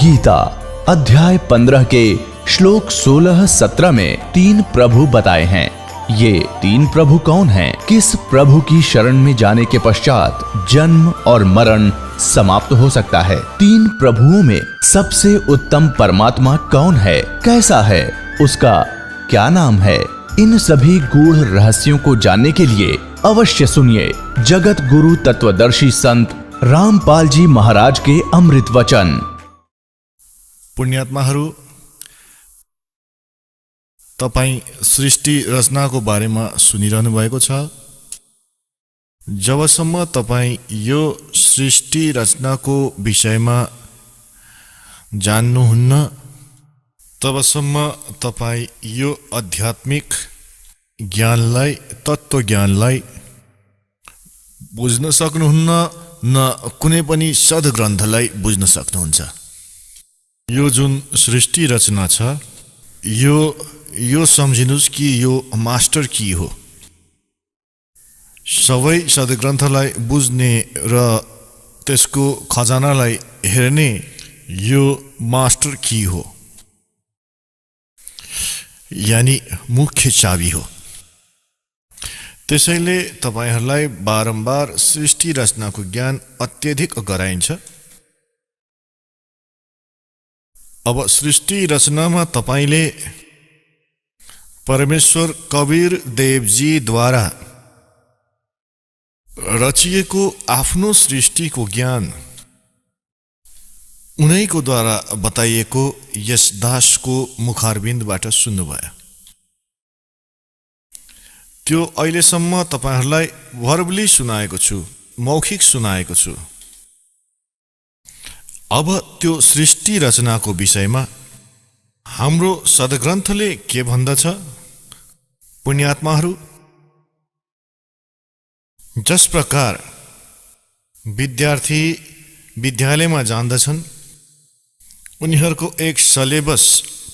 गीता अध्याय 15 के श्लोक 16-17 में 3 प्रभु बताए हैं। ये 3 प्रभु कौन हैं? किस प्रभु की शरण में जाने के पश्चात जन्म और मरण समाप्त हो सकता है? 3 प्रभुओं में सबसे उत्तम परमात्मा कौन है? कैसा है? उसका क्या नाम है? इन सभी गूढ़ रहस्यों को जानने के लिए अवश्य सुनिए जगत गुरु तत्वदर्शी संत रामपाल जी महाराज के अमृत वचन। पुण्यात्माहरू, तपाईं सृष्टि रचनाको बारेमा सुनिरहनु भएको छ। जबसम्म तपाईं यो सृष्टि रचनाको विषयमा जान्नुहुन्न तबसम्म तपाईं यो आध्यात्मिक ज्ञानलाई, तत्त्व ज्ञानलाई बुझ्न सक्नुहुन्न, न कुनै पनि सद्ग्रन्थलाई बुझ्न सक्नुहुन्छ। यो जुन सृष्टि रचना छ, यो सम्झिनुस् कि यो मास्टर की हो। सबै सद्ग्रन्थलाई बुझ्ने र त्यसको खजानालाई हेर्ने यो मास्टर की हो, यानी मुख्य चाबी हो। त्यसैले तपाईहरूलाई बारम्बार सृष्टि रचनाको ज्ञान अत्यधिक गराइन्छ। अब सृष्टि रचनामा तपाईले परमेश्वर कबीर देवजीद्वारा रचिएको आफ्नो सृष्टिको ज्ञान उनैको द्वारा बताइएको यस दासको मुखारबिन्दबाट सुन्नुभयो। त्यो अहिलेसम्म तपाईहरूलाई भर्बली सुनाएको छु, मौखिक सुनाएको छु। अब त्यो सृष्टि रचनाको विषयमा हाम्रो सद्ग्रन्थले के भन्दछ? पुण्यात्माहरू, जस प्रकार विद्यार्थी विद्यालयमा जान्दछन्, उनीहरूको एक सिलेबस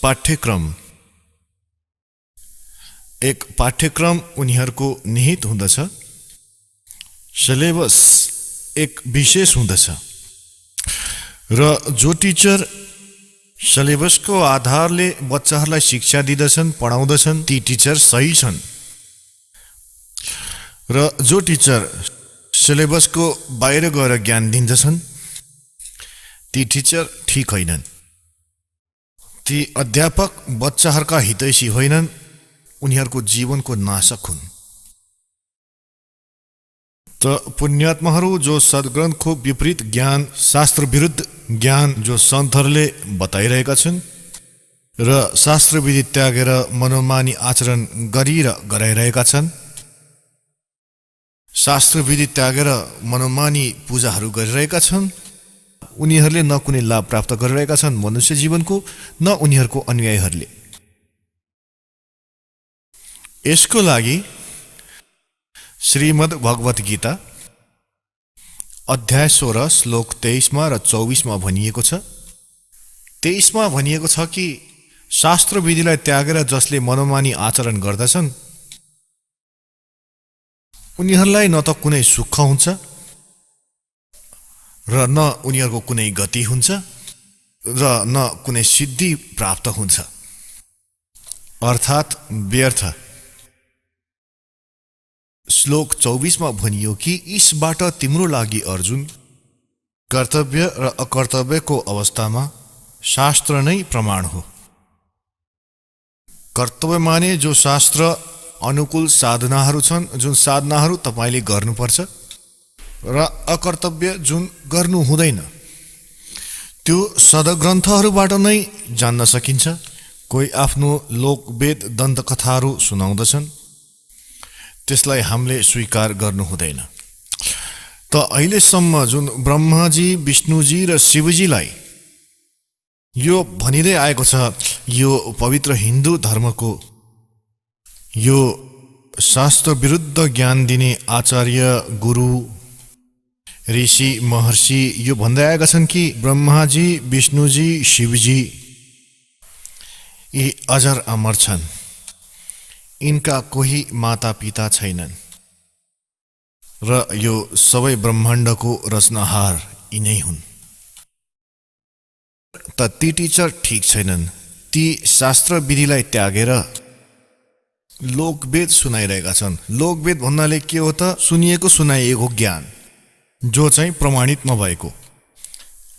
पाठ्यक्रम उनीहरूको निहित हुँदछ। सिलेबस एक विशेष हुँदछ र जो टिचर सिलेबसको आधारले बच्चाहरूलाई शिक्षा दिँदछन्, पढाउँदछन्, ती टिचर सही छन्। र जो टिचर सिलेबसको बाहिर गएर ज्ञान दिँदछन्, ती टिचर ठीक होइनन्। ती अध्यापक बच्चाहरूका हितैषी होइनन्, उनीहरूको जीवनको नाशक हुन्। त पुण्यात्माहरू, जो सद्ग्रन्थको विपरीत ज्ञान, शास्त्र विरुद्ध ज्ञान जो सन्तहरूले बताइरहेका छन् र शास्त्र विधि त्यागेर मनोमानी आचरण गराइरहेका छन्, शास्त्र विधि त्यागेर मनोमानी पूजाहरू गरिरहेका छन्, उनीहरूले न कुनै लाभ प्राप्त गरिरहेका छन् मनुष्य जीवनको, न उनीहरूको अनुयायीहरूले। यसको लागि श्रीमद् भगवत गीता अध्याय 16 श्लोक 23 र 24 भनिएको छ। 23 भनिएको छ कि शास्त्र विधिलाई त्यागेर जसले मनोमानी आचरण गर्दछन्, उनीहरूलाई न त कुनै सुख हुन्छ र न उनीहरूको कुनै गति हुन्छ र न कुनै सिद्धि प्राप्त हुन्छ, अर्थात् व्यर्थ। श्लोक 24 भनियो कि इसबाट तिम्रो लागि अर्जुन कर्तव्य र अकर्तव्यको अवस्थामा शास्त्र नै प्रमाण हो। कर्तव्य माने जो शास्त्र अनुकूल साधनाहरू छन्, जुन साधनाहरू तपाईले गर्नुपर्छ, र अकर्तव्य जुन गर्नु हुँदैन, त्यो सद्ग्रन्थहरूबाट नै जान्न सकिन्छ। कोही आफ्नो लोकवेद दन्तकथाहरू सुनाउँदछन्, त्यसलाई हामीले स्वीकार गर्नु हुँदैन। त अहिलेसम्म जुन ब्रह्माजी, विष्णुजी र शिवजीलाई यो भनिँदै आएको छ, यो पवित्र हिन्दू धर्मको यो शास्त्र विरुद्ध ज्ञान दिने आचार्य, गुरु, ऋषि, महर्षि यो भन्दै आएका छन् कि ब्रह्माजी, विष्णुजी, शिवजी यी अजर अमर छन्, इनका कोही माता पिता छैनन् र यो सबै ब्रह्माण्डको रचनाहार यिनै हुन्। त ती टिचर ठिक छैनन्। ती शास्त्र विधिलाई त्यागेर लोकवेद सुनाइरहेका छन्। लोकवेद भन्नाले के हो त? सुनिएको सुनाइएको ज्ञान, जो चाहिँ प्रमाणित नभएको।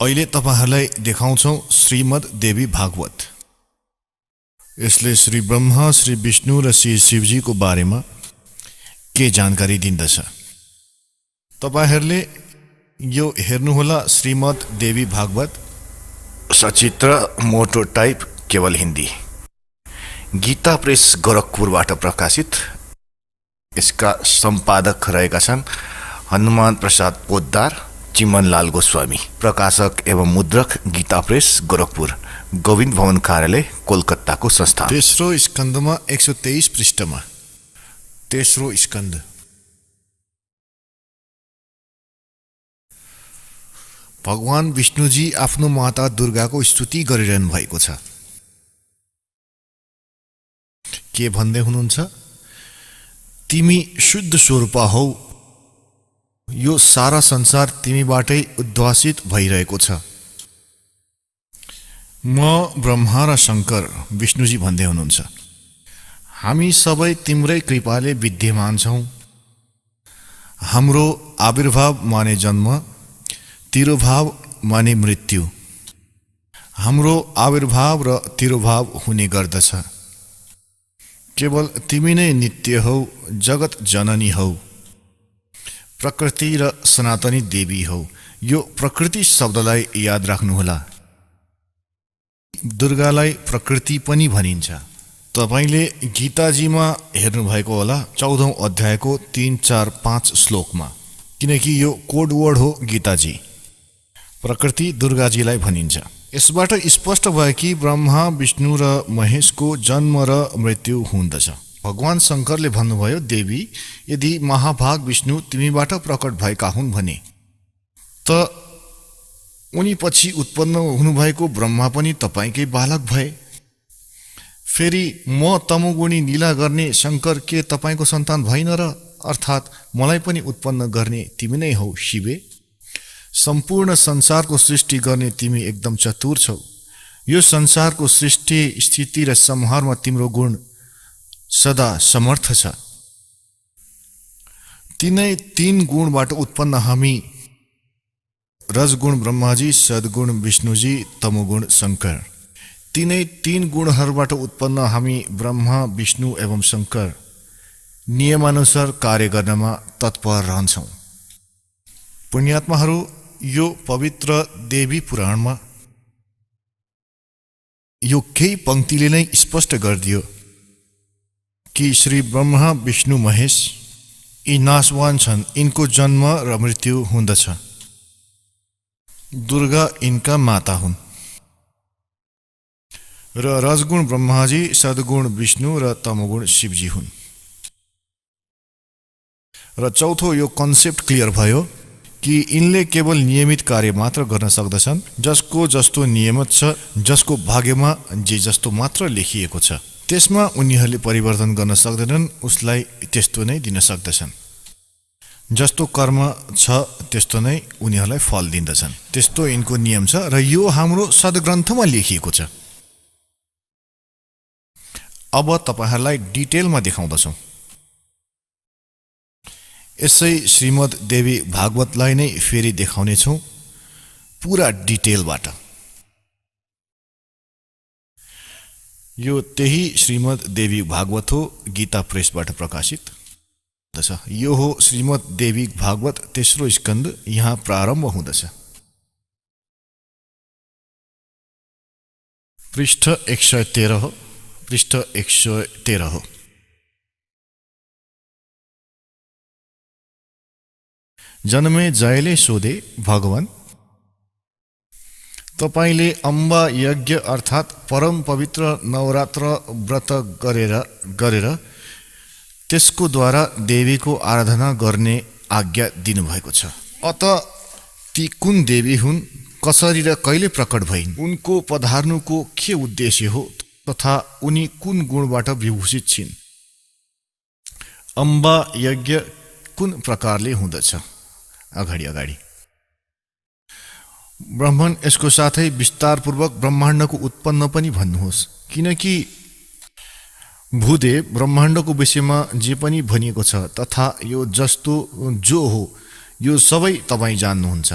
अहिले तपाईहरूलाई देखाउँछौँ श्रीमद् देवी भागवत। यसले श्री ब्रह्मा, श्री विष्णु र श्री शिवजीको बारेमा के जानकारी दिन्दछ। तपाईहरूले यो हेर्नुहोला श्रीमद् देवी भागवत, सचित्र मोटो टाइप, केवल हिन्दी। गीता प्रेस गोरखपुरबाट प्रकाशित। यसका सम्पादक रहेका छन् हनुमान प्रसाद पोद्दार, चिमनलाल गोस्वामी। प्रकाशक एवं मुद्रक गीता प्रेस गोरखपुर, गोविन्द भवन कार्यालय, कोलकाताको संस्था। तेस्रो स्कन्धमा 123 पृष्ठमा। तेस्रो स्कन्ध। भगवान विष्णुजी आफ्नो माता दुर्गाको स्तुति गरिरहनु भएको छ। के भन्दै हुनुहुन्छ? तिमी शुद्ध स्वरूपा हौ, यो सारा संसार तिमीबाटै उद्भासित भइरहेको छ। म ब्रह्मा र शङ्कर, विष्णुजी भन्दै हुनुहुन्छ, हामी सबै तिम्रै कृपाले विद्यमान छौँ। हाम्रो आविर्भाव माने जन्म, तिरोभाव माने मृत्यु। हाम्रो आविर्भाव र तिरोभाव हुने गर्दछ। केवल तिमी नै नित्य हौ, जगत जननी हौ, प्रकृति र सनातनी देवी हौ। यो प्रकृति शब्दलाई याद राख्नुहोला। दुर्गालाई प्रकृति पनि भनिन्छ। तपाईले गीताजीमा हेर्नुभएको होला 14औं अध्यायको 3, 4, 5 श्लोकमा, किनकि यो कोड वर्ड हो गीताजी। प्रकृति दुर्गाजीलाई भनिन्छ। यसबाट स्पष्ट भयो कि ब्रह्मा, विष्णु र महेशको जन्म र मृत्यु हुँदछ। भगवान शङ्करले भन्नुभयो, देवी, यदि महाभाग विष्णु तिमीबाट प्रकट भएका हुन् भने त उनी पछि उत्पन्न हुनुभएको ब्रह्मा पनि तपाईँकै बालक भए। फेरि म तमोगुणी लीला गर्ने शङ्कर के तपाईँको सन्तान भइन र? अर्थात् मलाई पनि उत्पन्न गर्ने तिमी नै हौ शिवे। सम्पूर्ण संसारको सृष्टि गर्ने तिमी एकदम चतुर छौ। यो संसारको सृष्टि, स्थिति र संहारमा तिम्रो गुण सदा समर्थ छ। तिनै 3 गुणबाट उत्पन्न हामी, रजगुण ब्रह्माजी, सद्गुण विष्णुजी, तमोगुण शङ्कर। तिनै 3 गुणहरूबाट उत्पन्न हामी ब्रह्मा, विष्णु एवं शङ्कर नियमानुसार कार्य गर्नमा तत्पर रहन्छौँ। पुण्यात्माहरू, यो पवित्र देवी पुराणमा यो केही पंक्तिले नै स्पष्ट गरिदियो कि श्री ब्रह्मा, विष्णु, महेश यी नाशवान छन्। यिनको जन्म र मृत्यु हुँदछ। दुर्गा यिनका माता हुन् र रजगुण ब्रह्माजी, सद्गुण विष्णु र तमोगुण शिवजी हुन्। र चौथो यो कन्सेप्ट क्लियर भयो कि यिनले केवल नियमित कार्य मात्र गर्न सक्दछन्। जसको जस्तो नियमित छ, जसको भाग्यमा जे जस्तो मात्र लेखिएको छ, त्यसमा उनीहरूले परिवर्तन गर्न सक्दैनन्। उसलाई त्यस्तो नै दिन सक्दछन्। जस्तो कर्म छ त्यस्तो नै उनीहरूलाई फल दिन्दछन्। त्यस्तो यिनको नियम छ र यो हाम्रो सद्ग्रन्थमा लेखिएको छ। अब तपाईहरूलाई डिटेलमा देखाउँदछौँ। यसै श्रीमद् देवी भागवतलाई नै फेरि देखाउनेछौँ पुरा डिटेलबाट। यो त्यही श्रीमद् देवी भागवत हो, गीता प्रेसबाट प्रकाशित छ। यो हो श्रीमद् देवी भागवत तेस्रो स्कन्द। यहाँ प्रारम्भ हुँदछ। पृष्ठ 113 हो। पृष्ठ 113 हो। जन्मे जयले सोधे, भगवान, तपाईले अम्बा यज्ञ अर्थात् परम पवित्र नवरात्र व्रत गरेर त्यसको द्वारा देवीको आराधना गर्ने आज्ञा दिनुभएको छ। अत ती कुन देवी हुन्, कसरी र कहिले प्रकट भइन्, उनको पधार्नुको के उद्देश्य हो तथा उनी कुन गुणबाट विभूषित छिन्, अम्बा यज्ञ कुन प्रकारले हुँदछ। अगाडि ब्राह्मण यसको साथै विस्तारपूर्वक ब्रह्माण्डको उत्पन्न पनि भन्नुहोस्, किनकि भूदेव ब्रह्माण्डको विषयमा जे पनि भनिएको छ तथा यो जस्तो जो हो यो सबै तपाईँ जान्नुहुन्छ।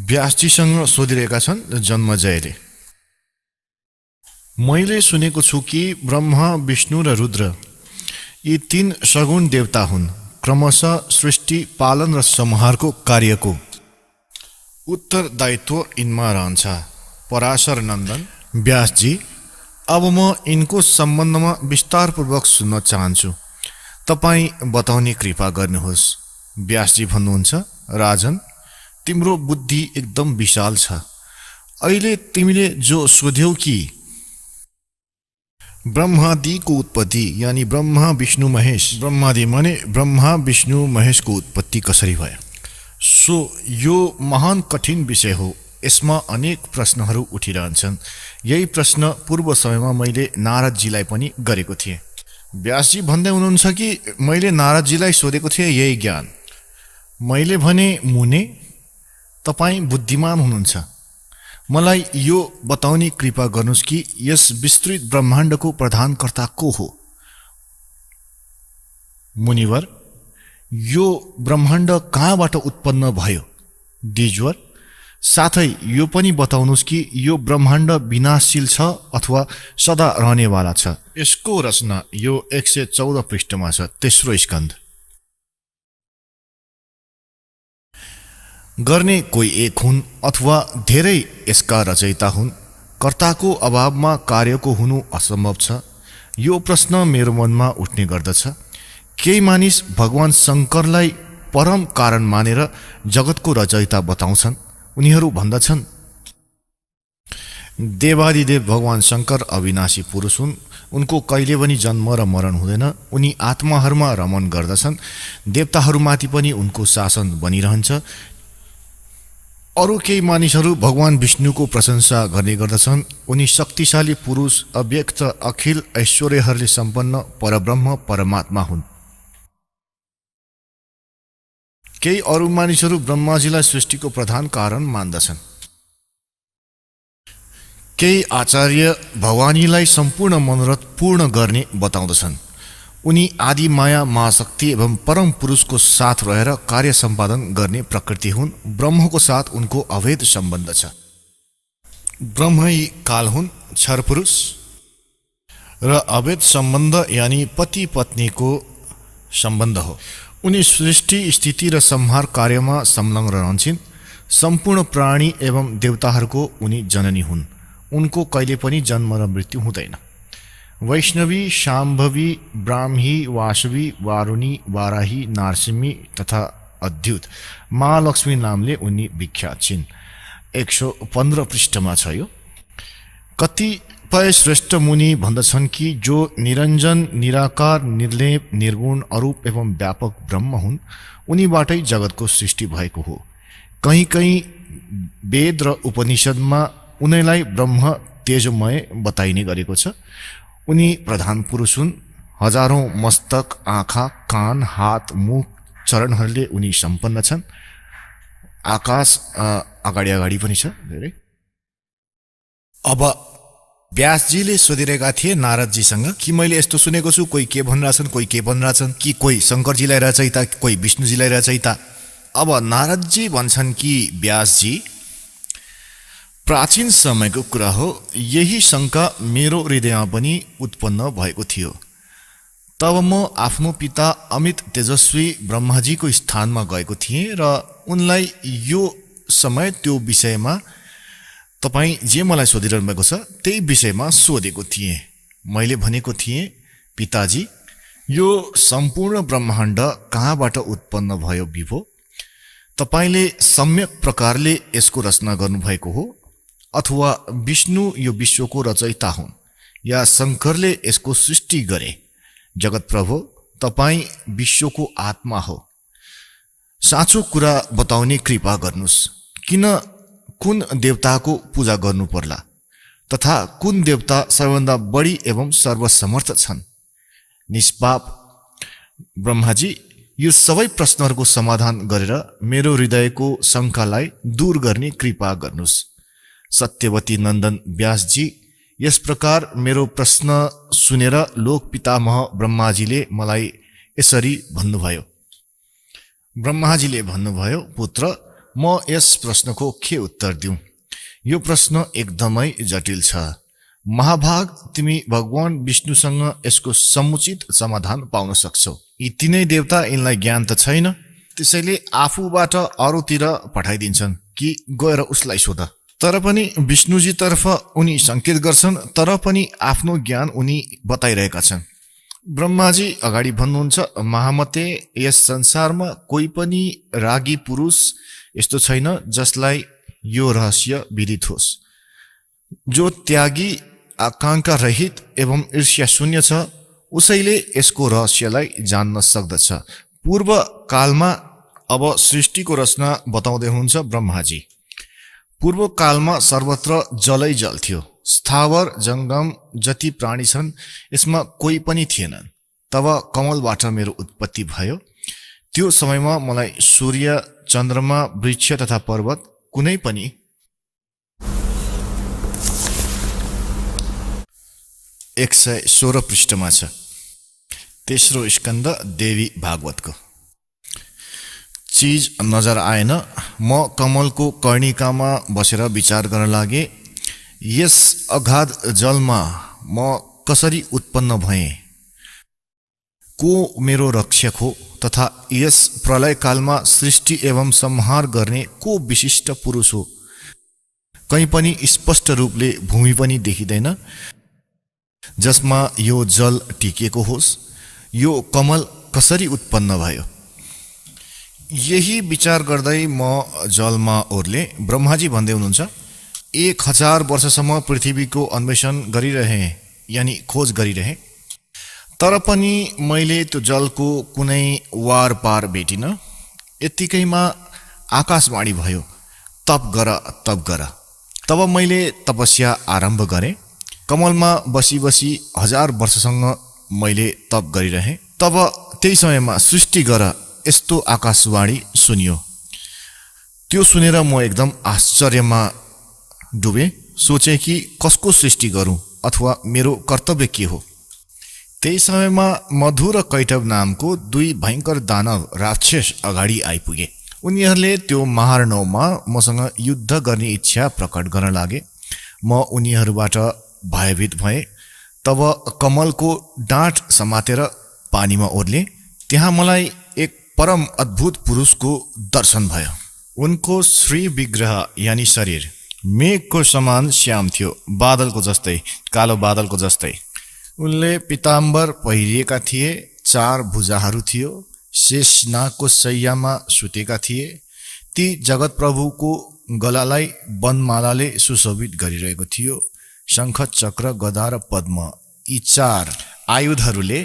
व्यासजीसँग सोधिरहेका छन् जन्मजयले। मैले सुनेको छु कि ब्रह्मा, विष्णु र रुद्र यी 3 सगुण देवता हुन्, क्रमशः सृष्टि, पालन र संहारको कार्यको उत्तरदायित्व यिनमा रहन्छ। पराशर नन्दन व्यासजी, अब म यिनको सम्बन्धमा विस्तारपूर्वक सुन्न चाहन्छु, तपाईँ बताउने कृपा गर्नुहोस्। व्यासजी भन्नुहुन्छ, राजन, तिम्रो बुद्धि एकदम विशाल छ। अहिले तिमीले जो सोध्यौ कि ब्रह्मादिको उत्पत्ति यानी ब्रह्मा, विष्णु, महेश, ब्रह्मादि माने ब्रह्मा, विष्णु, महेशको उत्पत्ति कसरी भयो, सो यो महान कठिन विषय हो। यसमा अनेक प्रश्नहरू उठिरहन्छन्। यही प्रश्न पूर्व समयमा मैले नारदजीलाई पनि गरेको थिएँ। व्यासजी भन्दै हुनुहुन्छ कि मैले नारदजीलाई सोधेको थिएँ यही ज्ञान। मैले भने, मुने, तपाईँ बुद्धिमान हुनुहुन्छ, मलाई यो बताउने कृपा गर्नुहोस् कि यस विस्तृत ब्रह्माण्डको प्रधानकर्ता को हो। मुनिवर, यो ब्रह्माण्ड कहाँबाट उत्पन्न भयो। द्विजवर, साथै यो पनि बताउनुहोस् कि यो ब्रह्माण्ड विनाशशील छ अथवा सदा रहनेवाला छ। यसको रचना यो 114 पृष्ठमा छ, तेस्रो स्कन्ध। गर्ने कोही एक हुन् अथवा धेरै यसका रचयिता हुन्। कर्ताको अभावमा कार्यको हुनु असम्भव छ। यो प्रश्न मेरो मनमा उठ्ने गर्दछ। केही मानिस भगवान शङ्करलाई परम कारण मानेर जगतको रचयिता बताउँछन्। उनीहरू भन्दछन्, देवादिदेव भगवान शङ्कर अविनाशी पुरुष हुन्, उनको कहिले पनि जन्म र मरण हुँदैन, उनी आत्माहरूमा रमण गर्दछन्, देवताहरूमाथि पनि उनको शासन बनिरहन्छ। अरू केही मानिसहरू भगवान विष्णुको प्रशंसा गर्ने गर्दछन्। उनी शक्तिशाली पुरुष, अव्यक्त, अखिल ऐश्वर्यहरूले सम्पन्न परब्रह्म परमात्मा हुन्। केही अरू मानिसहरू ब्रह्माजीलाई सृष्टिको प्रधान कारण मान्दछन्। केही आचार्य भवानीलाई सम्पूर्ण मनोरथ पूर्ण गर्ने बताउँदछन्। उनी आदि माया, महाशक्ति एवं परम पुरुषको साथ रहेर कार्य सम्पादन गर्ने प्रकृति हुन्। ब्रह्मको साथ उनको अभेद सम्बन्ध छ। ब्रह्मै काल हुन्, क्षर पुरुष र अभेद सम्बन्ध यानी पति पत्नीको सम्बन्ध हो। उनी सृष्टि, स्थिति र संहार कार्यमा संलग्न रहन्छन्। सम्पूर्ण प्राणी एवं देवताहरूको उनी जननी हुन्। उनको कहिले पनि जन्म र मृत्यु हुँदैन। वैष्णवी, शाम्भवी, ब्राह्मी, वासवी, वारुणी, वाराही, नारसिंही तथा अद्युत महालक्ष्मी नामले उनी विख्यात छिन्। 115 पृष्ठमा छ यो। कतिपय श्रेष्ठ मुनि भन्दछन् कि जो निरञ्जन, निराकार, निर्लेप, निर्गुण, अरूप एवं व्यापक ब्रह्म हुन्, उनीबाटै जगतको सृष्टि भएको हो। कहीँ कहीँ वेद र उपनिषदमा उनीलाई ब्रह्म तेजोमय बताइने गरेको छ। उनी प्रधान पुरुष हुन्। हजारौं मस्तक, आँखा, कान, हात, मुख, चरणहरूले उनी सम्पन्न छन्। आकाश अगाडि पनि छ धेरै। अब व्यासजीले सोधिरहेका थिए नारदजीसँग कि मैले यस्तो सुनेको छु, कोही के भनिरहेछन्, कोही के भनिरहेछन्, कि कोही शङ्करजीलाई रचयिता, कोही विष्णुजीलाई रचयिता। अब नारदजी भन्छन् कि व्यासजी, प्राचीन समयको कुरा हो। यही शङ्का मेरो हृदयमा पनि उत्पन्न भएको थियो। तब म आफ्नो पिता अमित तेजस्वी ब्रह्माजीको स्थानमा गएको थिएँ र उनलाई यो समय त्यो विषयमा तपाईँ जे मलाई सोधिरहनु भएको छ त्यही विषयमा सोधेको थिएँ। मैले भनेको थिएँ, पिताजी, यो सम्पूर्ण ब्रह्माण्ड कहाँबाट उत्पन्न भयो विभो? तपाईँले सम्यक प्रकारले यसको रचना गर्नुभएको हो अथवा विष्णु यो विश्वको रचयिता हुन् या शङ्करले यसको सृष्टि गरे? जगत प्रभु, तपाईँ विश्वको आत्मा हो। साँचो कुरा बताउने कृपा गर्नुहोस्। कुन देवताको पूजा गर्नु पर्ला तथा कुन देवता सबैभन्दा बढी एवं सर्वसमर्थ छन्? निष्पाप ब्रह्माजी, यो सबै प्रश्नहरूको समाधान गरेर मेरो हृदयको शङ्कालाई दूर गर्ने कृपा गर्नुहोस्। सत्यवती नन्दन व्यासजी यस प्रकार मेरो प्रश्न सुनेर लोक पितामह ब्रह्माजीले मलाई यसरी भन्नुभयो। ब्रह्माजीले भन्नुभयो, पुत्र, म यस प्रश्नको के उत्तर दिउँ? यो प्रश्न एकदमै जटिल छ। महाभाग, तिमी भगवान विष्णुसँग यसको समुचित समाधान पाउन सक्छौ। यी तीनै देवता यिनलाई ज्ञान त छैन, त्यसैले आफूबाट अरूतिर पठाइदिन्छन् कि गएर उसलाई सोध। तर पनि विष्णुजी तर्फ उनी संकेत गर्छन्, तर पनि आफ्नो ज्ञान उनी बताइरहेका छन्। ब्रह्माजी अगाडि भन्नुहुन्छ, महामते, यस संसारमा कोही पनि रागी पुरुष यस्तो छैन जसलाई यो रहस्य विदित होस्। जो त्यागी, आकांक्षा रहित एवं ईर्ष्या शून्य छ, उसैले यसको रहस्यलाई जान्न सक्दछ। पूर्व कालमा अब सृष्टिको रचना बताउँदै हुनुहुन्छ ब्रह्माजी। पूर्व कालमा सर्वत्र जलै जल थियो। स्थावर जङ्गम जति प्राणी छन् यसमा कोही पनि थिएनन्। तब कमलबाट मेरो उत्पत्ति भयो। त्यो समयमा मलाई सूर्य, चन्द्रमा, वृक्ष तथा पर्वत कुनै पनि 116 पृष्ठमा छ। तेस्रो स्कन्द देवी भागवतको। चीज नजर आएन। म कमलको कर्णिकामा बसेर विचार गर्न लागे, यस अगाध जलमा म कसरी उत्पन्न भएँ? को मेरो रक्षक हो? तथा यस प्रलयकालमा सृष्टि एवं संहार गर्ने को विशिष्ट पुरुष हो? कहीँ पनि स्पष्ट रूपले भूमि पनि देखिँदैन जसमा यो जल टिकेको होस्। यो कमल कसरी उत्पन्न भयो? यही विचार गर्दै म जलमा ओर्ले। ब्रह्माजी भन्दै हुनुहुन्छ, 1000 वर्षसम्म पृथ्वीको अन्वेषण गरिरहे, यानि खोज गरिरहे, तर पनि मैले त्यो जलको कुनै वार पार भेटिन। यत्तिकैमा आकाशवाणी भयो, तप गर, तप गर। तब मैले तपस्या आरम्भ गरेँ। कमलमा बसी बसी 1000 वर्षसँग मैले तप गरिरहेँ। तब त्यही समयमा सृष्टि गर यस्तो आकाशवाणी सुनियो। त्यो सुनेर म एकदम आश्चर्यमा डुबेँ। सोचेँ कि कसको सृष्टि गरौँ अथवा मेरो कर्तव्य के हो। त्यही समयमा मधु र कैटभ नामको 2 भयङ्कर दानव राक्षस अगाडि आइपुगे। उनीहरूले त्यो महारणौमा मसँग युद्ध गर्ने इच्छा प्रकट गर्न लागे। म उनीहरूबाट भयभीत भएँ। तब कमलको डाँठ समातेर पानीमा ओर्ले। त्यहाँ मलाई एक परम अद्भुत पुरुषको दर्शन भयो। उनको श्री विग्रह यानि शरीर मेघको समान श्याम थियो, बादलको जस्तै, कालो बादलको जस्तै। उनले पीताम्बर पहिरिएका थिए, 4 भुजाहरू थियो, शेषनागको शैयामा सुतेका थिए। ती जगत प्रभुको गलालाई वनमालाले सुशोभित गरिरहेको थियो। शङ्ख, चक्र, गदा र पद्म, यी 4 आयुधहरूले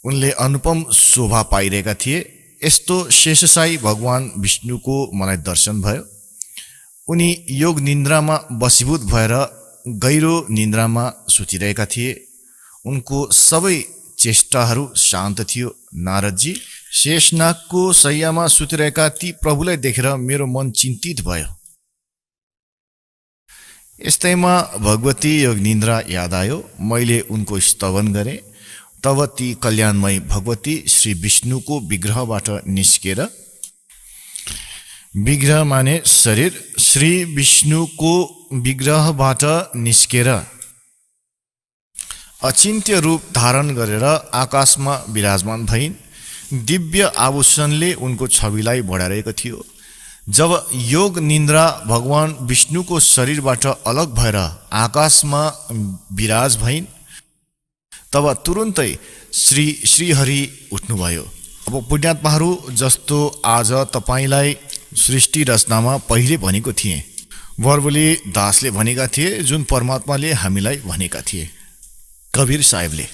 उनले अनुपम शोभा पाइरहेका थिए। यस्तो शेषशाही भगवान विष्णुको मलाई दर्शन भयो। उनी योग निन्द्रामा वशीभूत भएर गहिरो निन्द्रामा सुतिरहेका थिए। उनको सबै चेष्टाहरू शान्त थियो। नारदजी, शेषनागको शैयामा सुतिरहेका ती प्रभुलाई देखेर मेरो मन चिन्तित भयो। यस्तैमा भगवती योग निन्द्रा याद आयो। मैले उनको स्तवन गरेँ। तब ती कल्याणमय भगवती श्री विष्णुको विग्रहबाट निस्केर, विग्रह माने शरीर, श्री विष्णुको विग्रहबाट निस्केर अचिन्त्य रूप धारण गरेर आकाशमा विराजमान भइन्। दिव्य आभूषणले उनको छविलाई बढाइरहेको थियो। जब योग निन्द्रा भगवान विष्णुको शरीरबाट अलग भएर आकाशमा विराज भइन्, तब तुरुन्तै श्रीहरि उठ्नुभयो। अब पुण्यात्माहरू, जस्तो आज तपाईँलाई सृष्टि रचनामा पहिले भनेको थिएँ, वर्बुली दासले भनेका थिए, जुन परमात्माले हामीलाई भनेका थिए, कबीर साहेबले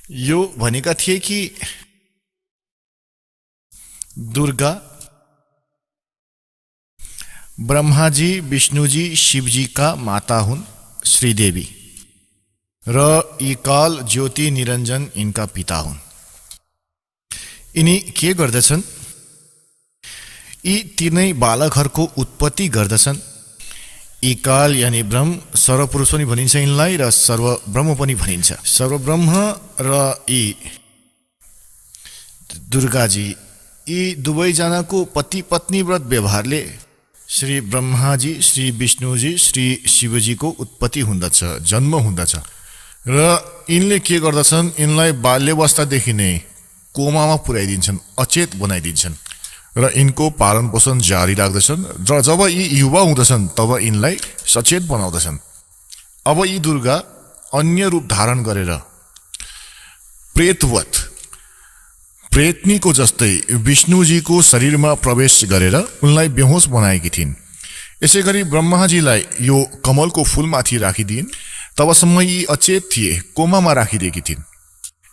यो भनेका थिए कि दुर्गा ब्रह्माजी, विष्णुजी, शिवजीका माता हुन् श्रीदेवी र यी काल ज्योति निरञ्जन यिनका पिता हुन्। यिनी के गर्दछन्? यी तीनै बालकहरूको उत्पत्ति गर्दछन्। यी काल यानि ब्रह्म, सर्वपुरुष पनि भनिन्छ यिनलाई र सर्वब्रह्म पनि भनिन्छ। सर्वब्रह्म र यी दुर्गाजी, यी दुवैजनाको पति पत्नी व्रत व्यवहारले श्री ब्रह्माजी, श्री विष्णुजी, श्री शिवजीको उत्पत्ति हुँदछ, जन्म हुँदछ। र यिनले के गर्दछन्? यिनलाई बाल्यावस्थादेखि नै कोमामा पुर्याइदिन्छन्, अचेत बनाइदिन्छन् र यिनको पालन पोषण जारी राख्दछन्। र जब यी युवा हुँदछन् तब यिनलाई सचेत बनाउँदछन्। अब यी दुर्गा अन्य रूप धारण गरेर प्रेतवत, प्रेतनीको जस्तै विष्णुजीको शरीरमा प्रवेश गरेर उनलाई बेहोस बनाएकी थिइन्। यसै गरी ब्रह्माजीलाई यो कमलको फूलमाथि राखिदिइन्। तबसम्म यी अचेत थिए, कोमामा राखिदिएकी थिइन्।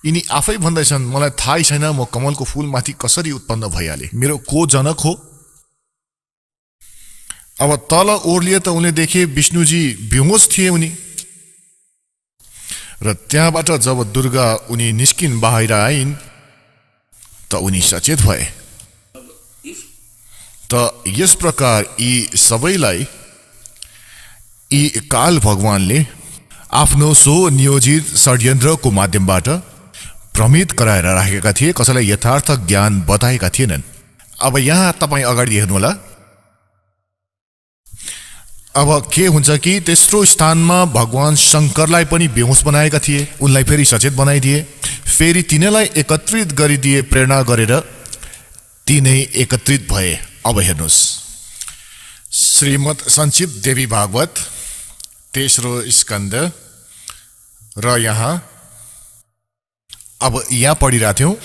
यिनी आफै भन्दैछन्, मलाई थाहै छैन म कमलको फूलमाथि कसरी उत्पन्न भइहाले, मेरो को जनक हो? अब तल ओर्लिए त उनले देखे विष्णुजी बेहोस थिए उनी। र त्यहाँबाट जब दुर्गा उनी निस्किन, बाहिर आइन्, त उनी सचेत भए। त यस प्रकार यी सबैलाई यी काल भगवानले आफ्नो स्वनियोजित षड्यन्त्रको माध्यमबाट भ्रमित गराएर राखेका थिए, कसैलाई यथार्थ ज्ञान बताएका थिएनन्। अब यहाँ तपाईँ अगाडि हेर्नुहोला। अब के हुन्छ कि तेस्रो स्थानमा भगवान शङ्करलाई पनि बेहोस बनाएका थिए, उनलाई फेरि सचेत बनाइदिए, फेरि तिनैलाई एकत्रित गरिदिए प्रेरणा गरेर, तिनै एकत्रित भए। अब हेर्नुहोस्, श्रीमद् संक्षिप्त देवी भागवत तेस्रो स्कन्द र यहाँ अब यहाँ पढिरहेको थियौँ।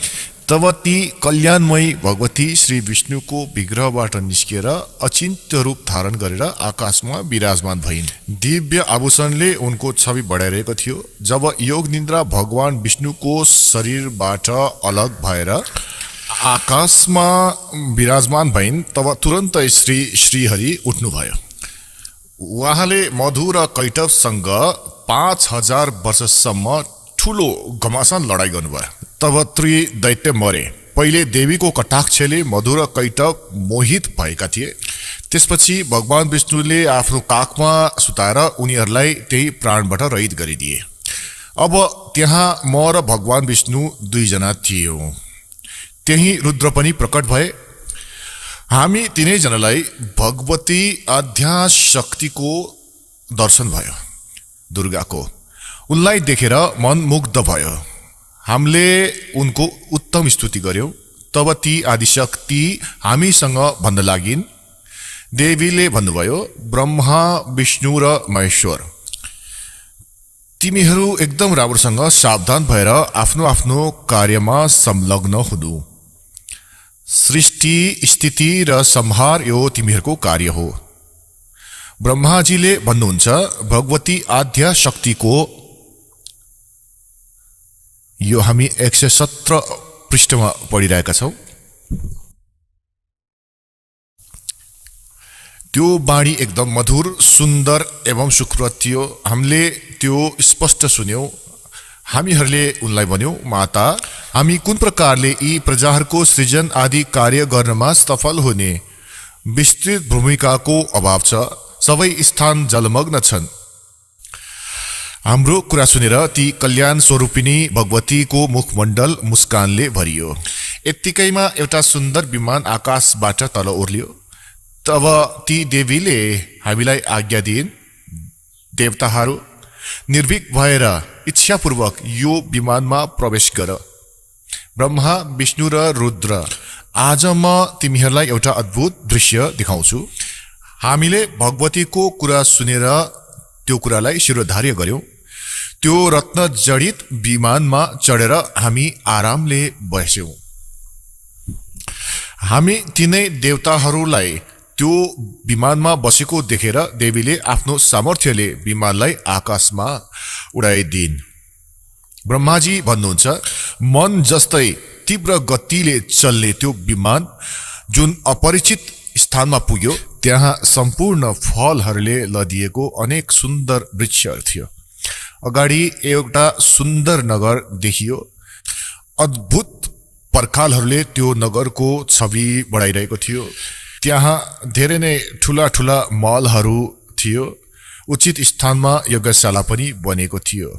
तब ती कल्याणमयी भगवती श्री विष्णुको विग्रहबाट निस्किएर अचिन्त्य रूप धारण गरेर आकाशमा विराजमान भइन्। दिव्य आभूषणले उनको छवि बढाइरहेको थियो। जब योग निन्द्रा भगवान विष्णुको शरीरबाट अलग भएर आकाशमा विराजमान भइन्, तब तुरन्तै श्रीहरि उठ्नुभयो। उहाँले मधु र कैटवसँग 5000 वर्षसम्म ठुलो घमासान लडाइँ गर्नुभयो। तब त्रिदैत्य मरे। पहिले देवीको कटाक्षले मधु र कैटव मोहित भएका थिए। त्यसपछि भगवान विष्णुले आफ्नो काखमा सुताएर उनीहरूलाई त्यही प्राणबाट रहित गरिदिए। अब त्यहाँ म र भगवान विष्णु दुईजना थियौँ। त्यही रुद्र पनि प्रकट भए। हामी तिनैजनालाई भगवती आद्याशक्तिको दर्शन भयो, दुर्गाको। उनलाई देखेर मन मुग्ध भयो। हामीले उनको उत्तम स्तुति गर्यौं। तब ती आदिशक्ति हामीसँग भन्न लागिन्। देवीले भन्नुभयो, ब्रह्मा, विष्णु र महेश्वर, तिमीहरू एकदम राम्रोसँग सावधान भएर आफ्नो आफ्नो कार्यमा संलग्न हुनु। सृष्टि, स्थिति र संहार यो तिमीहरूको कार्य हो। ब्रह्माजीले भन्नुहुन्छ, भगवती आद्या शक्तिको, यो हामी 117 पृष्ठमा पढिरहेका छौँ। त्यो वाणी एकदम मधुर, सुन्दर एवं सुखप्रद थियो। हामीले त्यो स्पष्ट सुन्यौं। हामीहरूले उनलाई भन्यौं, माता, हामी कुन प्रकारले यी प्रजाहरूको सृजन आदि कार्य गर्नमा सफल हुने? विस्तृत भूमिकाको अभाव छ, सबै स्थान जलमग्न छन्। हाम्रो कुरा सुनेर ती कल्याण स्वरूपिणी भगवतीको मुखमण्डल मुस्कानले भरियो। यत्तिकैमा एउटा सुन्दर विमान आकाशबाट तल ओर्लियो। तब ती देवीले हामीलाई आज्ञा दिइन्, देवताहरू निर्भीक भएर इच्छापूर्वक यो विमानमा प्रवेश गर। ब्रह्मा, विष्णु र रुद्र, आज म तिमीहरूलाई एउटा अद्भुत दृश्य देखाउँछु। हामीले भगवतीको कुरा सुनेर त्यो कुरालाई शिरोधार्य गर्यौं। त्यो रत्न जडित विमानमा चढेर हामी आरामले बस्यौं। हामी तिनै देवताहरूलाई त्यो विमानमा बसेको देखेर देवीले आफ्नो सामर्थ्यले विमानलाई आकाशमा उडाइदिन्। ब्रह्माजी भन्नुहुन्छ, मन जस्तै तीव्र गतिले चल्ने त्यो विमान जुन अपरिचित स्थानमा पुग्यो, त्यहाँ सम्पूर्ण फलहरूले लदिएको अनेक सुन्दर वृक्षहरू थियो। अगाडि एउटा सुन्दर नगर देखियो। अद्भुत पर्खालहरूले त्यो नगरको छवि बढाइरहेको थियो। त्यहाँ धेरै नै ठुला ठुला मलहरू थियो। उचित स्थानमा यज्ञशाला पनि बनेको थियो।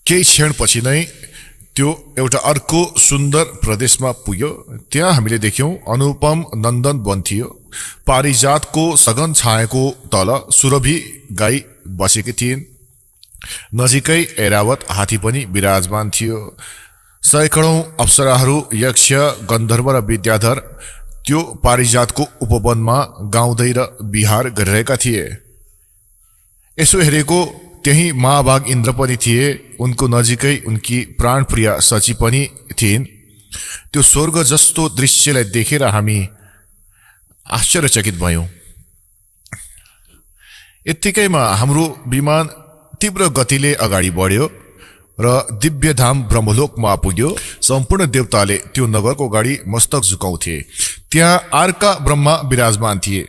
केही क्षणपछि नै त्यो एउटा अर्को सुन्दर प्रदेशमा पुग्यो। त्यहाँ हामीले देख्यौं अनुपम नन्दन वन थियो। पारिजातको सघन छायाको तल सुरभि गाई बसेकी थिइन्। नजिकै ऐरावत हात्ती पनि विराजमान थियो। सैकडौं अप्सराहरू, यक्ष, गन्धर्व र विद्याधर त्यो पारिजातको उपवनमा गाउँदै र विहार गरिरहेका थिए। यसो हेरेको त्यही महाभाग इन्द्र पनि थिए। उनको नजिकै उनकी प्राणप्रिय सची पनि थिइन्। त्यो स्वर्ग जस्तो दृश्यलाई देखेर हामी आश्चर्यचकित भयौं। यत्तिकैमा हाम्रो विमान तीव्र गतिले अगाडि बढ्यो र दिव्यधाम ब्रह्मलोकमा पुग्यो। सम्पूर्ण देवताले त्यो नगरको अगाडि मस्तक झुकाउँथे। त्यहाँ अर्का ब्रह्मा विराजमान थिए।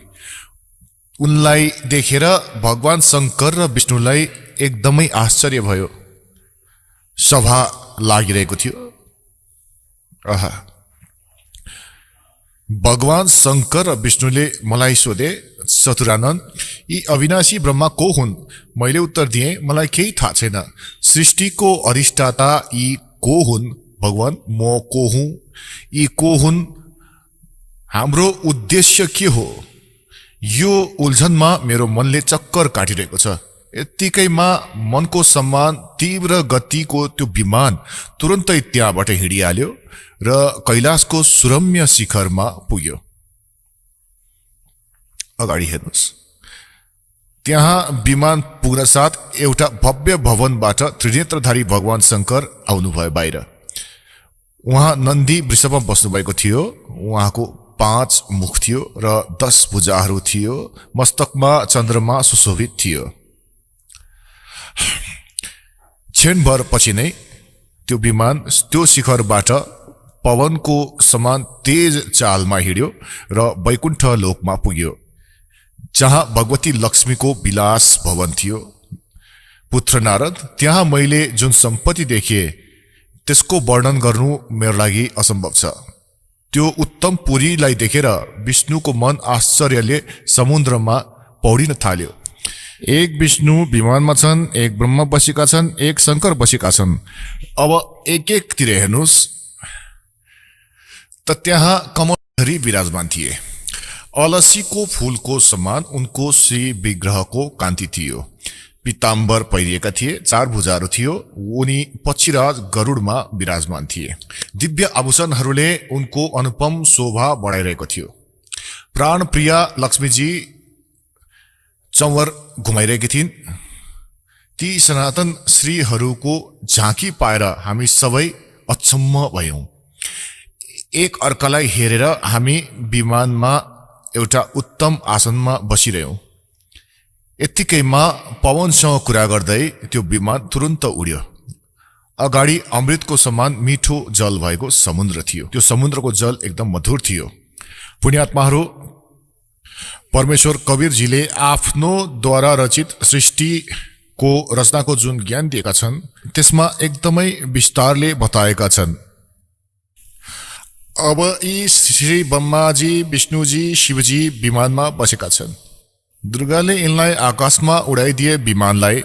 उनलाई देखेर भगवान शंकर र विष्णुलाई एकदमै आश्चर्य भयो। सभा लागिरहेको थियो। भगवान शंकर र विष्णुले मलाई सोधे, चतुरानन, यी अविनाशी ब्रह्मा को हुन्? मैले उत्तर दिएँ, मलाई केही थाहा छैन। सृष्टिको अधिष्ठाता यी को हुन्? भगवान, म को हुँ? यी को हुन्? हाम्रो उद्देश्य के हो? यो उल्झनमा मेरो मनले चक्कर काटिरहेको छ। यत्तिकैमा मनको सम्मान तीव्र गतिको त्यो विमान तुरन्तै त्यहाँबाट हिँडिहाल्यो र कैलाशको सुरम्य शिखरमा पुग्यो। अगाडि हेर्नुहोस्। त्यहाँ विमान पुग्न साथ एउटा भव्य भवनबाट त्रिनेत्रधारी भगवान शंकर आउनुभयो बाहिर। उहाँ नन्दी वृषभमा बस्नुभएको थियो। उहाँको 5 मुख थियो र 10 भुजाहरू थियो। मस्तकमा चन्द्रमा सुशोभित थियो। क्षणभर पछि नै त्यो विमान त्यो शिखरबाट पवनको समान तेज चालमा हिँड्यो र वैकुण्ठ लोकमा पुग्यो, जहाँ भगवती लक्ष्मीको विलास भवन थियो। पुत्र नारद, त्यहाँ मैले जुन सम्पत्ति देखे त्यसको वर्णन गर्नु मेरो लागि असम्भव छ। त्यो उत्तम पुरीलाई देखेर विष्णुको मन आश्चर्यले समुद्रमा पौडिन थाल्यो। एक विष्णु विमानमा छन्, एक ब्रह्मा बसेका छन्, एक शंकर बसेका छन्। अब एक तिर हेर्नुहोस् त त्यहाँ कमलधरी विराजमान थिए। अलसीको फूलको समान उनको श्री विग्रहको कान्ति थियो। पीताम्बर पहिरिएका थिए, 4 भुजाहरू थियो। उनी पक्षीराज गरुडमा विराजमान थिए। दिव्य आभूषणहरूले उनको अनुपम शोभा बढाइरहेको थियो। प्राणप्रिया लक्ष्मीजी चौवर घुमाइरहेकी थिइन्। ती सनातन श्रीहरूको झाँकी पाएर हामी सबै अचम्म भयौं। एक अर्कालाई हेरेर हामी विमानमा एउटा उत्तम आसनमा बसिरह्यौं। यत्तिकैमा पवनसँग कुरा गर्दै त्यो विमान तुरन्त उड्यो। अगाडि अमृतको समान मिठो जल भएको समुद्र थियो। त्यो समुद्रको जल एकदम मधुर थियो। पुण्यात्माहरू, परमेश्वर कबीरजीले आफ्नो द्वारा रचित सृष्टिको रचनाको जुन ज्ञान दिएका छन् त्यसमा एकदमै विस्तारले बताएका छन्। अब यी श्री ब्रह्माजी, विष्णुजी, शिवजी विमानमा बसेका छन्। दुर्गाले यिनलाई आकाशमा उडाइदिए विमानलाई।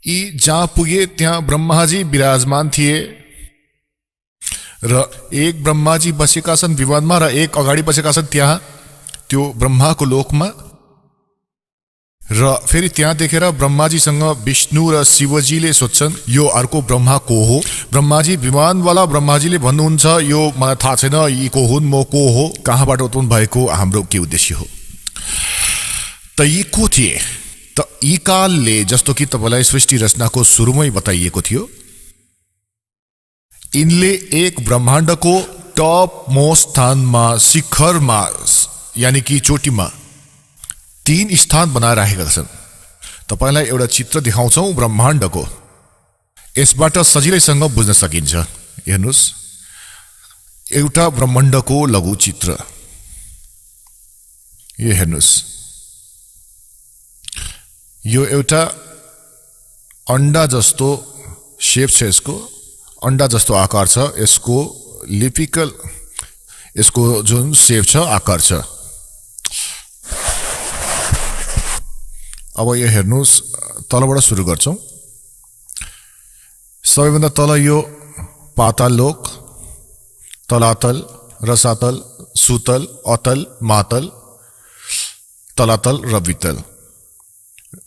यी जहाँ पुगे त्यहाँ ब्रह्माजी विराजमान थिए र एक ब्रह्माजी बसेका छन् विमानमा र एक अगाडि बसेका छन् त्यहाँ त्यो ब्रह्माको लोकमा। र फेरि त्यहाँ देखेर ब्रह्माजीसँग विष्णु र शिवजीले सोध्छन्, यो अर्को ब्रह्मा को हो? ब्रह्माजी विमानवाला ब्रह्माजीले भन्नुहुन्छ, यो मलाई थाहा छैन, यी को हुन्, म को हो, कहाँबाट उत्पन्न भएको, हाम्रो के उद्देश्य हो? त यी को थिए? त यी कालले, जस्तो कि तपाईलाई सृष्टि रचनाको सुरुमै बताइएको थियो, यिनले एक ब्रह्माण्डको टप मोस्ट स्थानमा, शिखरमा, यानी कि चोटीमा 3 स्थान बनाएर राखेका छन्। तपाईलाई एउटा चित्र देखाउँछौ ब्रह्माण्डको। यसबाट सजिलैसँग बुझ्न सकिन्छ। हेर्नुस्, एउटा ब्रह्माण्डको लघु चित्र। यो हेर्नुस्, यो एउटा अण्डा जस्तो शेप छ यसको। अन्डा जस्तो आकार छ, यसको लिपिकल यसको जुन सेप छ, आकार छ। अब यो हेर्नुस्, तलबाट सुरु गर्छौं। सबैभन्दा तल यो पाताल लोक, तलातल, रसातल, सुतल, अतल, मातल, तलातल र वितल।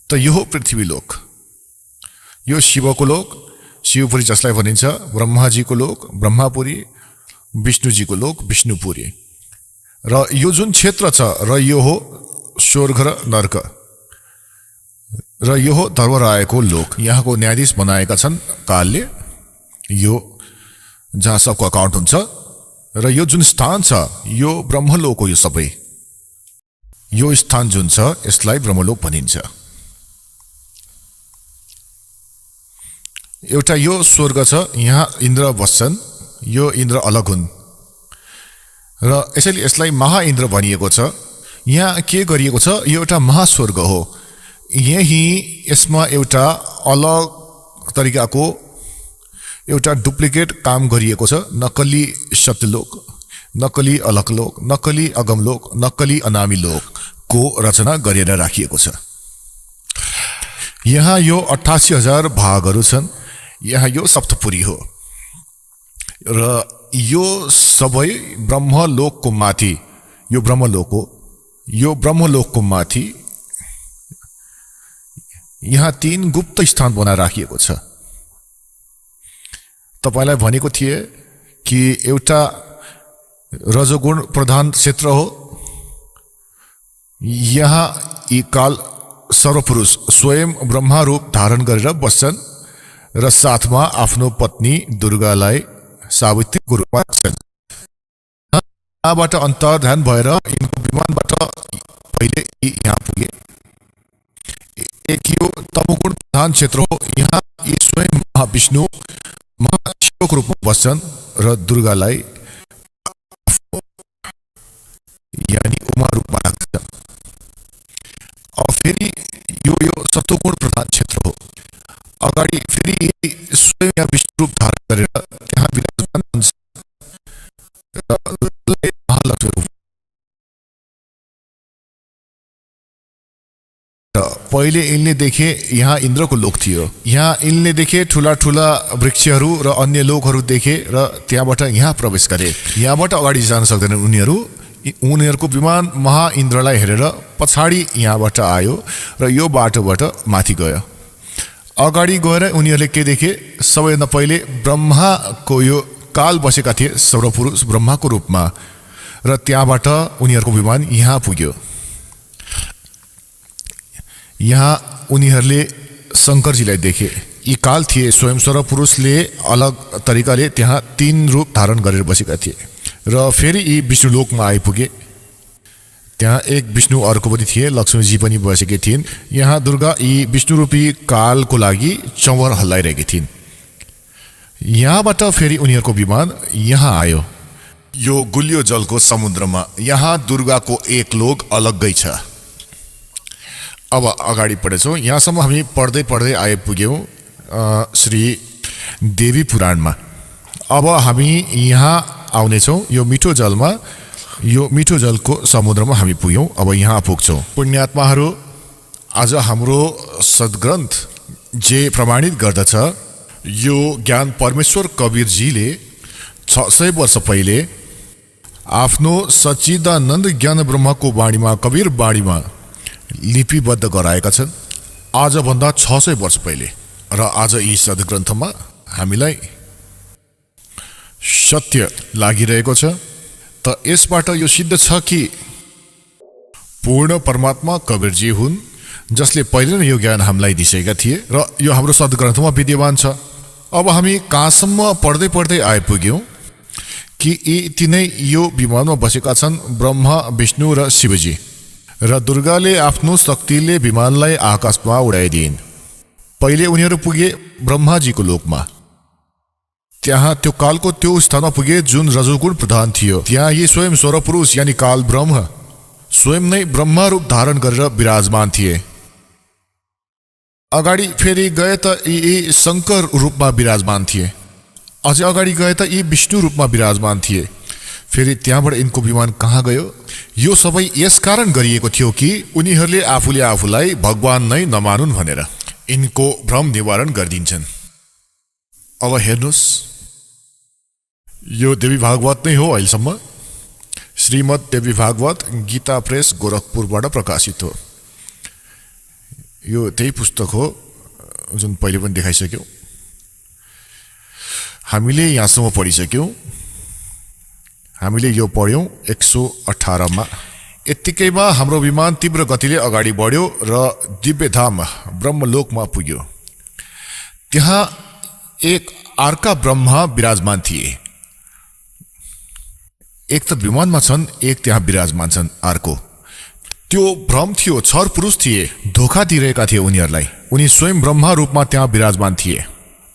त यो हो पृथ्वी लोक। यो शिवको लोक, शिवपुरी जसलाई भनिन्छ, ब्रह्माजीको लोक, ब्रह्मापुरी, विष्णुजीको लोक, विष्णुपुरी। र यो जुन क्षेत्र छ, र यो हो स्वर्ग र नर्क, र यो हो धर्मरायको लोक। यहाँको न्यायाधीश बनाएका छन् कालले, यो जहाँ सबको अकाउन्ट हुन्छ। र यो जुन स्थान छ, यो ब्रह्मलोक हो। यो सबै यो स्थान जुन छ, यसलाई ब्रह्मलोक भनिन्छ। एउटा यो स्वर्ग छ, यहाँ इन्द्र बस्छन्, यो इन्द्र अलग हुन्, र यसैले यसलाई महाइन्द्र भनिएको छ। यहाँ के गरिएको छ, यो एउटा महास्वर्ग हो। यही यसमा एउटा अलग तरिकाको एउटा डुप्लिकेट काम गरिएको छ। नक्कली सत्यलोक, नक्कली अलकलोक, नक्कली अगमलोक, नक्कली अनामी लोक को रचना गरेर राखिएको छ। यहाँ यो 88,000 भागहरू छन्। यहाँ यो सप्तपुरी हो, र यो सबै ब्रह्मलोकको माथि, यो ब्रह्मलोक हो। यो ब्रह्मलोकको माथि यहाँ 3 गुप्त स्थान बनाएर राखिएको छ। तपाईलाई भनेको थिए कि एउटा रजोगुण प्रधान क्षेत्र हो। यहाँ यी काल सर्वपुरुष स्वयं ब्रह्मा रूप धारण गरेर बस्छन्, र साथमा आफ्नो पत्नी दुर्गालाई सावित्रीको रूपमा राख्छन्। यहाँबाट अन्तर्धान भएर यिनको विमानबाट पहिले यहाँ पुगे। एक यो तमोगुण प्रधान क्षेत्र हो। यहाँ यी स्वयं महाविष्णु महाशिवको रूपमा बस्छन्, र दुर्गालाई यानी उमा रूपमा राख्छन्। अब फेरि यो सत्वगुण प्रधान क्षेत्र हो। अगाडि फेरि स्वयं यहाँ विष्णु रूप धारण गरेर त्यहाँ विराजमान हुन्छ। पहिले यिनले देखे यहाँ इन्द्रको लोक थियो। यहाँ यिनले देखे ठुला ठुला वृक्षहरू र अन्य लोकहरू देखे, र त्यहाँबाट यहाँ प्रवेश गरे। यहाँबाट अगाडि जान सक्दैनन् उनीहरू। उनीहरूको विमान महाइन्द्रलाई हेरेर पछाडि यहाँबाट आयो, र यो बाटोबाट माथि गयो। अगाडि गएर उनीहरूले के देखे, सबैभन्दा पहिले ब्रह्माको यो काल बसेका थिए सर्वपुरुष ब्रह्माको रूपमा, र त्यहाँबाट उनीहरूको विमान यहाँ पुग्यो। यहाँ उनीहरूले शङ्करजीलाई देखे। यी काल थिए, स्वयं सर्वपुरुषले अलग तरिकाले त्यहाँ 3 रूप धारण गरेर बसेका थिए। र फेरि यी विष्णुलोकमा आइपुगे। त्यहाँ एक विष्णु अर्को पनि थिए, लक्ष्मीजी पनि बसेकी थिइन्। यहाँ दुर्गा यी विष्णुरूपी कालको लागि चौवर हल्लाइरहेकी थिइन्। यहाँबाट फेरि उनीहरूको विमान यहाँ आयो, यो गुलियो जलको समुद्रमा। यहाँ दुर्गाको एक लोक अलग्गै छ। अब अगाडि पढेछौँ। यहाँसम्म हामी पढ्दै पढ्दै आइपुग्यौँ श्री देवी पुराणमा। अब हामी यहाँ आउनेछौँ यो मिठो जलमा। यो मिठो जलको समुद्रमा हामी पुग्यौँ। अब यहाँ पुग्छौँ। पुण्यात्माहरू, आज हाम्रो सद्ग्रन्थ जे प्रमाणित गर्दछ, यो ज्ञान परमेश्वर कवीरजीले 600 वर्ष पहिले आफ्नो सच्चिदानन्द ज्ञान ब्रह्मको वाणीमा, कवीर वाणीमा लिपिबद्ध गराएका छन्। आजभन्दा 600 वर्ष पहिले। र आज यी सद्ग्रन्थमा हामीलाई सत्य लागिरहेको छ। त यसबाट यो सिद्ध छ कि पूर्ण परमात्मा कवीरजी हुन्, जसले पहिले नै यो ज्ञान हामीलाई दिएका थिए, र यो हाम्रो सद्ग्रन्थमा विद्यमान छ। अब हामी कहाँसम्म पढ्दै पढ्दै आइपुग्यौँ कि यी तिनै यो विमानमा बसेका छन् ब्रह्मा, विष्णु र शिवजी। र दुर्गाले आफ्नो शक्तिले विमानलाई आकाशमा उडाइदिइन्। पहिले उनीहरू पुगे ब्रह्माजीको लोकमा। त्यहाँ त्यो कालको त्यो स्थानमा पुगे जुन रजोगुण प्रधान थियो। त्यहाँ यी स्वयं सर्वपुरुष यानी काल ब्रह्म स्वयं नै ब्रह्मा रूप धारण गरेर विराजमान थिए। अगाडि फेरि गए त यी शङ्कर रूपमा विराजमान थिए। अझै अगाडि गए त यी विष्णु रूपमा विराजमान थिए। फेरि त्यहाँबाट यिनको विमान कहाँ गयो? यो सबै यसकारण गरिएको थियो कि उनीहरूले आफूले आफूलाई भगवान नै नमानुन् भनेर यिनको भ्रम निवारण गरिदिन्छन्। अब हेर्नुहोस्, यो देवी भागवत नै हो। अहिलेसम्म श्रीमद् देवी भागवत गीता प्रेस गोरखपुरबाट प्रकाशित हो। यो त्यही पुस्तक हो जुन पहिले पनि देखाइसक्यौँ। हामीले यहाँसम्म पढिसक्यौँ। हामीले यो पढ्यौँ 118 यत्तिकैमा हाम्रो विमान तीव्र गतिले अगाडि बढ्यो र दिव्यधाम ब्रह्मलोकमा पुग्यो। त्यहाँ एक अर्का ब्रह्मा विराजमान थिए। एक त विमानमा छन्, एक त्यहाँ विराजमान छन् अर्को। त्यो भ्रम थियो, छर पुरुष थिए, धोका दिइरहेका थिए उनीहरूलाई। उनी स्वयं ब्रह्मा रूपमा त्यहाँ विराजमान थिए।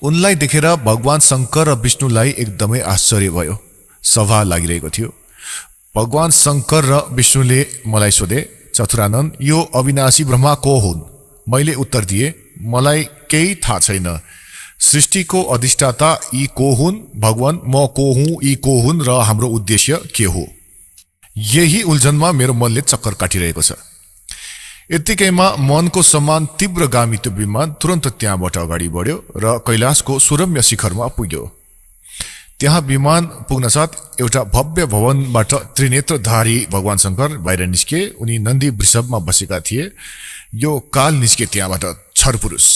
उनलाई देखेर भगवान शङ्कर र विष्णुलाई एकदमै आश्चर्य भयो। सभा लागिरहेको थियो। भगवान शङ्कर र विष्णुले मलाई सोधे, चतुरानन, यो अविनाशी ब्रह्मा को हुन्? मैले उत्तर दिए, मलाई केही थाहा छैन। सृष्टिको अधिष्ठाता यी को हुन्? भगवान म को हुँ? यी को हुन्? र हाम्रो उद्देश्य के हो? यही उल्झनमा मेरो मनले चक्कर काटिरहेको छ। यत्तिकैमा मनको समान तीव्रगामी त्यो विमान तुरन्त त्यहाँबाट अगाडि बढ्यो र कैलाशको सुरम्य शिखरमा पुग्यो। त्यहाँ विमान पुग्न साथ एउटा भव्य भवनबाट त्रिनेत्रधारी भगवान शङ्कर बाहिर निस्के। उनी नन्दी वृषभमा बसेका थिए। यो काल निस्के त्यहाँबाट, छरपुरुष।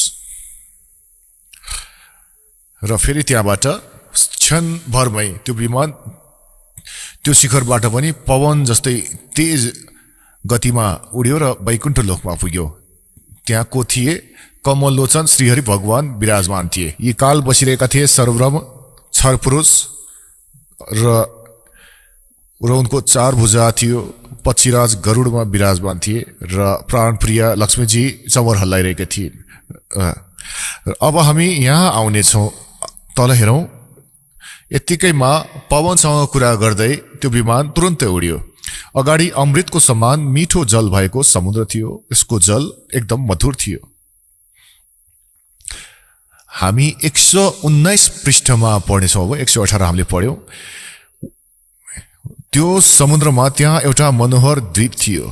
र फेरि त्यहाँबाट क्षणभरमै त्यो विमान त्यो शिखरबाट पनि पवन जस्तै तेज गतिमा उड्यो र वैकुण्ठ लोकमा पुग्यो। त्यहाँ को थिए? कमलोचन श्रीहरि भगवान विराजमान थिए। यी काल बसिरहेका थिए सर्वब्रह्म, छरपुरुष र उनको 4 भुजा थियो। पक्षीराज गरुडमा विराजमान थिए र प्राणप्रिय लक्ष्मीजी चमर हल्लाइरहेका थिए। अब हामी यहाँ आउनेछौँ। तल हेरौँ। यत्तिकैमा पवनसँग कुरा गर्दै त्यो विमान तुरन्तै उड्यो। अगाडि अमृतको समान मिठो जल भएको समुद्र थियो। यसको जल एकदम मधुर थियो। हामी 119 पृष्ठमा पढ्नेछौँ। अब 118 हामीले पढ्यौँ। त्यो समुद्रमा त्यहाँ एउटा मनोहर द्वीप थियो।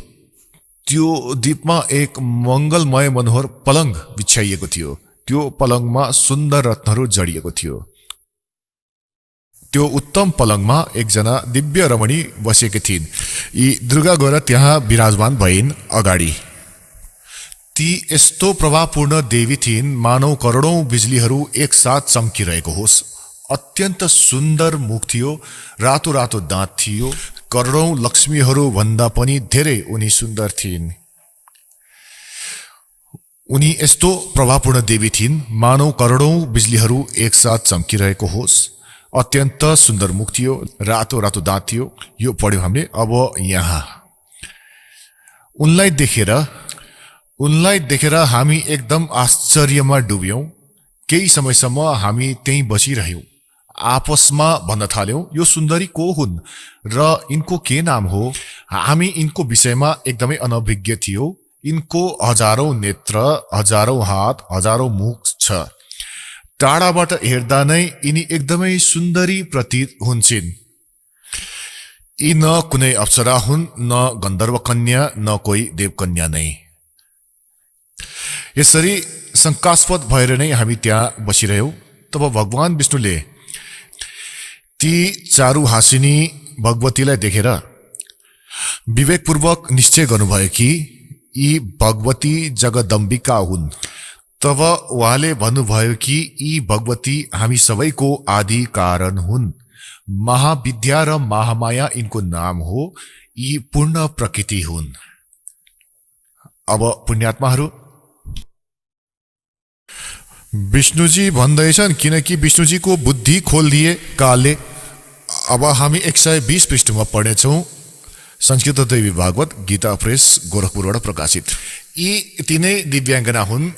त्यो द्वीपमा एक मङ्गलमय मनोहर पलङ्ग बिछ्याइएको थियो। त्यो पलङमा सुन्दर रत्नहरू जडिएको थियो। त्यो उत्तम पलङमा एकजना दिव्य रमणी बसेकी थिइन्। यी दुर्गा गएर त्यहाँ विराजमान भइन् अगाडि। ती यस्तो प्रभावपूर्ण देवी थिइन् मानव करोडौं बिजुलीहरू एकसाथ चम्किरहेको होस्। अत्यन्त सुन्दर मुख थियो, रातो रातो दाँत थियो। करोडौं लक्ष्मीहरू भन्दा पनि धेरै उनी सुन्दर थिइन्। उनी यस्तो प्रभावपूर्ण देवी थिइन् मानव करोडौं बिजुलीहरू एकसाथ चम्किरहेको होस्। अत्यन्त सुन्दर मुख थियो, रातो रातो दाँत थियो। यो पढ्यौं हामीले। अब यहाँ उनलाई देखेर हामी एकदम आश्चर्यमा डुब्यौं। केही समयसम्म हामी त्यहीँ बसिरह्यौं। आपसमा भन्न थाल्यौं, यो सुन्दरी को हुन् र यिनको के नाम हो? हामी यिनको विषयमा एकदमै अनभिज्ञ थियौं। यिनको हजारौं नेत्र, हजारौं हात, हजारौं मुख छ। टाढाबाट हेर्दा नै यिनी एकदमै सुन्दरी प्रतीत हुन्छन्। यी न कुनै अप्सरा हुन्, न गन्धर्व कन्या, न कोही देवकन्या नै। यसरी शङ्कास्पद भएर नै हामी त्यहाँ बसिरह्यौं। तब भगवान विष्णुले ती चारु हाँसिनी भगवतीलाई देखेर विवेकपूर्वक निश्चय गर्नुभयो कि यी भगवती जगदम्बिका हुन्। तब उहाँले भन्नुभयो कि यी भगवती हामी सबैको आदि कारण हुन्। महाविद्या र महामाया यिनको नाम हो। यी पूर्ण प्रकृति हुन्। अब पुण्यात्माहरू, विष्णुजी भन्दैछन् किनकि विष्णुजीको बुद्धि खोलिदिए कालले। अब हामी 120 पृष्ठमा पढ्नेछौँ। संस्कृत देवी भागवत गीता प्रेस गोरखपुरबाट प्रकाशित। यी तीनै दिव्याङ्गना हुन्।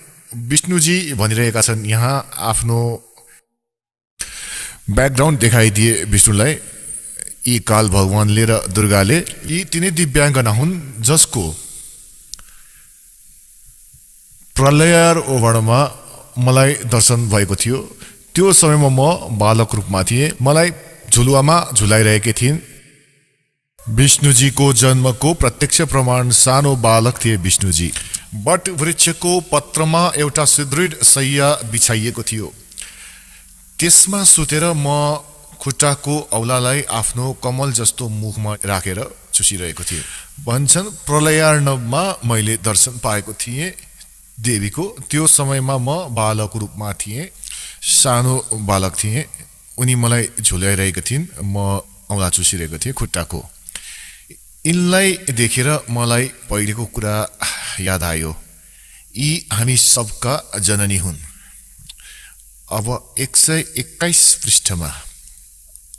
विष्णुजी भनिरहेका छन् यहाँ आफ्नो ब्याकग्राउन्ड देखाइदिए विष्णुलाई। यी काल भगवानले र दुर्गाले। यी तीनै दिव्याङ्गना हुन् जसको प्रलयारोहणमा मलाई दर्शन भएको थियो। त्यो समयमा म बालक रूपमा थिएँ। मलाई झुलुवामा झुलाइरहेकी थिइन्। विष्णुजीको जन्मको प्रत्यक्ष प्रमाण सानो बालक थिए विष्णुजी। बट वृक्षको पत्रमा एउटा सुदृढ शैया बिछाइएको थियो। त्यसमा सुतेर म खुट्टाको औलालाई आफ्नो कमल जस्तो मुखमा राखेर चुसिरहेको थिएँ। भन्छन् प्रलयार्णवमा मैले दर्शन पाएको थिएँ देवीको। त्यो समयमा म बालक रूपमा थिएँ, सानो बालक थिएँ। उनी मलाई झुल्याइरहेको थिइन्, म औला चुसिरहेको थिएँ खुट्टाको। यिनलाई देखेर मलाई पहिलेको कुरा याद आयो। यी हामी सबका जननी हुन्। अब 121 पृष्ठमा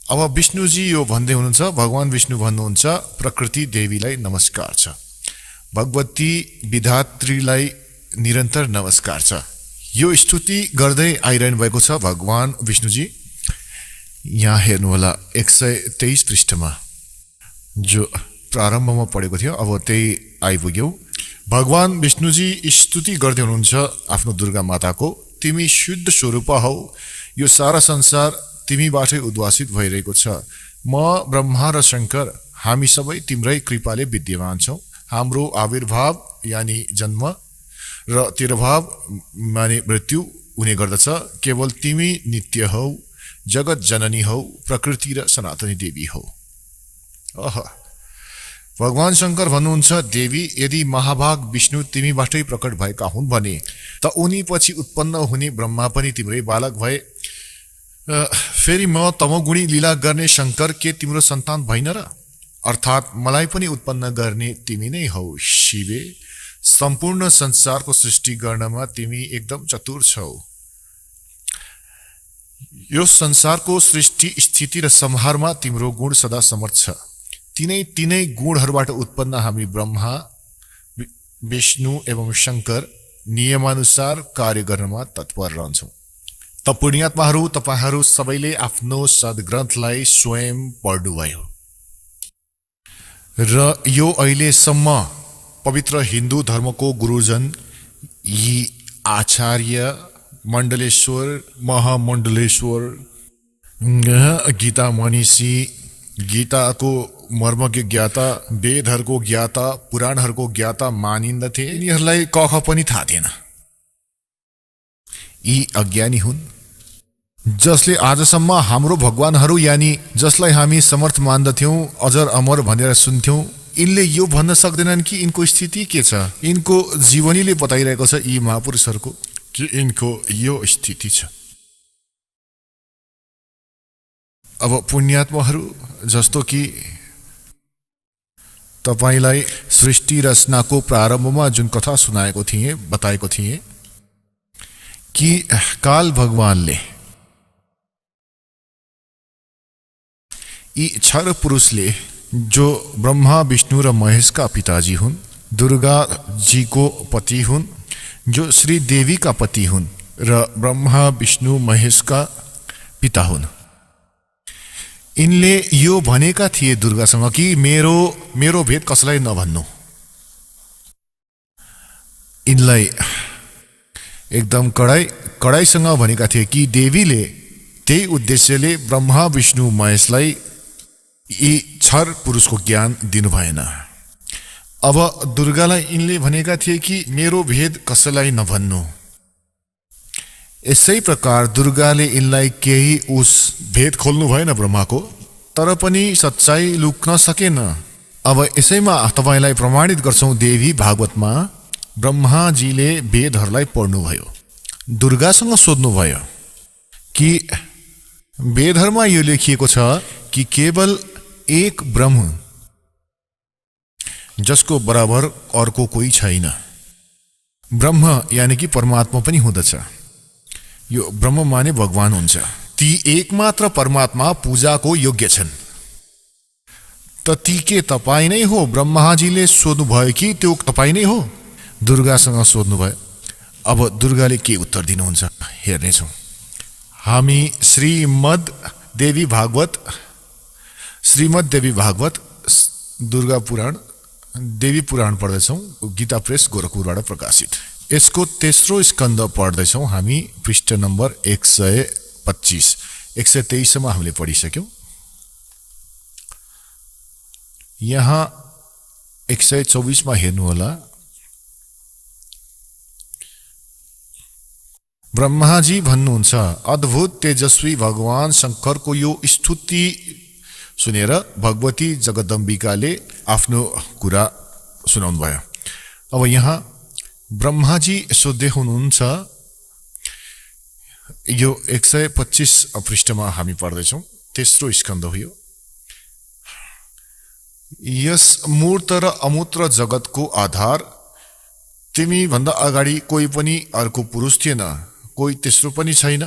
अब विष्णुजी यो भन्दै हुनुहुन्छ, भगवान विष्णु भन्नुहुन्छ, प्रकृति देवीलाई नमस्कार छ, भगवती विधात्रीलाई निरन्तर नमस्कार छ। यो स्तुति गर्दै आइरहनु भएको छ भगवान विष्णुजी। यहाँ हेर्नु होला 123 पृष्ठमा जो प्रारम्भमा पढेको थियो, अब त्यही आइपुग्यौ। भगवान विष्णुजी स्तुति गर्दै हुनुहुन्छ आफ्नो दुर्गा माताको। तिमी शुद्ध स्वरूप हौ, यो सारा संसार तिमीबाटै उद्भासित भइरहेको छ। म ब्रह्मा र शङ्कर हामी सबै तिम्रै कृपाले विद्यमान छौँ। हाम्रो आविर्भाव यानि जन्म र तिरोभाव माने मृत्यु हुने गर्दछ। केवल तिमी नित्य हौ, जगत जननी हौ, प्रकृति र सनातनी देवी हौ। भगवान शङ्कर भन्नुहुन्छ, देवी यदि महाभाग विष्णु तिमीबाटै प्रकट भएका हुन् भने त उनी पछि उत्पन्न हुने ब्रह्मा पनि तिम्रै बालक भए। फेरि म तमोगुणी लीला गर्ने शङ्कर के तिम्रो सन्तान भइन र? अर्थात् मलाई पनि उत्पन्न गर्ने तिमी नै हौ शिवे। सम्पूर्ण संसारको सृष्टि गर्नमा तिमी एकदम चतुर छौ। यो संसारको सृष्टि स्थिति र संहारमा तिम्रो गुण सदा समर्थ छ। तिनै गुणहरूबाट उत्पन्न हामी ब्रह्मा विष्णु एवं शङ्कर नियमानुसार कार्य गर्नमा तत्पर रहन्छौँ। त पुण्यात्माहरू, तपाईहरू सबैले आफ्नो सद्ग्रन्थलाई स्वयं पढ्नुभयो र यो अहिलेसम्म पवित्र हिन्दू धर्मको गुरुजन यी आचार्य मण्डलेश्वर, महामण्डलेश्वर, गीता मनीषी, गीताको मर्मज्ञ ज्ञाता, वेदहरूको ज्ञाता, पुराणहरूको ज्ञाता मानिन्दथे। यिनीहरूलाई कख पनि थाहा थिएन। यी अज्ञानी हुन् जसले आजसम्म हाम्रो भगवानहरू यानि जसलाई हामी समर्थ मान्दथ्यौँ, अजर अमर भनेर सुन्थ्यौँ, यिनले यो भन्न सक्दैनन् कि यिनको स्थिति के छ। यिनको जीवनीले बताइरहेको छ यी महापुरुषहरूको कि यिनको यो स्थिति छ। अब पुण्यात्माहरू, जस्तो कि तपाईलाई सृष्टि रचनाको प्रारम्भमा जुन कथा सुनाएको थिएँ, बताएको थिएँ कि काल भगवानले यी क्षर पुरुषले जो ब्रह्मा विष्णु र महेशका पिताजी हुन्, दुर्गा जीको पति हुन्, जो श्री देवीका पति हुन् र ब्रह्मा विष्णु महेशका पिता हुन्, यिनले यो भनेका थिए दुर्गासँग कि मेरो भेद कसैलाई नभन्नु। यिनलाई एकदम कडाइसँग भनेका थिए कि देवीले त्यही उद्देश्यले ब्रह्मा विष्णु महेशलाई यी क्षर पुरुषको ज्ञान दिनु भएन। अब दुर्गालाई यिनले भनेका थिए कि मेरो भेद कसैलाई नभन्नु। यसै प्रकार दुर्गाले यिनलाई केही उस भेद खोल्नु भएन ब्रह्माको, तर पनि सच्चाई लुक्न सकेन। अब यसैमा तपाईलाई प्रमाणित गर्छौं, देवी भागवतमा ब्रह्माजीले वेदहरूलाई पढ्नुभयो, दुर्गासँग सोध्नुभयो कि वेदहरूमा यो लेखिएको छ कि केवल एक ब्रह्म जसको बराबर अर्को कोही छैन। ब्रह्म यानि कि परमात्मा पनि हुँदछ। यो ब्रह्म माने भगवान हुन्छ। ती एकमात्र परमात्मा पूजाको योग्य छन्। त ती के तपाई नै हो? ब्रह्माजीले सोध्नुभयो कि त्यो तपाई नै हो? दुर्गासँग सोध्नुभयो। अब दुर्गाले के उत्तर दिनुहुन्छ हेर्नेछौँ। हामी श्रीमद् देवी भागवत दुर्गा पुराण देवी पुराण पढ्दैछौँ, गीता प्रेस गोरखपुरबाट प्रकाशित। यसको तेस्रो स्कन्द पढ्दैछौँ हामी, पृष्ठ नम्बर 100 125 123 सम्म हामीले पढिसक्यौं। यहाँ 124 मा हेर्नु होला। ब्रह्माजी भन्नुहुन्छ, अद्भुत तेजस्वी भगवान शंकरको यो स्तुति सुनेर भगवती जगदम्बिकाले आफ्नो कुरा सुनाउनु भयो। अब यहाँ ब्रह्माजी सोध्दै हुनुहुन्छ, यो 125 पृष्ठमा हामी पढ्दैछौँ, तेस्रो स्कन्द हो यो। यस मूर्त र अमूर्त जगतको आधार तिमी भन्दा अगाडि कोही पनि अर्को पुरुष थिएन, कोही तेस्रो पनि छैन।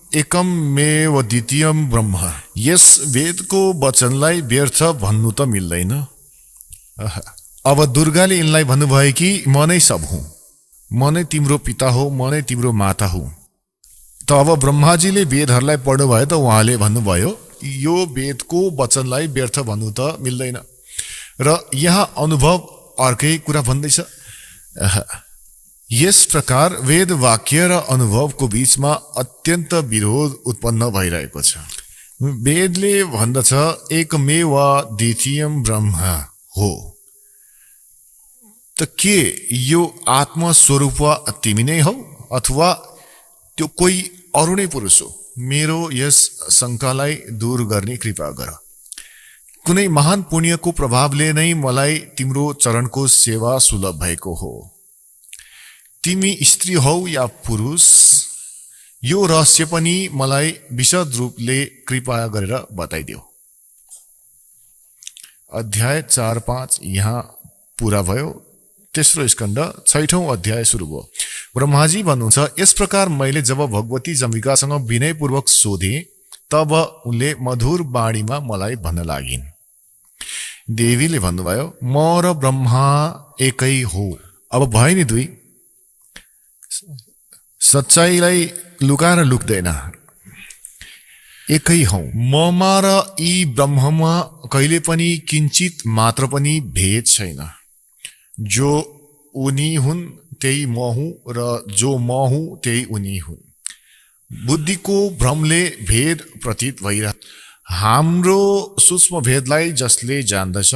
एकमेव द्वितीयम ब्रह्म। यस वेदको वचनलाई व्यर्थ भन्नु त मिल्दैन। अब दुर्गाले यिनलाई भन्नुभयो कि म नै सब हुँ, म नै तिम्रो पिता हो, म नै तिम्रो माता हुँ। त अब ब्रह्माजीले वेदहरूलाई पढ्नुभयो त उहाँले भन्नुभयो यो वेदको वचनलाई व्यर्थ भन्नु त मिल्दैन। र यहाँ अनुभव अर्कै कुरा भन्दैछ। यस प्रकार वेद वाक्य र अनुभवको बीचमा अत्यन्त विरोध उत्पन्न भइरहेको छ। वेदले भन्दछ एकमेव द्वितीयम ब्रह्म हो, त के यो आत्मस्वरूप तिमी नै हौ अथवा त्यो कोही अरू नै पुरुष हो? मेरो यस शङ्कालाई दूर गर्ने कृपा गर। कुनै महान पुण्यको प्रभावले नै मलाई तिम्रो चरणको सेवा सुलभ भएको हो। तिमी स्त्री हौ या पुरुष, यो रहस्य पनि मलाई विशद रूपले कृपा गरेर बताइदेऊ। अध्याय 4-5 यहाँ पूरा भयो। तेस्रो स्कन्द 6औं अध्याय सुरु भयो। ब्रह्माजी भन्नुहुन्छ, यस प्रकार मैले जब भगवती जम्बिकासँग विनयपूर्वक सोधे तब उनले मधुर बाणीमा मलाई भन्न लागिन्। देवीले भन्नुभयो, म र ब्रह्मा एकै हो। अब भयो नि दुई। सच्चाईलाई लुकाएर लुक्दैन, एकै हौ। ममा र यी ब्रह्ममा कहिले पनि किञ्चित मात्र पनि भेद छैन। जो उनी हुन् त्यही म हुँ र जो म हुँ त्यही उनी हुन्। बुद्धिको भ्रमले भेद प्रतीत भइरह। हाम्रो सूक्ष्म भेदलाई जसले जान्दछ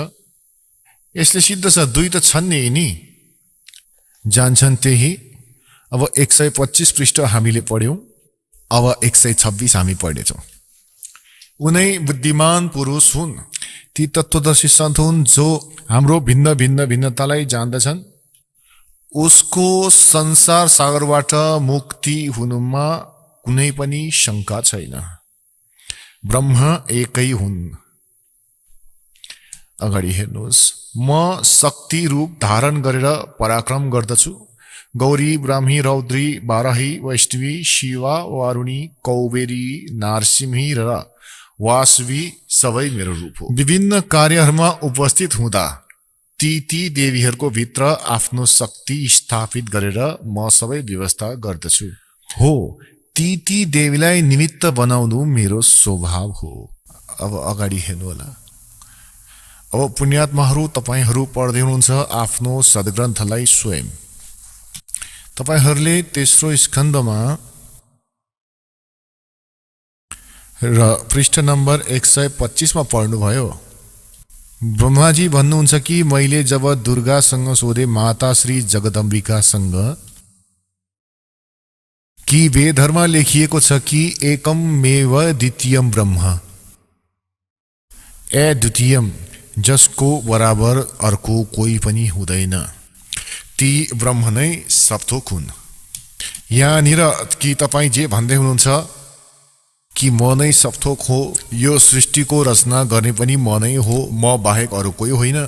यसले सिद्ध छ दुई त छन् नि, जान्छन् त्यही। अब 125 पृष्ठ हामीले पढ्यौं। अब 126 हामी पढ्नेछौँ। उनै बुद्धिमान पुरुष हुन्, ती तत्त्वदर्शी सन्त हुन् जो हाम्रो भिन्न भिन्न भिन्नतालाई जान्दछन्। उसको संसार सागरबाट मुक्ति हुनुमा कुनै पनि शङ्का छैन। ब्रह्म एकै हुन्। अगाडि हेर्नुहोस्, म शक्ति रूप धारण गरेर पराक्रम गर्दछु। गौरी, ब्राह्मी, रौद्री, बाराही, वैष्णवी, शिवा, वारुणी, कौबेरी, नारसिंही र वासवी सबै मेरो रूप हो। विभिन्न कार्यहरूमा उपस्थित हुँदा ती देवीहरूको भित्र आफ्नो शक्ति स्थापित गरेर म सबै व्यवस्था गर्दछु। हो, ती देवीलाई निमित्त बनाउनु मेरो स्वभाव हो। अब अगाडि हेर्नु होला। अब पुण्यात्माहरू, तपाईहरू पढ्दै हुनुहुन्छ आफ्नो सद्ग्रन्थलाई स्वयं। तपाईहरूले तेस्रो स्कन्दमा र पृष्ठ नम्बर 125 मा पढ्नुभयो। ब्रह्माजी भन्नुहुन्छ कि मैले जब दुर्गासँग सोधे, माता श्री जगदम्बिकासँग, कि वेदहरूमा लेखिएको छ कि एकमेव द्वितीयम ब्रह्म, अद्वितीयम, जसको बराबर अर्को कोही पनि हुँदैन, ती ब्रह्म नै सपथोक हुन्। यहाँनिर कि तपाईँ जे भन्दै हुनुहुन्छ कि म नै सपथोक हो, यो सृष्टिको रचना गर्ने पनि म नै हो, म बाहेक अरू कोही होइन,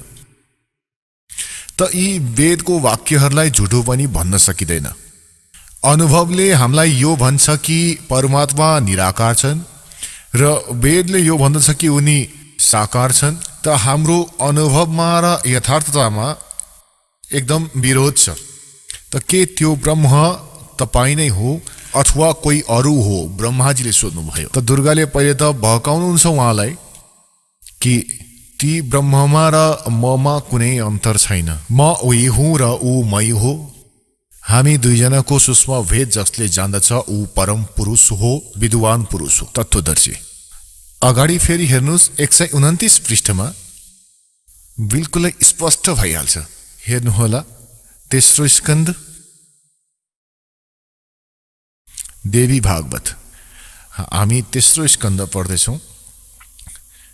त यी वेदको वाक्यहरूलाई झुटो पनि भन्न सकिँदैन। अनुभवले हामीलाई यो भन्छ कि परमात्मा निराकार छन् र वेदले यो भन्दछ कि उनी साकार छन्। त हाम्रो अनुभवमा र यथार्थतामा एकदम विरोध छ। त के त्यो ब्रह्म तपाईँ नै हो अथवा कोही अरू हो? ब्रह्माजीले सोध्नुभयो। त दुर्गाले पहिले त भकाउनुहुन्छ उहाँलाई कि ती ब्रह्ममा र ममा कुनै अन्तर छैन, म उही हुँ र ऊ मै हो। हामी दुईजनाको सूक्ष्म भेद जसले जान्दछ ऊ परम पुरुष हो, विद्वान पुरुष हो, तत्त्वदर्शी। अगाडि फेरि हेर्नुहोस् 129 पृष्ठमा बिल्कुलै स्पष्ट भइहाल्छ। हेर्नुहोला तेस्रो स्कन्द देवी भागवत। हामी तेस्रो स्कन्द पढ्दैछौँ,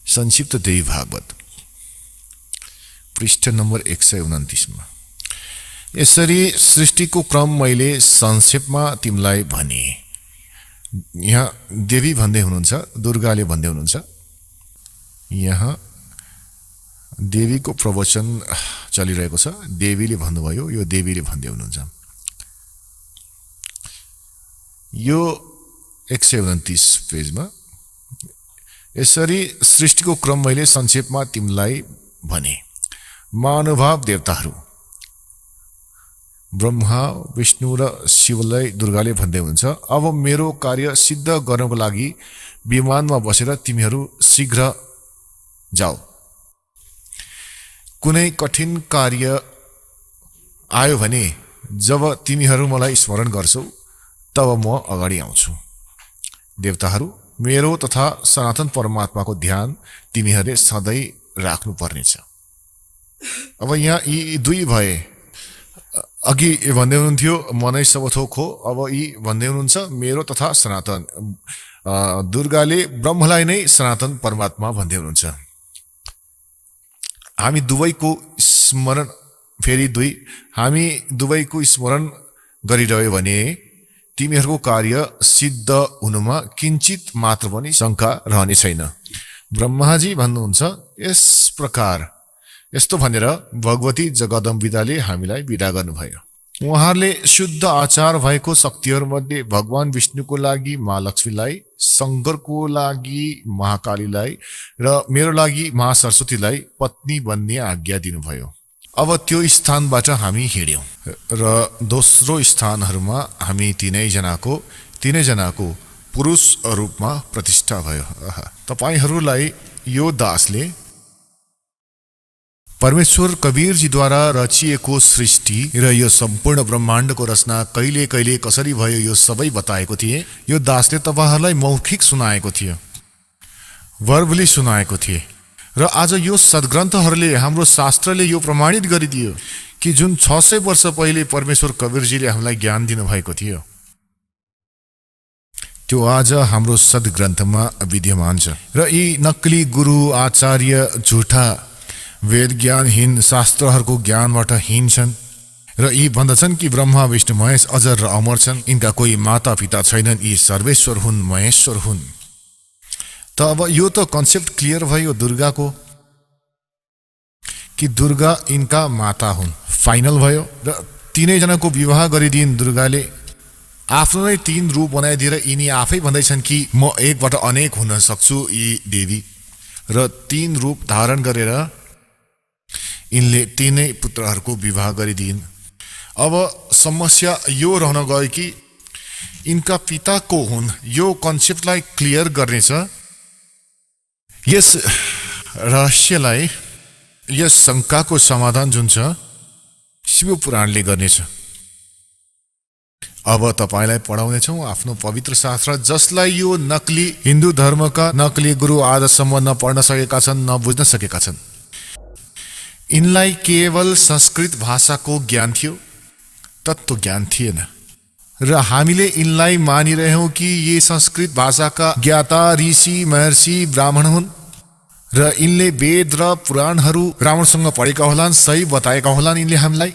संक्षिप्त देवी भागवत पृष्ठ नम्बर 129 मा। यसरी सृष्टिको क्रम मैले संक्षेपमा तिमीलाई भने। यहाँ देवी भन्दै हुनुहुन्छ, दुर्गाले भन्दै हुनुहुन्छ। यहाँ देवीको प्रवचन चलिरहेको छ, देवीले भन्नुभयो, यो देवीले भन्दै हुनुहुन्छ। यो 129 पेजमा यसरी सृष्टिको क्रम मैले संक्षेपमा तिमीलाई भने। महानुभाव देवताहरू ब्रह्मा, विष्णु र शिवलाई दुर्गाले भन्दै हुन्छ, अब मेरो कार्य सिद्ध गर्नको लागि विमानमा बसेर तिमीहरू शीघ्र जाऊ। कुनै कठिन कार्य आयो भने जब तिमीहरू मलाई स्मरण गर्छौ तब म अगाडि आउँछु। देवताहरू, मेरो तथा सनातन परमात्माको ध्यान तिमीहरूले सधैँ राख्नु पर्नेछ। अब यहाँ यी दुई भए। अघि भन्दै हुनुहुन्थ्यो म नै सबथोक हो, अब यी भन्दै हुनुहुन्छ मेरो तथा सनातन। दुर्गाले ब्रह्मलाई नै सनातन परमात्मा भन्दै हुनुहुन्छ। हामी दुवैको स्मरण, फेरि दुई, हामी दुवैको स्मरण गरिरह्यो भने तिमीहरूको कार्य सिद्ध हुनुमा किञ्चित मात्र पनि शङ्का रहने छैन। ब्रह्माजी भन्नुहुन्छ, यस प्रकार यस्तो भनेर भगवती जगदम्बिकाले हामीलाई विदा गर्नुभयो। उहाँहरूले शुद्ध आचार भएको शक्तिहरूमध्ये भगवान विष्णुको लागि महालक्ष्मीलाई, शङ्करको लागि महाकालीलाई र मेरो लागि महासरस्वतीलाई पत्नी बन्ने आज्ञा दिनुभयो। अब त्यो स्थानबाट हामी हिँड्यौँ र दोस्रो स्थानहरूमा हामी तिनैजनाको पुरुष रूपमा प्रतिष्ठा भयो। तपाईहरूलाई यो दासले परमेश्वर कवीरजीद्वारा रचिएको सृष्टि र यो सम्पूर्ण ब्रह्माण्डको रचना कहिले कहिले कसरी भयो यो सबै बताएको थिए। यो दासले तपाईहरूलाई मौखिक सुनाएको थियो, वर्बली सुनाएको थिए। र आज यो सद्ग्रन्थहरूले, हाम्रो शास्त्रले यो प्रमाणित गरिदियो कि जुन 600 वर्ष पहिले परमेश्वर कवीरजीले हामीलाई ज्ञान दिनुभएको थियो त्यो आज हाम्रो सद्ग्रन्थमा विद्यमान छ। र यी नक्कली गुरु आचार्य झुठा वेद ज्ञानहीन शास्त्रहरूको ज्ञानबाट हीन छन् र यी भन्दछन् कि ब्रह्मा विष्णु महेश अजर र अमर छन्, यिनका कोही माता पिता छैनन्, यी सर्वेश्वर हुन्, महेश्वर हुन्। त अब यो त कन्सेप्ट क्लियर भयो दुर्गाको कि दुर्गा यिनका माता हुन्, फाइनल भयो। र तीनैजनाको विवाह गरिदिन् दुर्गाले। आफ्नो नै 3 रूप बनाइदिएर यिनी आफै भन्दैछन् कि म एकबाट अनेक हुन सक्छु यी देवी, र 3 रूप धारण गरेर यिनले 3 पुत्रहरूको विवाह गरिदिन्। अब समस्या यो रहन गयो कि यिनका पिता को हुन्, यो कन्सेप्टलाई क्लियर गर्नेछ। यस रहस्यलाई, यस शङ्काको समाधान जुन छ शिव पुराणले गर्नेछ। अब तपाईलाई पढाउनेछौँ आफ्नो पवित्र शास्त्र, जसलाई यो नकली हिन्दू धर्मका नकली गुरु आजसम्म न पढ्न सकेका छन्, न बुझ्न सकेका छन्। यिनलाई केवल संस्कृत भाषाको ज्ञान थियो, तत्त्व ज्ञान थिएन। र हामीले यिनलाई मानिरहेौँ कि ये संस्कृत भाषाका ज्ञाता ऋषि महर्षि ब्राह्मण हुन् र यिनले वेद र पुराणहरू राम्रोसँग पढेका होलान्, सही बताएका होलान् यिनले हामीलाई।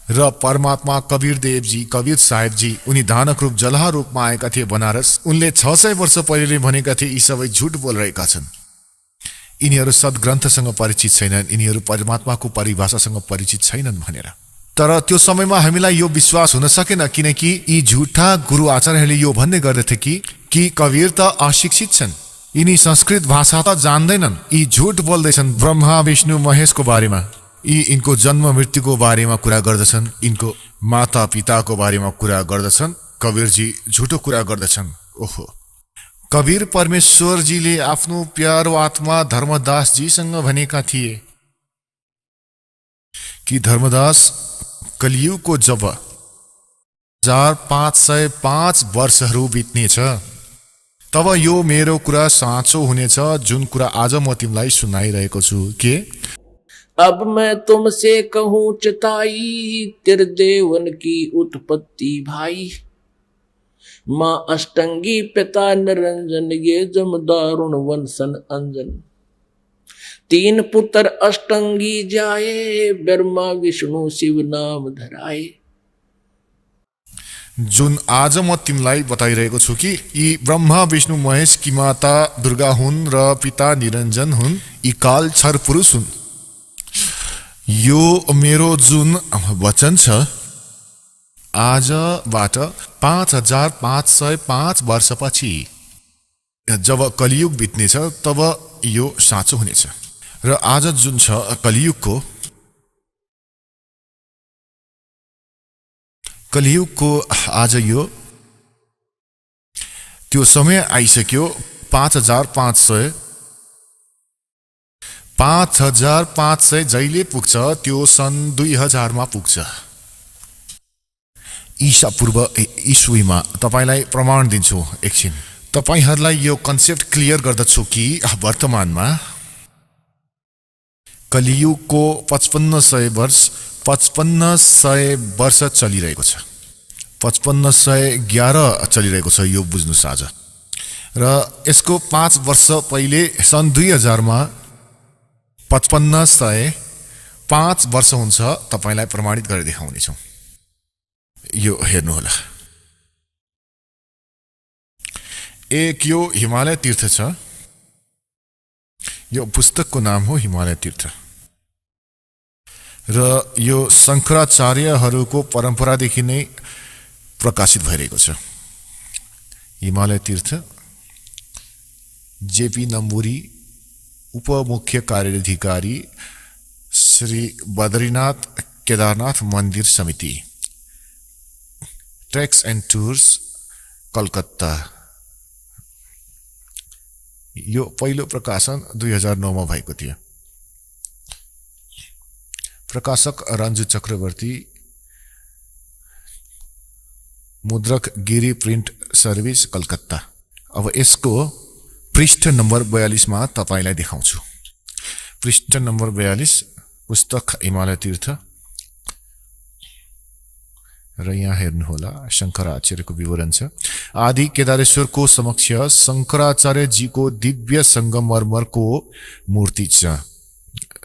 र परमात्मा कबीर देवजी, कबीर साहेबजी, उनी धानक रूप जलहा रूपमा आएका थिए बनारस। उनले 600 वर्ष पहिले भनेका थिए यी सबै झुट बोलिरहेका छन्। यिनीहरू सद्ग्रन्थसँग परिचित छैनन्, यिनीहरू परमात्माको परिभाषासँग परिचित छैनन् भनेर। तर त्यो समयमा हामीलाई यो विश्वास हुन सकेन, किनकि यी झुठा गुरु आचार्यहरूले यो भन्ने गर्दथे कि कवीर त अशिक्षित छन्, यिनी संस्कृत भाषा त जान्दैनन्, यी झुट बोल्दैछन् ब्रह्मा विष्णु महेशको बारेमा। यी यिनको जन्म मृत्युको बारेमा कुरा गर्दछन्, यिनको माता पिताको बारेमा कुरा गर्दछन्। कवीरजी झुटो कुरा गर्दछन्। ओहो, कबीर परमेश्वरजीले आफ्नो प्यारो आत्मा धर्मदासजीसँग भनेका थिए कि धर्मदास, कलियुगको जब 1505 वर्षहरू बित्नेछ। तब यो मेरो कुरा साँचो हुनेछ जुन कुरा आज म तिमीलाई सुनाइरहेको छु। के अब मैं तुमसे कहूँ चिताई, त्रिदेवन की उत्पत्ति भाई। माँ अष्टंगी पिता निरंजन, ये जम दारुण वंशन अंजन। 3 पुत्र अष्टंगी जाए, ब्रह्मा विष्णु शिव नाम धराए। जुन आज म तिमीलाई बताइरहेको छु कि यी ब्रह्मा विष्णु महेश की माता दुर्गा हुन् र पिता निरञ्जन हुन्। यी काल छर पुरुष हुन्। यो मेरो जुन वचन छ आजबाट 5505 वर्षपछि जब कलियुग बित्नेछ तब यो साँचो हुनेछ। र आज जुन छ कलियुगको आज यो त्यो समय आइसक्यो। 5500 जहिले पुग्छ त्यो सन् 2000 मा पुग्छ। ईसा पूर्व ईस्वीमा तपाईलाई प्रमाण दिन्छु एकछिन। तपाईहरूलाई यो कन्सेप्ट क्लियर गर्दछु कि वर्तमानमा कलियुगको 5500 वर्ष चलिरहेको छ। 5511 चलिरहेको छ, यो बुझ्नुस् आज। र यसको 5 वर्ष पहिले सन् 2000 मा 5505 वर्ष हुन्छ। तपाईलाई प्रमाणित गरेर देखाउनेछौँ। यो हेर्नुहोला। एक यो हिमालय तीर्थ छ। यो पुस्तकको नाम हो हिमालय तीर्थ। र यो शङ्कराचार्यहरूको परम्परादेखि नै प्रकाशित भइरहेको छ। हिमालय तीर्थ जेपी नम्बुरी उपमुख्य कार्याधिकारी श्री बद्रीनाथ केदारनाथ मन्दिर समिति, ट्रेक्स एन्ड टुर्स, कलकत्ता। यो पहिलो प्रकाशन 2009 मा भएको थियो। प्रकाशक रञ्जु चक्रवर्ती, मुद्रक गिरी प्रिन्ट सर्भिस, कलकत्ता। अब यसको पृष्ठ नम्बर 42 मा तपाईलाई देखाउँछु। पृष्ठ नम्बर 42 पुस्तक हिमालय तीर्थ। र यहाँ हेर्नुहोला शङ्कराचार्यको विवरण छ। आदि केदारेश्वरको समक्ष शङ्कराचार्यजीको दिव्य संगमरमरको मूर्ति छ।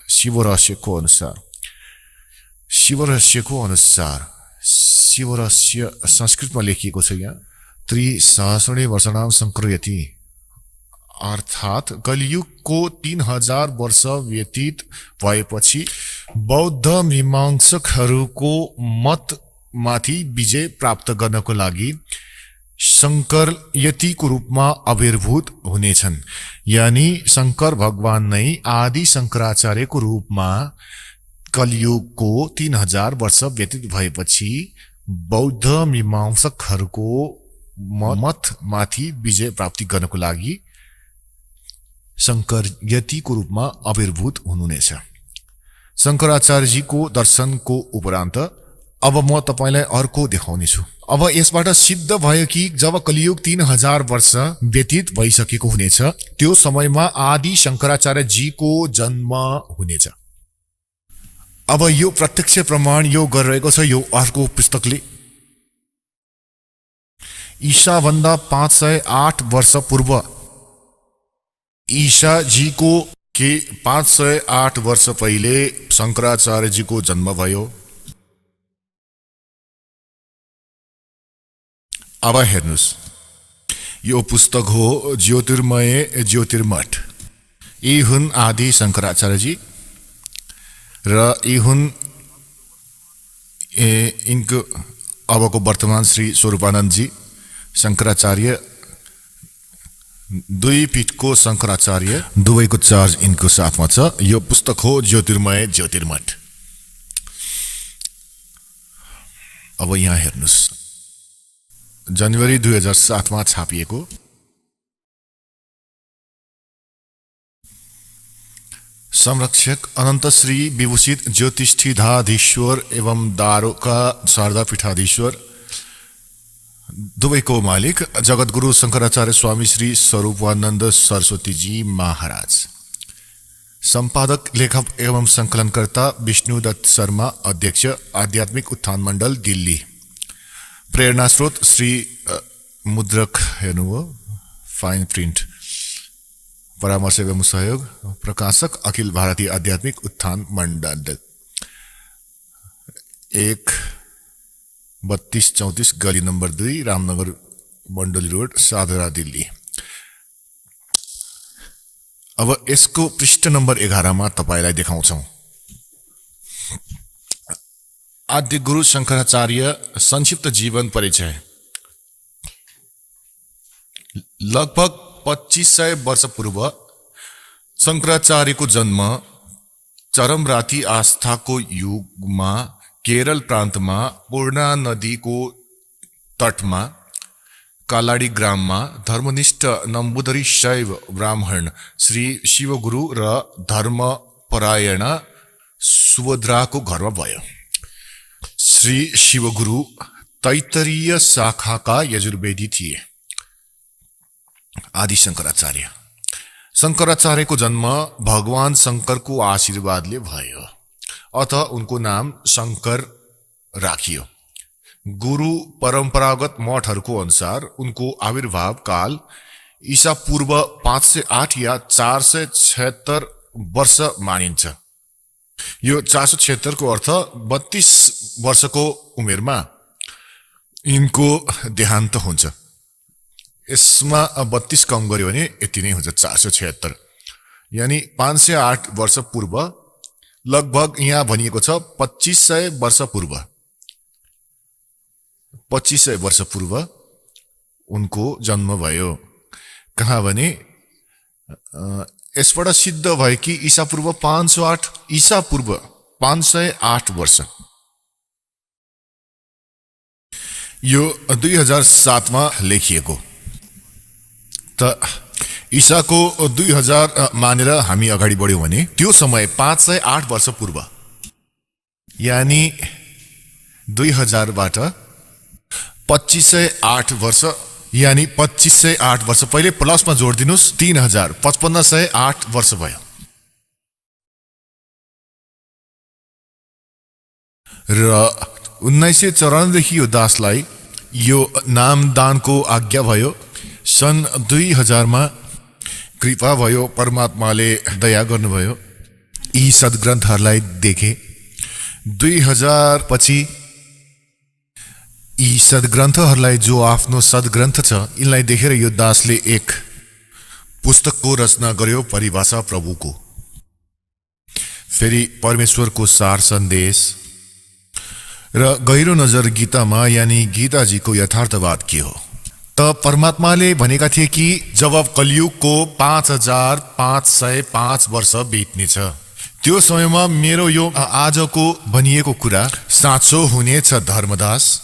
शिवरहस्यको शिवरहस्य संस्कृतमा लेखिएको छ यहाँ। त्रिसहस्रणे वर्षणाम शङ्करयति, अर्थात् कलियुगको 3000 वर्ष व्यतीत भएपछि बौद्ध मीमांसकहरूको मत माथि विजय प्राप्त गर्नको लागि शङ्कर यतिको रूपमा आविर्भूत हुनेछन्। यानी शङ्कर भगवान नै आदि शङ्कराचार्यको रूपमा कलियुगको 3000 वर्ष व्यतीत भएपछि बौद्ध मीमांसकहरूको मत माथि विजय प्राप्ति गर्नको लागि शङ्कर यतिको रूपमा आविर्भूत हुनुहुनेछ। शङ्कराचार्यजीको दर्शनको उपरान्त अब म तपाईलाई अर्को देखाउनेछु। अब यसबाट सिद्ध भयो कि जब कलियुग 3000 वर्ष व्यतीत भइसकेको हुनेछ त्यो समयमा आदि शङ्कराचार्यजीको जन्म हुनेछ। अब यो प्रत्यक्ष प्रमाण यो गरिरहेको छ यो अर्को पुस्तकले। ईसा भन्दा 508 वर्ष पूर्व ईसाजीको के 508 वर्ष पहिले शङ्कराचार्यजीको जन्म भयो। अब हेर्नुस्, यो पुस्तक हो ज्योतिर्मय ज्योतिर्मठ। यी हुन् आदि शङ्कराचार्यजी र यी हुन् इनको अबको वर्तमान श्री स्वरूपानन्दजी शङ्कराचार्य। 2 पीठको शङ्कराचार्य, दुवैको चार्ज इनको साथमा छ। यो पुस्तक हो ज्योतिर्मय ज्योतिर्मठ। अब यहाँ हेर्नुस्, जनवरी 2007 मा छापिएको। संरक्षक अनन्त श्री विभूषित ज्योतिष्ठिधाधीश्वर एवं दारोका शारदा पीठाधीश्वर दुवैको मालिक जगतगुरु शंकराचार्य स्वामी श्री स्वरूपानंद सरस्वतीजी महाराज, संपादक लेखक एवं संकलनकर्ता विष्णुदत्त शर्मा, अध्यक्ष आध्यात्मिक उत्थान मण्डल दिल्ली। प्रेरणा स्रोत श्री मुद्रक हेर्नुभयो, फाइन प्रिन्ट, परामर्श एवं सहयोग प्रकाशक अखिल भारतीय आध्यात्मिक उत्थान मण्डल, 1-3234 गली नम्बर 2, रामनगर मण्डली रोड, साधरा, दिल्ली। अब यसको पृष्ठ नम्बर 11 मा तपाईलाई देखाउँछौं। आद्य गुरु शंकराचार्य संक्षिप्त जीवन परिचय। लगभग 2500 वर्ष पूर्व शंकराचार्यको जन्म चरमराती आस्थाको युगमा केरल प्रान्तमा पूर्णा नदीको तटमा कालाडी ग्राममा धर्मनिष्ठ नम्बुदरी शैव ब्राह्मण श्री शिवगुरु र धर्मपरायण सुभद्राको घरमा भयो। श्री शिवगुरु तैत्तरीय शाखाका यजुर्वेदी थिए। आदि शंकराचार्य। शंकराचार्यको जन्म भगवान शंकरको आशीर्वादले भयो, अत उनको नाम शंकर राखियो। गुरु परम्परागत मठहरूको अनुसार उनको आविर्भाव काल ईसा पूर्व 508 या 476 वर्ष मानिन्छ। यो 476 को अर्थ 32 वर्षको उमेरमा यिनको देहान्त हुन्छ। यसमा 32 कम गर्यो भने यति नै हुन्छ, 476, यानी 508 वर्ष पूर्व, लगभग यहाँ भनिएको छ 2500 वर्ष पूर्व। 2500 वर्ष पूर्व उनको जन्म भयो। कहाँ भने यसबाट सिद्ध भयो कि ईसा पूर्व 508 वर्ष। यो 2007 मा लेखिएको। त ईसाको 2000 मानेर हामी अगाडि बढ्यौं भने त्यो समय 508 वर्ष पूर्व, यानी 2000 बाट 2508 वर्ष, यानी 2508 वर्ष पहिले प्लसमा जोड दिनुस्, 3000, 5508 वर्ष भयो। र 1954 देखि यो दासलाई यो नामदानको आज्ञा भयो। सन् 2000 मा कृपा भयो, परमात्माले दया गर्नुभयो, यी सद्ग्रन्थहरूलाई देखे। 2000 पछि यी सद्ग्रन्थहरूलाई, जो आफ्नो सद्ग्रन्थ छ, यिनलाई देखेर यो दासले एक पुस्तकको रचना गर्यो, परिभाषा प्रभुको। फेरि परमेश्वरको सार सन्देश र गहिरो नजर गीतामा, यानी गीताजीको यथार्थवाद के हो। त परमात्माले भनेका थिए कि जब कलियुगको 5505 वर्ष बित्नेछ, त्यो समयमा मेरो यो आजको भनिएको कुरा साँचो हुनेछ। धर्मदास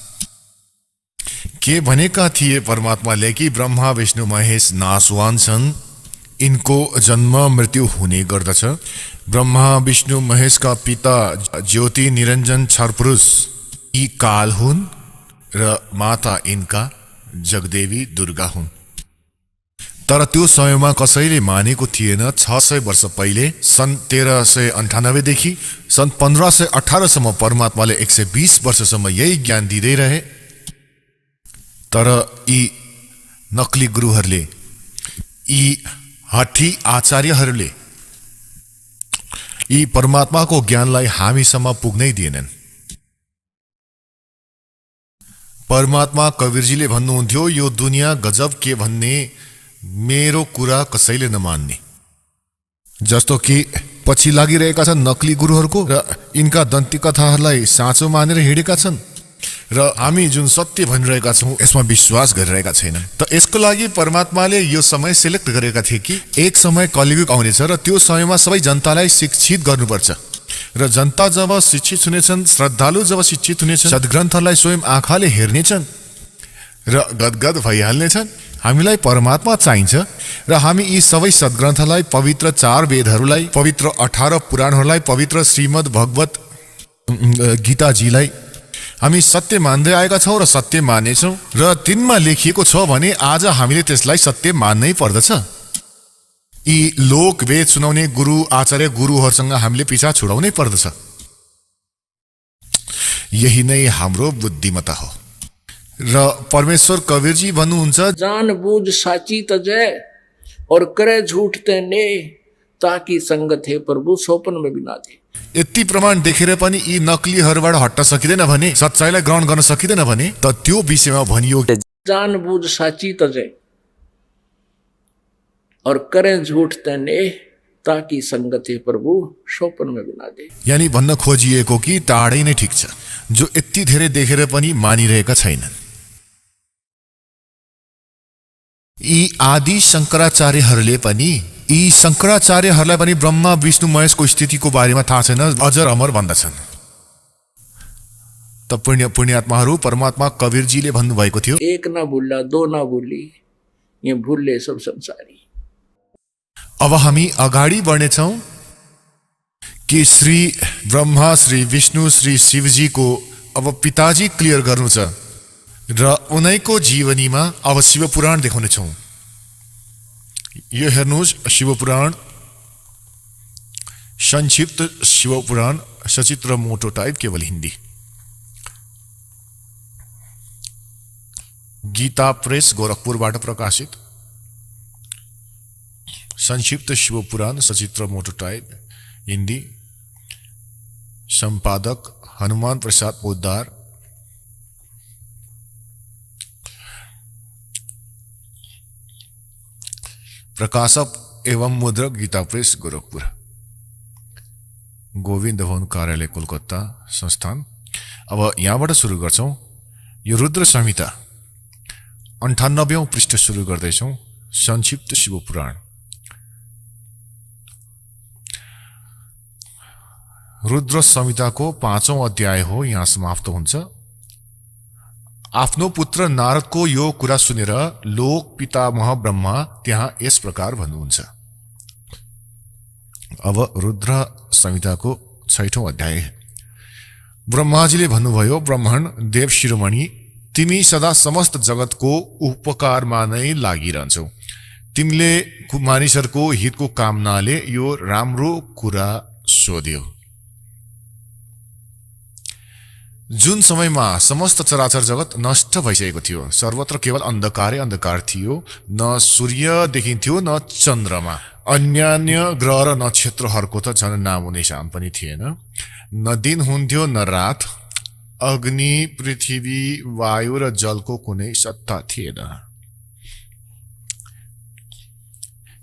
के भनेका थिए परमात्माले कि ब्रह्मा विष्णु महेश नाशवान छन्, इनको जन्म मृत्यु हुने गर्दछ। ब्रह्मा विष्णु महेशका पिता ज्योति निरञ्जन क्षरपुरुष यी काल हुन् र माता इनका जगदेवी दुर्गा हुन्। तर त्यो समयमा कसैले मानेको थिएन। 600 वर्ष पहिले सन् 1398 देखि सन् 1518 सम्म परमात्माले 120 वर्षसम्म यही ज्ञान दिँदै रहे। तर यी नकली गुरुहरूले, यी हठी आचार्यहरूले यी परमात्माको ज्ञानलाई हामीसम्म पुग्नै दिएनन्। परमात्मा कबीरजीले भन्नुहुन्थ्यो, यो दुनियाँ गजब के भन्ने, मेरो कुरा कसैले नमान्ने। जस्तो कि पछि लागिरहेका छन् नकली गुरुहरूको र यिनका दन्ती कथाहरूलाई साँचो मानेर हिँडेका छन्, र हामी जुन सत्य भनिरहेका छौँ यसमा विश्वास गरिरहेका छैनन्। त यसको लागि परमात्माले यो समय सिलेक्ट गरेका थिए कि एक समय कलियुग आउनेछ र त्यो समयमा सबै जनतालाई शिक्षित गर्नुपर्छ। र जनता जब शिक्षित हुनेछन्, श्रद्धालु जब शिक्षित हुनेछन्, सद्ग्रन्थलाई स्वयं आँखाले हेर्नेछन् र गदगद भइहाल्नेछन्। हामीलाई परमात्मा चाहिन्छ र हामी यी सबै सद्ग्रन्थलाई, पवित्र 4 वेदहरूलाई, पवित्र 18 पुराणहरूलाई, पवित्र श्रीमद् भगवत गीताजीलाई हामी सत्य मान्दै आएका छौँ र सत्य मान्नेछौँ र तिनमा लेखिएको छ भने आज हामीले त्यसलाई सत्य मान्नै पर्दछ। यी लोक वेद सुनाउने गुरु आचार्य गुरुहरूसँग हामीले पिछा छुडाउनै पर्दछ। यही नै हाम्रो बुद्धिमत्ता हो। र परमेश्वर कबीरजी भन्नुहुन्छ, जान बूझ साची तजय और करे झूठ तेने, ताकि संगत है प्रभु सोपन में बिना दे। यति प्रमाण देखेर पनि यी नक्लीहरूबाट हट्न सकिँदैन भने, सच्चाइलाई ग्रहण गर्न सकिँदैन भने त त्यो विषयमा भनियो, जान बूझ साची तजय और करे झूठ तेने, ताकि संगत है प्रभु सोपन में बिना दे। यानी भन्न खोजिएको कि टाढै नै ठिक छ, जो यति धेरै देखेर पनि मानिरहेका छैनन्। यी आदि शंकराचार्यहरूले पनि ब्रह्मा विष्णु महेशको स्थितिको बारेमा थाहा छैन, अजर अमर भन्दछन्। त पुण्यात्माहरू परमात्मा कबीरजीले भन्नुभएको थियो, एक ना भूला दो ना भूली, ये भूले सब संसारी। अब हामी अगाडि बढ्नेछौँ कि श्री ब्रह्मा, श्री विष्णु, श्री शिवजीको अब पिताजी क्लियर गर्नु छ र उनैको जीवनीमा अब शिवपुराण देखाउनेछौँ। यो हेर्नुहोस्, शिवपुराण, संक्षिप्त शिवपुराण, सचित्र मोटो टाइप, केवल हिन्दी, गीता प्रेस गोरखपुरबाट प्रकाशित। संक्षिप्त शिवपुराण, सचित्र मोटो टाइप, हिन्दी, संपादक हनुमान प्रसाद पोद्दार। प्रकाशक एवं मुद्रक गीता प्रेस गोरखपुर, गोविन्द भवन कार्यालय कोलकाता संस्थान। अब यहाँबाट सुरु गर्छौं। यो रुद्र संहिता 98औं पृष्ठ सुरु गर्दैछौं। संक्षिप्त शिवपुराण। रुद्र संहिताको 5औं अध्याय हो, यहाँ समाप्त हुन्छ। आफ्नो पुत्र नारदको यो कुरा सुनेर लोक पितामह ब्रह्मा त्यहाँ यस प्रकार भन्नुहुन्छ। अब रुद्र संहिताको 6औं अध्याय। ब्रह्माजीले भन्नुभयो, ब्राह्मण देव शिरोमणि, तिमी सदा समस्त जगतको उपकारमा नै लागिरहन्छौ। तिमीले मानिसहरूको हितको कामनाले यो राम्रो कुरा सोध्यो। जुन समयमा समस्त चराचर जगत नष्ट भइसकेको थियो, सर्वत्र केवल अन्धकारै अन्धकार थियो, न सूर्य देखिन्थ्यो न चन्द्रमा, अन्यान्य ग्रह र नक्षत्रहरूको त झन् नामो निशान पनि थिएन, न दिन हुन्थ्यो न रात, अग्नि, पृथ्वी, वायु र जलको कुनै सत्ता थिएन।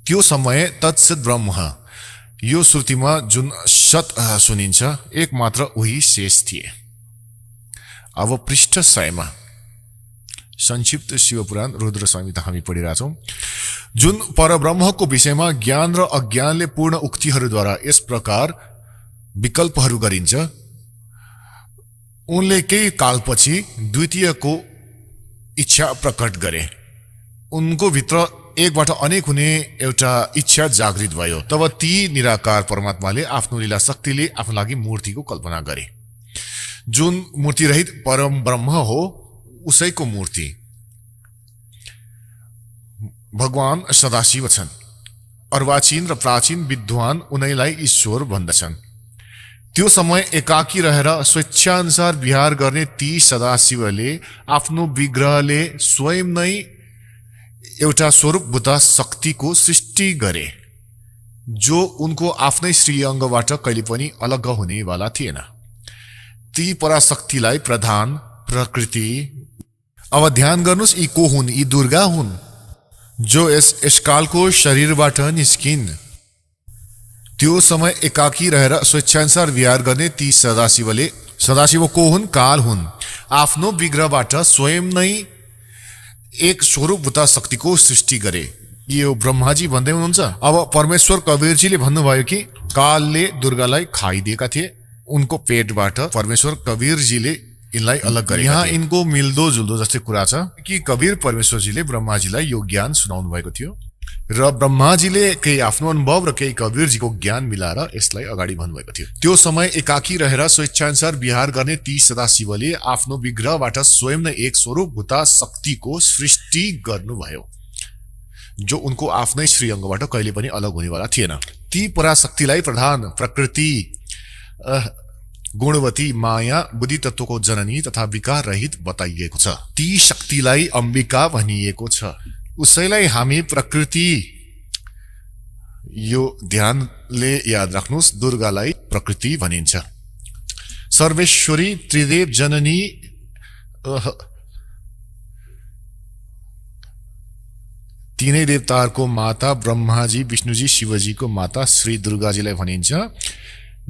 त्यो समय तत्सत ब्रह्म, यो श्रुतिमा जुन सत सुनिन्छ, एकमात्र उही शेष थिए। अब पृष्ठ 100मा संक्षिप्त शिवपुराण रुद्र संहिता हामी पढिरहेछौं। जुन परब्रह्मको विषयमा ज्ञान र अज्ञानले पूर्ण उक्तिहरूद्वारा यस प्रकार विकल्पहरू गरिन्छ, उनले केही कालपछि द्वितीयको इच्छा प्रकट गरे। उनको भित्र एकबाट अनेक हुने एउटा इच्छा जागृत भयो। तब ती निराकार परमात्माले आफ्नो लीला शक्तिले आफ्नो लागि मूर्तिको कल्पना गरे। जुन मूर्ति रहित परम ब्रह्म हो, उसैको मूर्ति भगवान सदाशिव छन्। अर्वाचीन र प्राचीन विद्वान उनैलाई ईश्वर भन्दछन्। त्यो समय एकाकी रहेर स्वेच्छानुसार विहार गर्ने ती सदाशिवले आफ्नो विग्रहले स्वयं नै एउटा स्वरूपभूत शक्तिको सृष्टि गरे, जो उनको आफ्नै श्री अङ्गबाट कहिले पनि अलग हुनेवाला थिएन। ती पराशक्तिलाई प्रधान प्रकृति। अब ध्यान गर्नुस्, यी को हुन्? यी दुर्गा हुन्, जो यस कालको शरीरबाट निस्किन्। त्यो समय एकाकी रहेर स्वेच्छानुसार विहार गर्ने ती सदाशिव को हुन्? काल हुन्। आफ्नो विग्रहबाट स्वयं नै एक स्वरूपभूत शक्तिको सृष्टि गरे। यो ब्रह्माजी भन्दै हुनुहुन्छ। अब परमेश्वर कबीरजीले भन्नुभयो कि कालले दुर्गालाई खाइदिएका थिए। उनको पेटबाट परमेश्वर कबीरजीले यिनलाई अलग गरे। यहाँ यिनको मिल्दो जुल्दो जस्तै कुरा छ कि कबीर परमेश्वरजीले ब्रह्माजीलाई यो ज्ञान सुनाउनु भएको थियो। र ब्रह्माजीले केही आफ्नो अनुभव र केही कवीरजीको ज्ञान मिलाएर यसलाई अगाडि भन्नुभएको थियो। त्यो समय एकाकी रहेर स्वेच्छानुसार विहार गर्ने ती सदाशिवले आफ्नो विग्रहबाट स्वयं नै एक स्वरूपभूता शक्तिको सृष्टि गर्नुभयो, जो उनको आफ्नै श्रीअङ्गबाट कहिले पनि अलग हुनेवाला थिएन। ती पराशक्तिलाई प्रधान प्रकृति, गुणवती, माया, बुद्धि तत्वको जननी तथा विकार रहित बताइएको छ। ती शक्तिलाई अम्बिका भनिएको छ। उसैलाई हामी प्रकृति, यो ध्यानले याद राख्नुहोस्, दुर्गालाई प्रकृति भनिन्छ। सर्वेश्वरी, त्रिदेव जननी, तीनै देवताहरूको माता ब्रह्माजी, विष्णुजी, शिवजीको माता श्री दुर्गाजीलाई भनिन्छ।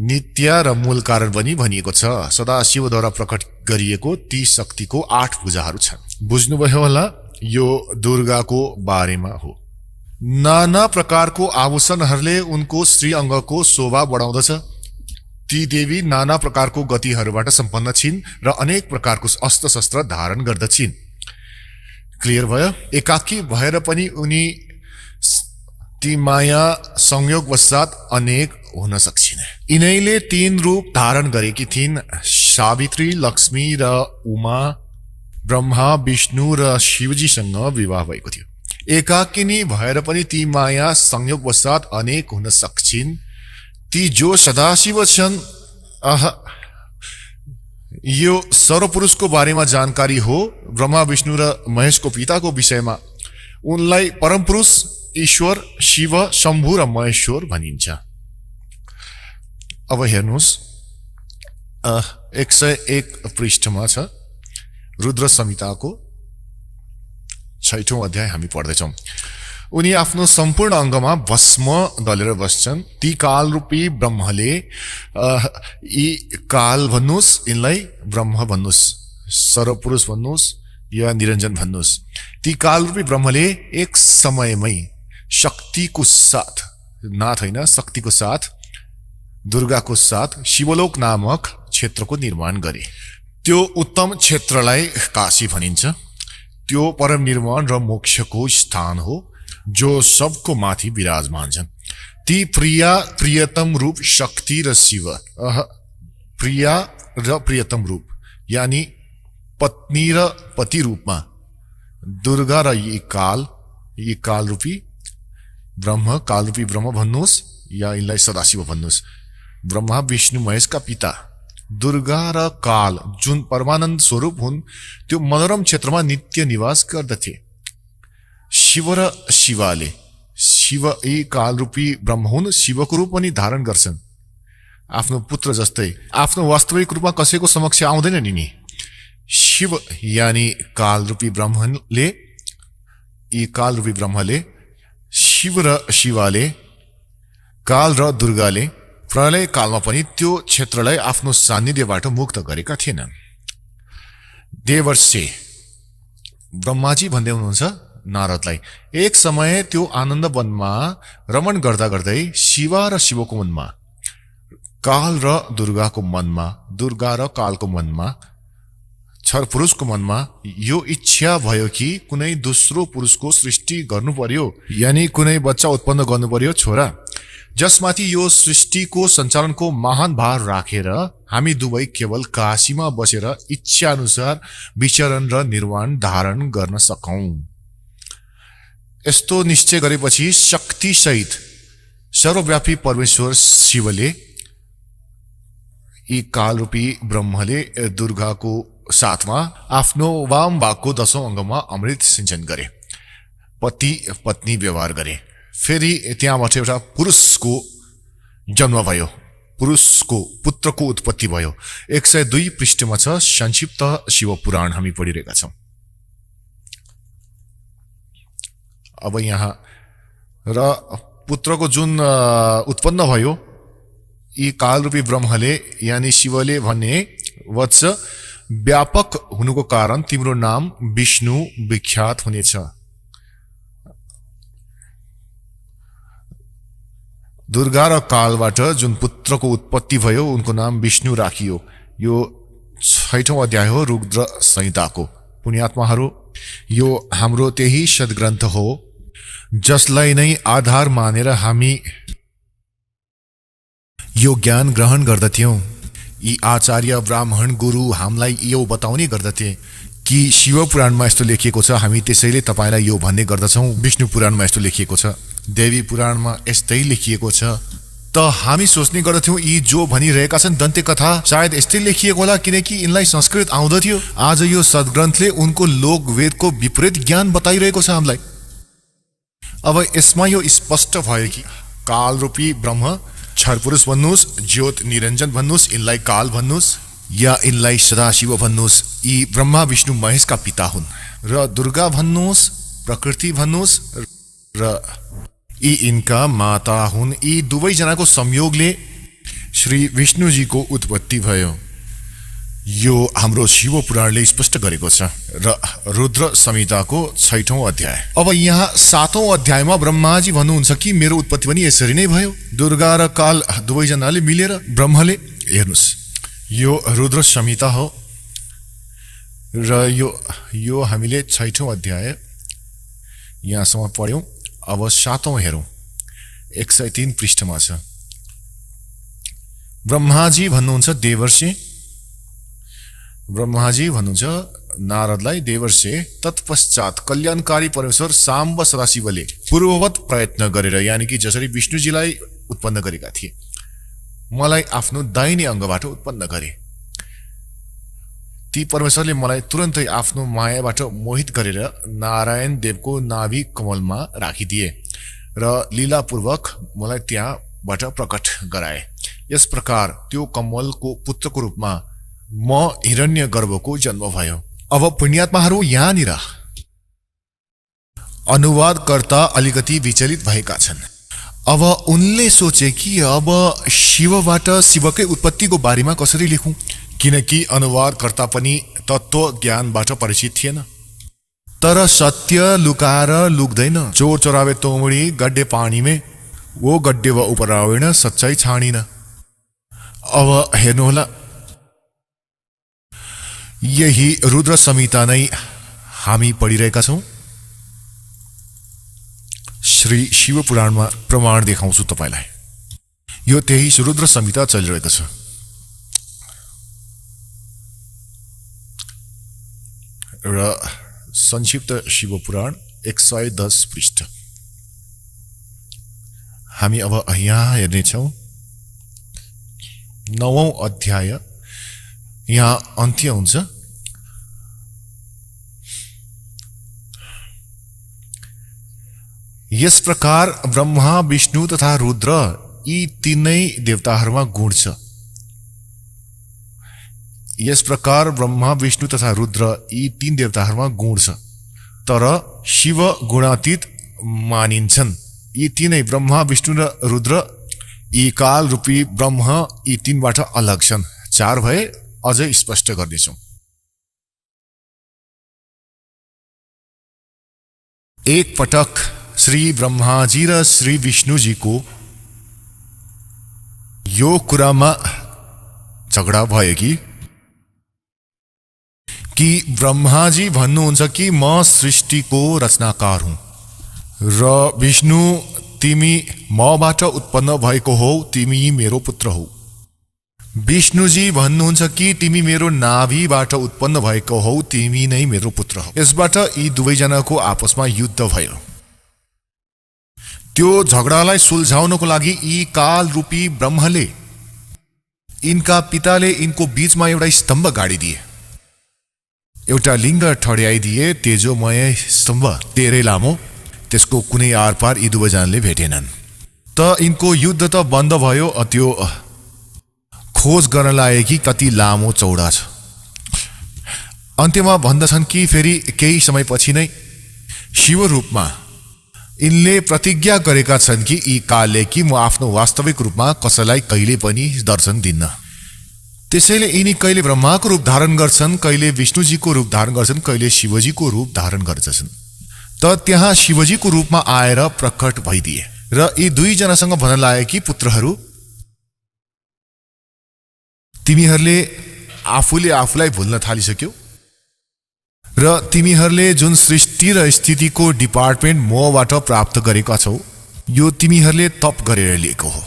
नित्य र मूल कारण पनि भनिएको छ। सदाशिवद्वारा प्रकट गरिएको ती शक्तिको 8 भुजाहरू छन्। बुझ्नुभयो होला, यो दुर्गाको बारेमा हो। नाना प्रकारको आभूषणहरूले उनको श्री अङ्गको शोभा बढाउँदछ। ती देवी नाना प्रकारको गतिहरूबाट सम्पन्न छिन् र अनेक प्रकारको अस्त्र शस्त्र धारण गर्दछिन्। क्लियर भयो? एकाकी भएर पनि उनी ती माया संयोगवशात अनेक हुन सक्छिन्। यिनैले 3 रूप धारण गरेकी थिइन्। सावित्री, लक्ष्मी र उमा। ब्रह्मा, विष्णु र शिवजीसँग विवाह भएको थियो। एकाकिनी भएर पनि ती माया संयोगवशात अनेक हुन सक्छिन्। ती जो सदाशिव छन्, यो सर्वपुरुषको बारेमा जानकारी हो। ब्रह्मा, विष्णु र महेशको पिताको विषयमा उनलाई परमपुरुष, ईश्वर, शिव, शम्भु र महेश्वर भनिन्छ। अब हेर्नुहोस्, 101 पृष्ठमा छ रुद्र संहिताको 6औं अध्याय हामी पढ्दैछौँ। उनी आफ्नो सम्पूर्ण अङ्गमा भस्म दलेर बस्छन्। ती काल रूपी ब्रह्मले, यी काल भन्नुहोस्, यिनलाई ब्रह्म भन्नुहोस्, सर्वपुरुष भन्नुहोस् या निरञ्जन भन्नुहोस्। ती काल रूपी ब्रह्मले एक समयमै शक्तिको साथ, नाथ होइन, शक्तिको साथ, दुर्गाको साथ शिवलोक नामक क्षेत्रको निर्माण गरे। त्यो उत्तम क्षेत्रलाई काशी भनिन्छ। त्यो परम निर्वाण र मोक्षको स्थान हो, जो सबको माथि विराजमान छन्। ती प्रिया, प्रियतम रूप शक्ति र शिव, प्रिया र प्रियतम रूप यानी पत्नी र पति रूपमा दुर्गा र यी काल रूपी ब्रह्म, काल रूपी ब्रह्म भन्नुहोस् या यिनलाई सदाशिव भन्नुहोस्। ब्रह्मा, विष्णु, महेशका पिता दुर्गा र काल, जुन परमानन्द स्वरूप हुन्, त्यो मनोरम क्षेत्रमा नित्य निवास गर्दथे। शिव र शिवाले, शिव यी काल रूपी ब्रह्म हुन्, शिवको रूप पनि धारण गर्छन्। आफ्नो पुत्र जस्तै आफ्नो वास्तविक रूपमा कसैको समक्ष आउँदैन नि। शिव यानी काल रूपी ब्रह्मले, यी काल रूपी ब्रह्मले, शिव र शिवाले, काल र दुर्गाले प्रलय कालमा पनि त्यो क्षेत्रलाई आफ्नो सान्निध्यबाट मुक्त गरेका थिएनन्। देवर्षि ब्रह्माजी भन्दै हुनुहुन्छ नारदलाई, एक समय त्यो आनन्द वनमा रमण गर्दा गर्दै शिव र शिवको मनमा, काल र दुर्गाको मनमा, दुर्गा र कालको मनमा, छर पुरुषको मनमा यो इच्छा भयो कि कुनै दोस्रो पुरुषको सृष्टि गर्नु पर्यो, यानी कुनै बच्चा उत्पन्न गर्नु पर्यो, छोरा, जसमाथि यो सृष्टिको सञ्चालनको महान भार राखेर हामी दुवै केवल काशीमा बसेर इच्छा अनुसार विचरण र निर्वाण धारण गर्न सकौं। यस्तो निश्चय गरेपछि शक्ति सहित सर्वव्यापी परमेश्वर शिवले, यी काल रूपी ब्रह्मले दुर्गाको साथमा आफ्नो वाम भागको 10औं अङ्गमा अमृत सिञ्चन गरे। पति पत्नी व्यवहार गरे। फेरि त्यहाँबाट एउटा पुरुषको जन्म भयो, पुरुषको पुत्रको उत्पत्ति भयो। 102 पृष्ठमा छ संक्षिप्त शिव पुराण हामी पढिरहेका छौँ। अब यहाँ र पुत्रको जुन उत्पन्न भयो, यी कालरूपी ब्रह्मले यानी शिवले भन्ने, वत्स व्यापक हुनुको कारण तिम्रो नाम विष्णु विख्यात हुनेछ। दुर्गा र कालबाट जुन पुत्रको उत्पत्ति भयो, उनको नाम विष्णु राखियो। यो 6औं अध्याय हो रुद्र संहिताको। पुण्यात्माहरू, यो हाम्रो त्यही सद्ग्रन्थ हो जसलाई नै आधार मानेर हामी यो ज्ञान ग्रहण गर्दथ्यौं। यी आचार्य ब्राह्मण गुरु हामीलाई यो बताउने गर्दथे कि शिव पुराणमा यस्तो लेखिएको छ, हामी त्यसैले तपाईलाई यो भन्ने गर्दछौं। विष्णु पुराणमा यस्तो लेखिएको छ, देवी पुराणमा यस्तै लेखिएको छ। त हामी सोच्ने गर्दथ्यौं यी जो भनिरहेका छन् दन्ते कथा सायद यस्तै लेखिएको होला, किनकि यिनलाई संस्कृत आउँदथ्यो। आज यो सद्ग्रन्थले उनको लोकवेदको विपरीत ज्ञान बताइरहेको छ हामीलाई। अब यसमा यो स्पष्ट भयो कि कालरूपी ब्रह्म, क्षरपुरुष भन्नुहोस्, ज्योत निरञ्जन भन्नुहोस्, यिनलाई काल भन्नुहोस् या यिनलाई सदाशिव भन्नुहोस्, यी ब्रह्मा विष्णु महेशका पिता हुन्। र दुर्गा भन्नुहोस्, प्रकृति भन्नुहोस्, र यी यिनका माता हुन्। यी दुवैजनाको संयोगले श्री विष्णुजीको उत्पत्ति भयो। यो हाम्रो शिव पुराणले स्पष्ट गरेको छ। र रुद्र संहिताको 6औं अध्याय। अब यहाँ 7औं अध्यायमा ब्रह्माजी भन्नुहुन्छ कि मेरो उत्पत्ति पनि यसरी नै भयो। दुर्गा र काल दुवैजनाले मिलेर ब्रह्मले, हेर्नुस् यो रुद्र संहिता हो र यो हामीले 6औं अध्याय यहाँसम्म पढ्यौं। अब 7औं हेरौं, 103 पृष्ठमा छ। ब्रह्माजी भन्नुहुन्छ देवर्षि, ब्रह्माजी भन्नुहुन्छ नारदलाई देवर्षि। तत्पश्चात कल्याणकारी परमेश्वर साम्ब सदाशिवले पूर्ववत प्रयत्न गरेर, यानी कि जसरी विष्णुजीलाई उत्पन्न गरेका थिए, मलाई आफ्नो दाहिने अङ्गबाट उत्पन्न गरे। ती परमेश्वरले मलाई तुरन्तै आफ्नो मायाबाट मोहित गरेर नारायण देवको नाभि कमलमा राखिदिए र लीलापूर्वक मलाई त्यहाँबाट प्रकट गराए। यस प्रकार त्यो कमलको पुत्रको रूपमा म हिरण्य गर्भको जन्म भयो। अब पुण्यात्माहरू यहाँनिर अनुवादकर्ता अलिकति विचलित भएका छन्। अब उनले सोचे कि अब शिवबाट शिवकै उत्पत्तिको बारेमा कसरी लेखौं, किनकि अनुवादकर्ता पनि तत्त्व ज्ञानबाट परिचित थिएन। तर सत्य लुकाएर लुक्दैन। चोर चोरावे तोमडी गड्डे पानी में, वो गड्डे व उपरावेण सच्चाई छानिन। अब हेर्नुहोला, यही रुद्र संहिता नै हामी पढिरहेका छौं। श्री शिव पुराणमा प्रमाण देखाउँछु तपाईलाई। यो त्यही रुद्र संहिता चलिरहेको छ। र संक्षिप्त शिव पुराण 110 पृष्ठ हामी अब यहाँ हेर्नेछौं। 9औं अध्याय यहाँ अन्त्य हुन्छ। यस प्रकार ब्रह्मा विष्णु तथा रुद्र यी तीनै देवताहरूमा गुण छ। यस प्रकार ब्रह्मा विष्णु तथा रुद्र यी तीन देवताहरूमा गुण छ, तर शिव गुणातीत मानिन्छन्। यी तीनै ब्रह्मा विष्णु र रुद्र यी काल रूपी ब्रह्म यी तीनबाट अलग छन्। 4 भए, अझै स्पष्ट गर्नेछौं। एक पटक श्री ब्रह्माजी र श्री विष्णुजीको यो कुरामा झगडा भयो कि ब्रह्माजी भन्नुहुन्छ कि म सृष्टिको रचनाकार हुँ र विष्णु तिमी मबाट उत्पन्न भएको हौ, तिमी मेरो पुत्र हौ। विष्णुजी भन्नुहुन्छ कि तिमी मेरो नाभिबाट उत्पन्न भएको हौ, तिमी नै मेरो पुत्र हौ। यसबाट यी दुवैजनाको आपसमा युद्ध भयो। त्यो झगडालाई सुल्झाउनको लागि यी काल रूपी ब्रह्मले यिनका पिताले यिनको बीचमा एउटा स्तम्भ गाडिदिए, एउटा लिङ्ग ठड्याइदिए, तेजोमय स्तम्भ, धेरै लामो। त्यसको कुनै आरपार यी दुवैजनाले भेटेनन्। त यिनको युद्ध त बन्द भयो। त्यो खोज गर्न लागे कि कति लामो चौडा छ। अन्त्यमा भन्दछन् कि फेरि केही समयपछि नै शिव रूपमा यिनले प्रतिज्ञा गरेका छन् कि यी कालले कि म आफ्नो वास्तविक रूपमा कसैलाई कहिले पनि दर्शन दिन्न। त्यसैले यिनी कहिले ब्रह्माको रूप धारण गर्छन्, कहिले विष्णुजीको रूप धारण गर्छन्, कहिले शिवजीको रूप धारण गर्छन्। त त्यहाँ शिवजीको रूपमा आएर प्रकट भइदिए र यी दुईजनासँग भन्न लागे कि पुत्रहरू, तिमीहरूले आफूले आफूलाई भुल्न थालिसक्यौ र तिमीहरूले जुन सृष्टि र स्थितिको डिपार्टमेन्ट मबाट प्राप्त गरेका छौ यो तिमीहरूले तप गरेर लिएको हो।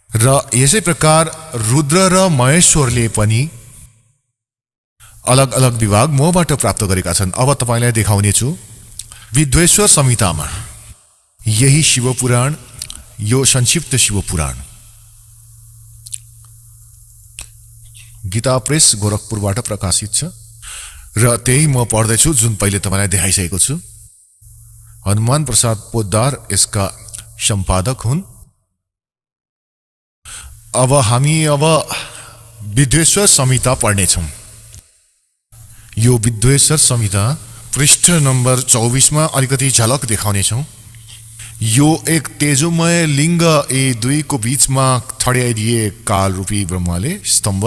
र यसै प्रकार रुद्र र महेश्वरले पनि अलग अलग विभाग मबाट प्राप्त गरेका छन्। अब तपाईलाई देखाउने छु विद्वेश्वर संहितामा यही शिवपुराण, यो संक्षिप्त शिवपुराण गीता प्रेस गोरखपुरबाट प्रकाशित छ र त्यही म पढ्दैछु जुन पहिले तपाईलाई देखाइसकेको छु। हनुमान प्रसाद पोद्दार यसका सम्पादक हुन्। अब हामी विद्वेश्वर संहिता पढ्नेछौँ। यो विद्वेश्वर संहिता पृष्ठ नम्बर 24 मा अलिकति झलक देखाउनेछौँ। यो एक तेजोमय लिङ्ग ए दुईको बीचमा ठड्याइदिए काल रूपी ब्रह्माले स्तम्भ,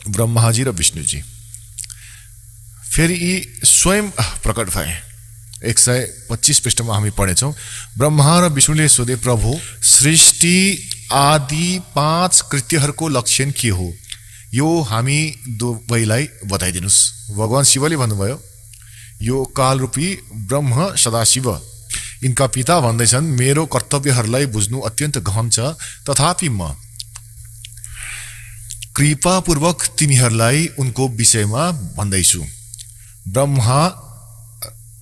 ब्रह्माजी र विष्णुजी फेरि यी स्वयं प्रकट भए। 125 पृष्ठमा हामी पढेछौँ। ब्रह्मा र विष्णुले सोधे, प्रभु सृष्टि आदि 5 कृत्यहरूको लक्षण के हो, यो हामी दुवैलाई बताइदिनुस्। भगवान शिवले भन्नुभयो, यो कालरूपी ब्रह्म सदाशिव यिनका पिता भन्दैछन्, मेरो कर्तव्यहरूलाई बुझ्नु अत्यन्त गहन छ, तथापि म कृपापूर्वक तिमीहरूलाई उनको विषयमा भन्दैछु। ब्रह्मा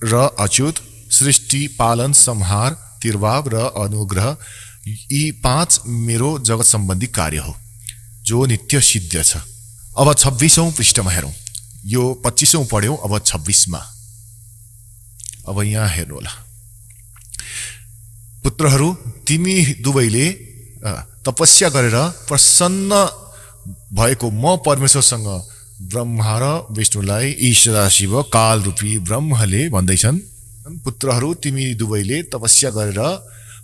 र अच्युत, सृष्टि, पालन, संहार, तिर्भाव र अनुग्रह यी 5 मेरो जगत सम्बन्धी कार्य हो जो नित्य सिद्ध छ। अब 26औं पृष्ठमा हेरौँ। यो 25औं पढ्यौं, अब 26 मा। अब यहाँ हेर्नु होला। पुत्रहरू, तिमी दुवैले तपस्या गरेर प्रसन्न भएको म परमेश्वरसँग ब्रह्मा र विष्णुलाई ईश्वराशिव काल रूपी ब्रह्मले भन्दैछन्, पुत्रहरू तिमी दुवैले तपस्या गरेर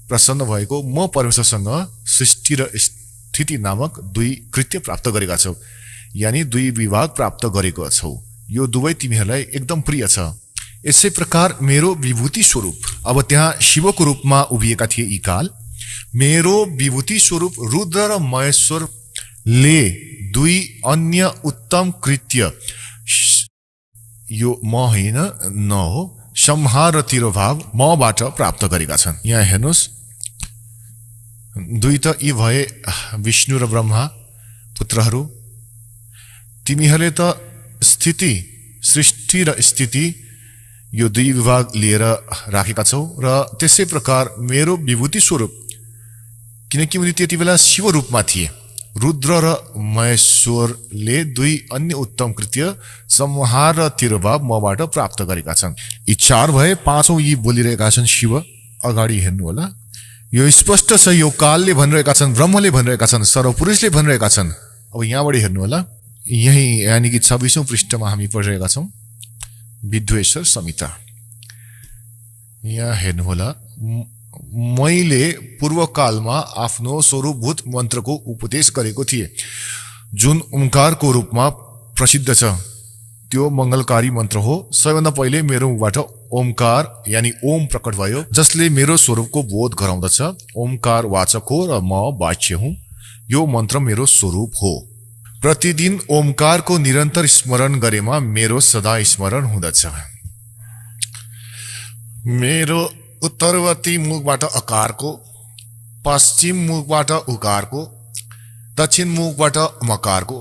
प्रसन्न भएको म परमेश्वरसँग सृष्टि र स्थिति नामक 2 कृत्य प्राप्त गरेका छौ, यानी 2 विभाग प्राप्त गरेको छौ। यो दुवै तिमीहरूलाई एकदम प्रिय छ। यसै प्रकार मेरो विभूति स्वरूप, अब त्यहाँ शिवको रूपमा उभिएका थिए यी काल, मेरो विभूति स्वरूप रुद्र र महेश्वरले 2 अन्य उत्तम कृत्य, यो म होइन न हो, संहार र तिरोभाव मबाट प्राप्त गरेका छन्। यहाँ हेर्नुहोस्, 2 त यी भए विष्णु र ब्रह्मा। पुत्रहरू, तिमीहरूले त स्थिति, सृष्टि र स्थिति यो 2 विभाग लिएर राखेका छौ, र त्यसै प्रकार मेरो विभूति स्वरूप, किनकि उनी त्यति बेला शिव रूपमा थिए, रुद्र र महेश्वरले 2 अन्य उत्तम कृत्य, संहार र तिरोभाव मबाट प्राप्त गरेका छन्। यी 4 भए। 5औं यी बोलिरहेका छन् शिव। अगाडि हेर्नु होला। यो स्पष्ट छ, यो कालले भनिरहेका छन्, ब्रह्मले भनिरहेका छन्, सर्वपुरुषले भनिरहेका छन्। अब यहाँबाट हेर्नु होला। यही यानी कि 26औं पृष्ठमा हामी पढिरहेका छौँ विद्वेश्वर संहिता। यहाँ हेर्नु होला। मैले पूर्वकालमा आफ्नो स्वरूपभूत मन्त्रको उपदेश गरेको थिएँ, जुन ओमकारको रूपमा प्रसिद्ध छ। त्यो मङ्गलकारी मन्त्र हो। सबैभन्दा पहिले मेरो मुखबाट ओमकार यानी ओम प्रकट भयो, जसले मेरो स्वरूपको बोध गराउँदछ। ओमकार वाचक हो र म वाच्य हुँ। यो मन्त्र मेरो स्वरूप हो। प्रतिदिन ओमकारको निरन्तर स्मरण गरेमा मेरो सदा स्मरण हुँदछ। मेरो उत्तरवर्ती मुखबाट अकारको, पश्चिम मुखबाट उकारको, दक्षिण मुखबाट मकारको,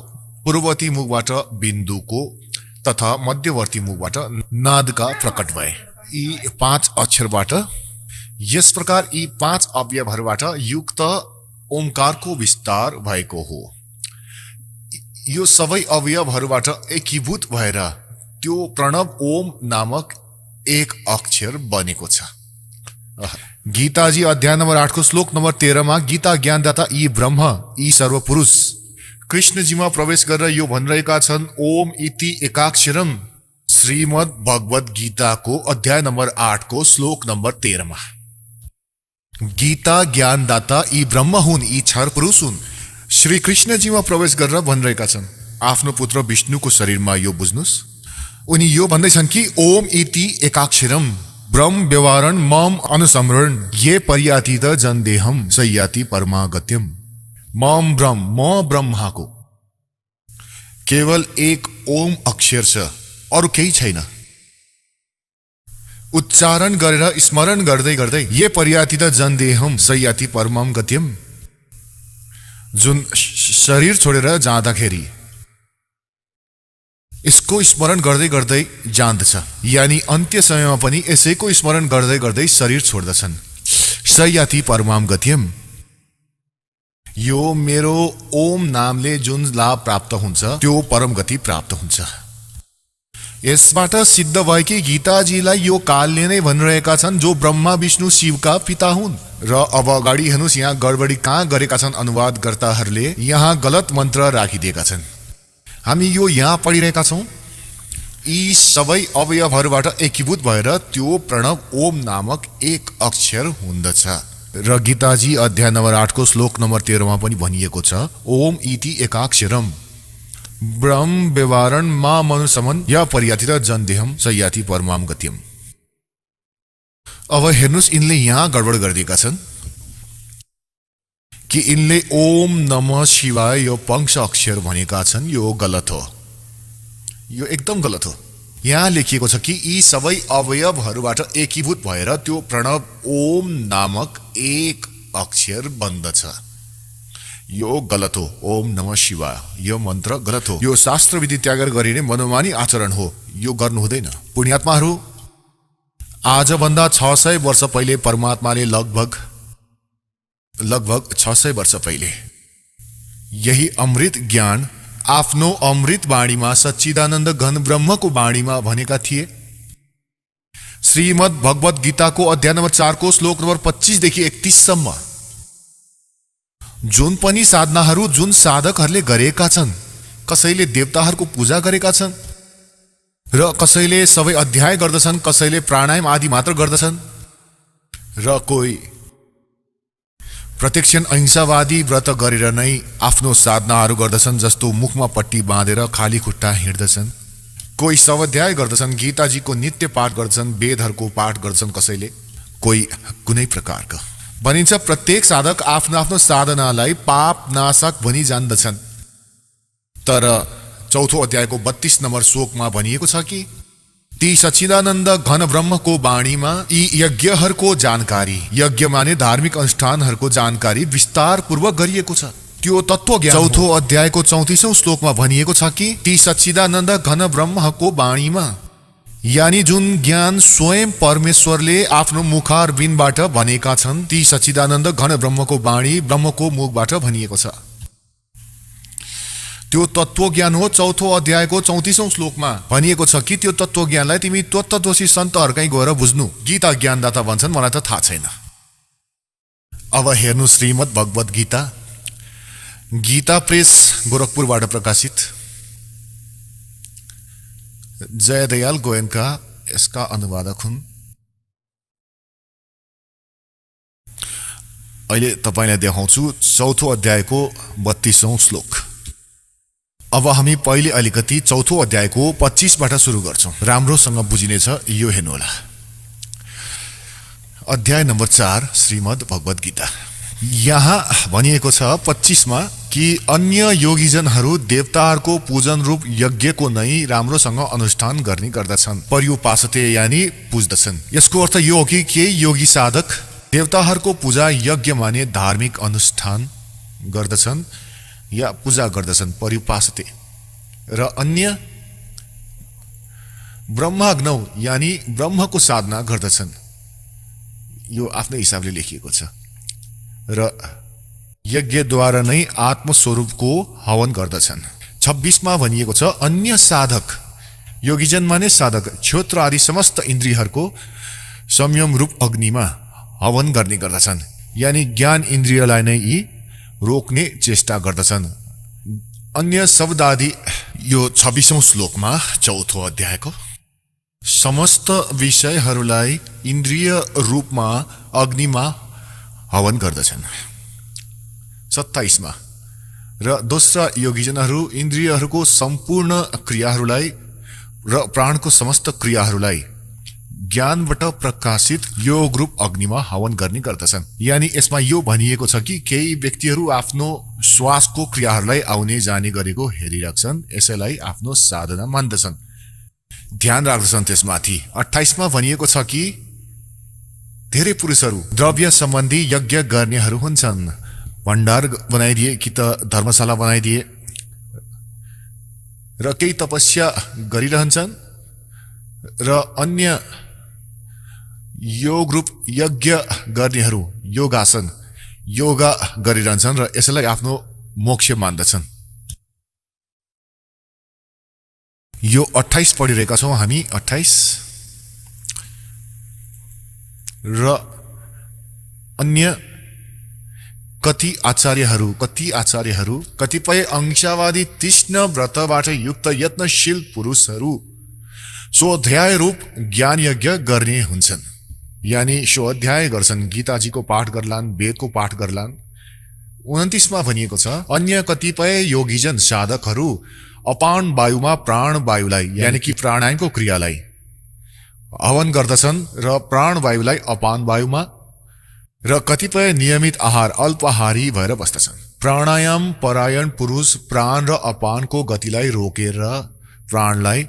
पूर्ववर्ती मुखबाट बिन्दुको तथा मध्यवर्ती मुखबाट नादका प्रकट भए। यी 5 अक्षरबाट, यस प्रकार यी 5 अवयवहरूबाट युक्त ओमकारको विस्तार भएको हो। यो सबै अवयवहरूबाट एकीभूत भएर त्यो प्रणव ओम नामक 1 अक्षर बनेको छ। गीताजी अध्याय नम्बर 8 को श्लोक नम्बर 13 मा गीता ज्ञानदाता यी ब्रह्म, यी सर्वपुरुष कृष्णजीमा प्रवेश गरेर यो भनिरहेका छन्, ओम इति एकाक्षरम। श्रीमद् भगवत गीताको अध्याय नम्बर 8 को श्लोक नम्बर 13 मा गीता ज्ञानदाता यी ब्रह्म हुन्, यी क्षर पुरुष हुन्। श्री कृष्णजीमा प्रवेश गरेर भनिरहेका छन्, आफ्नो पुत्र विष्णुको शरीरमा यो बुझ्नुस्। उनी यो भन्दैछन् कि ओम इति एकाक्षरम ब्रह्म व्यवहारण मम अनुसमरण ये पर्याति त जनदेहम सयाति परमागत्यम। मम ब्रह्म, म ब्रह्माको केवल 1 ओम अक्षर छ। अरू केही छैन। उच्चारण गरेर स्मरण गर्दै गर्दै ये पर्याति त जन्देहम सयाति परमम गत्यम, जुन शरीर छोडेर जाँदाखेरि यसको स्मरण गर्दै गर्दै जान्दछ, यानी अन्त्य समयमा पनि यसैको स्मरण गर्दै गर्दै शरीर छोड्दछन्। सयाति परमाम गत्यम, यो मेरो ओम नामले जुन लाभ प्राप्त हुन्छ त्यो परम गति प्राप्त हुन्छ। यसबाट सिद्ध भयो कि गीताजीलाई यो कालले नै भनिरहेका छन् जो ब्रह्मा विष्णु शिवका पिता हुन्। र अब अगाडि हेर्नुहोस्, यहाँ गडबडी कहाँ गरेका छन् अनुवादकर्ताहरूले, यहाँ गलत मन्त्र राखिदिएका छन्। हामी यो यहाँ पढिरहेका छौँ, यी सबै अवयवहरूबाट एकीभूत भएर त्यो प्रणव ओम नामक एक अक्षर हुँदछ। र गीताजी अध्याय नम्बर 8 को श्लोक नम्बर 13 मा पनि भनिएको छ, ओम इति एकाक्षरम ब्रह्म व्यवहारण मा मनुसमन या पर्यातित जन्देहम सयाति परमाम गत्यम। अब हेर्नुहोस्, यिनले यहाँ गडबड गरिदिएका छन् कि यिनले ओम नमः शिवाय यो पंक्ष अक्षर भनेका छन्। यो गलत हो, यो एकदम गलत हो। यहाँ लेखिएको छ कि यी सबै अवयवहरूबाट एकीभूत भएर त्यो प्रणव ओम नामक एक अक्षर बन्दछ। यो गलत हो। ओम नमः शिवाय यो मन्त्र गलत हो। यो शास्त्र विधि त्यागर गरिने मनोमानी आचरण हो, यो गर्नु हुँदैन। पुण्यात्माहरू, आजभन्दा 600 वर्ष पहिले परमात्माले लगभग 600 वर्ष पहिले यही अमृत ज्ञान आफ्नो अमृत वाणीमा सच्चिदानन्द घन ब्रह्मको वाणीमा भनेका थिए। श्रीमद् भगवत गीताको अध्याय नम्बर 4 को श्लोक नम्बर 25 देखि 31 सम्म जुन पनि साधनाहरू जुन साधकहरूले गरेका छन्, कसैले देवताहरूको पूजा गरेका छन् र कसैले सबै अध्याय गर्दछन्, कसैले प्राणायाम आदि मात्र गर्दछन् र कोही प्रत्यक्ष अहिंसावादी व्रत गरेर नै आफ्नो साधनाहरू गर्दछन्, जस्तो मुखमा पट्टी बाँधेर खाली खुट्टा हिँड्दछन्। कोही स्वाध्याय गर्दछन्, गीताजीको नित्य पाठ गर्दछन्, वेदहरूको पाठ गर्दछन्, कसैले कोही कुनै प्रकारको। भनिन्छ प्रत्येक साधक आफ्नो आफ्नो साधनालाई पाप नाशक भनी जान्दछन्। तर 4औं अध्यायको 32 नम्बर श्लोकमा भनिएको छ कि ती सच्चिदानन्द घन ब्रह्मको वाणीमा यी यज्ञहरूको जानकारी, यज्ञ माने धार्मिक अनुष्ठानहरूको जानकारी विस्तार पूर्वक गरिएको छ। त्यो तत्त्व ज्ञान 4औं अध्यायको 34औं श्लोकमा भनिएको छ कि ती सच्चिदानन्द घन ब्रह्मको वाणीमा, यानी जुन ज्ञान स्वयं परमेश्वरले आफ्नो मुखारविन्दबाट भनेका छन्, ती सच्चिदानन्द घन ब्रह्मको वाणी ब्रह्मको मुखबाट भनिएको छ। त्यो तत्त्व ज्ञान हो। 4औं अध्यायको 34औं श्लोकमा भनिएको छ कि त्यो तत्त्व ज्ञानलाई तिमी तत्त्वदोषी सन्तहरूकै गएर बुझ्नु। गीता ज्ञानदाता भन्छन्, मलाई त थाहा छैन। अब हेर्नु श्रीमद् भगवत गीता, गीता प्रेस गोरखपुरबाट प्रकाशित, जयदयाल गोयनका यसका अनुवादक हुन्। अहिले तपाईलाई देखाउँछु 4औं अध्यायको 32औं श्लोक। अब हामी पहिले अलिकति 4औं अध्यायको 25 बाट सुरु गर्छौं, राम्रोसँग बुझिनेछ। यो हेर्नुहोला, अध्याय नम्बर 4 श्रीमद् भगवत गीता। यहाँ भनिएको छ 25 मा कि अन्य योगीजनहरू देवताहरूको पूजन रूप यज्ञको नै राम्रोसँग अनुष्ठान गर्ने गर्दछन्, पर्युपासते यानी पुज्दछन्। यसको अर्थ यो हो कि केही योगी साधक देवताहरूको पूजा यज्ञ माने धार्मिक अनुष्ठान गर्दछन् या पूजा गर्दछन्, पर्युपासते, र अन्य ब्रह्माग्नौ यानी ब्रह्मको साधना गर्दछन्। यो आफ्नै हिसाबले लेखिएको छ। र यज्ञद्वारा नै आत्मस्वरूपको हवन गर्दछन्। 26 मा भनिएको छ अन्य साधक, योगीजन माने साधक, क्षोत्र आदि समस्त इन्द्रियहरूको संयम रूप अग्निमा हवन गर्ने गर्दछन्, यानी ज्ञान इन्द्रियलाई नै यी रोक्ने चेष्टा गर्दछन्। अन्य शब्द आदि यो 26औं श्लोकमा 4औं अध्यायको समस्त विषयहरूलाई इन्द्रिय रूपमा अग्निमा हवन गर्दछन्। 27 मा र दोस्रा योगीजनहरू इन्द्रियहरूको सम्पूर्ण क्रियाहरूलाई र प्राणको समस्त क्रियाहरूलाई ज्ञानबाट प्रकाशित योग रूप अग्निमा हवन गर्ने गर्दछन्। यानी यसमा यो भनिएको छ कि केही व्यक्तिहरू आफ्नो श्वासको क्रियाहरूलाई आउने जाने गरेको हेरिराख्छन्, यसैलाई आफ्नो साधना मान्दछन्। ध्यान राख्दछन् त्यसमाथि। 28 मा भनिएको छ कि धेरै पुरुषहरू द्रव्य सम्बन्धी यज्ञ गर्नेहरू हुन्छन्। भण्डार बनाइदिए कि त धर्मशाला बनाइदिए र केही तपस्या गरिरहन्छन् र अन्य योग रूप यज्ञ गर्नेहरू योगासन योगा गरिरहन्छन् र यसैलाई आफ्नो मोक्ष मान्दछन्। यो 28 पढिरहेका छौं हामी। 28 र अन्य कति आचार्यहरू कतिपय अंशवादी तीक्ष्ण व्रतबाट युक्त यत्नशील पुरुषहरू स्वाध्याय रूप ज्ञान यज्ञ गर्ने हुन्छन्। यानी स्वाध्याय गर्छन्, गीताजीको पाठ गर्लान्, वेदको पाठ गर्लान्। 29 मा भनिएको छ अन्य कतिपय योगीजन साधकहरू अपान वायुमा प्राण वायुलाई यानी कि प्राणायामको क्रियालाई हवन गर्दछन् र प्राण वायुलाई अपान वायुमा र कतिपय नियमित आहार अल्पाहारी भएर बस्दछन्। प्राणायाम परायण पुरुष प्राण र अपानको गतिलाई रोकेर प्राणलाई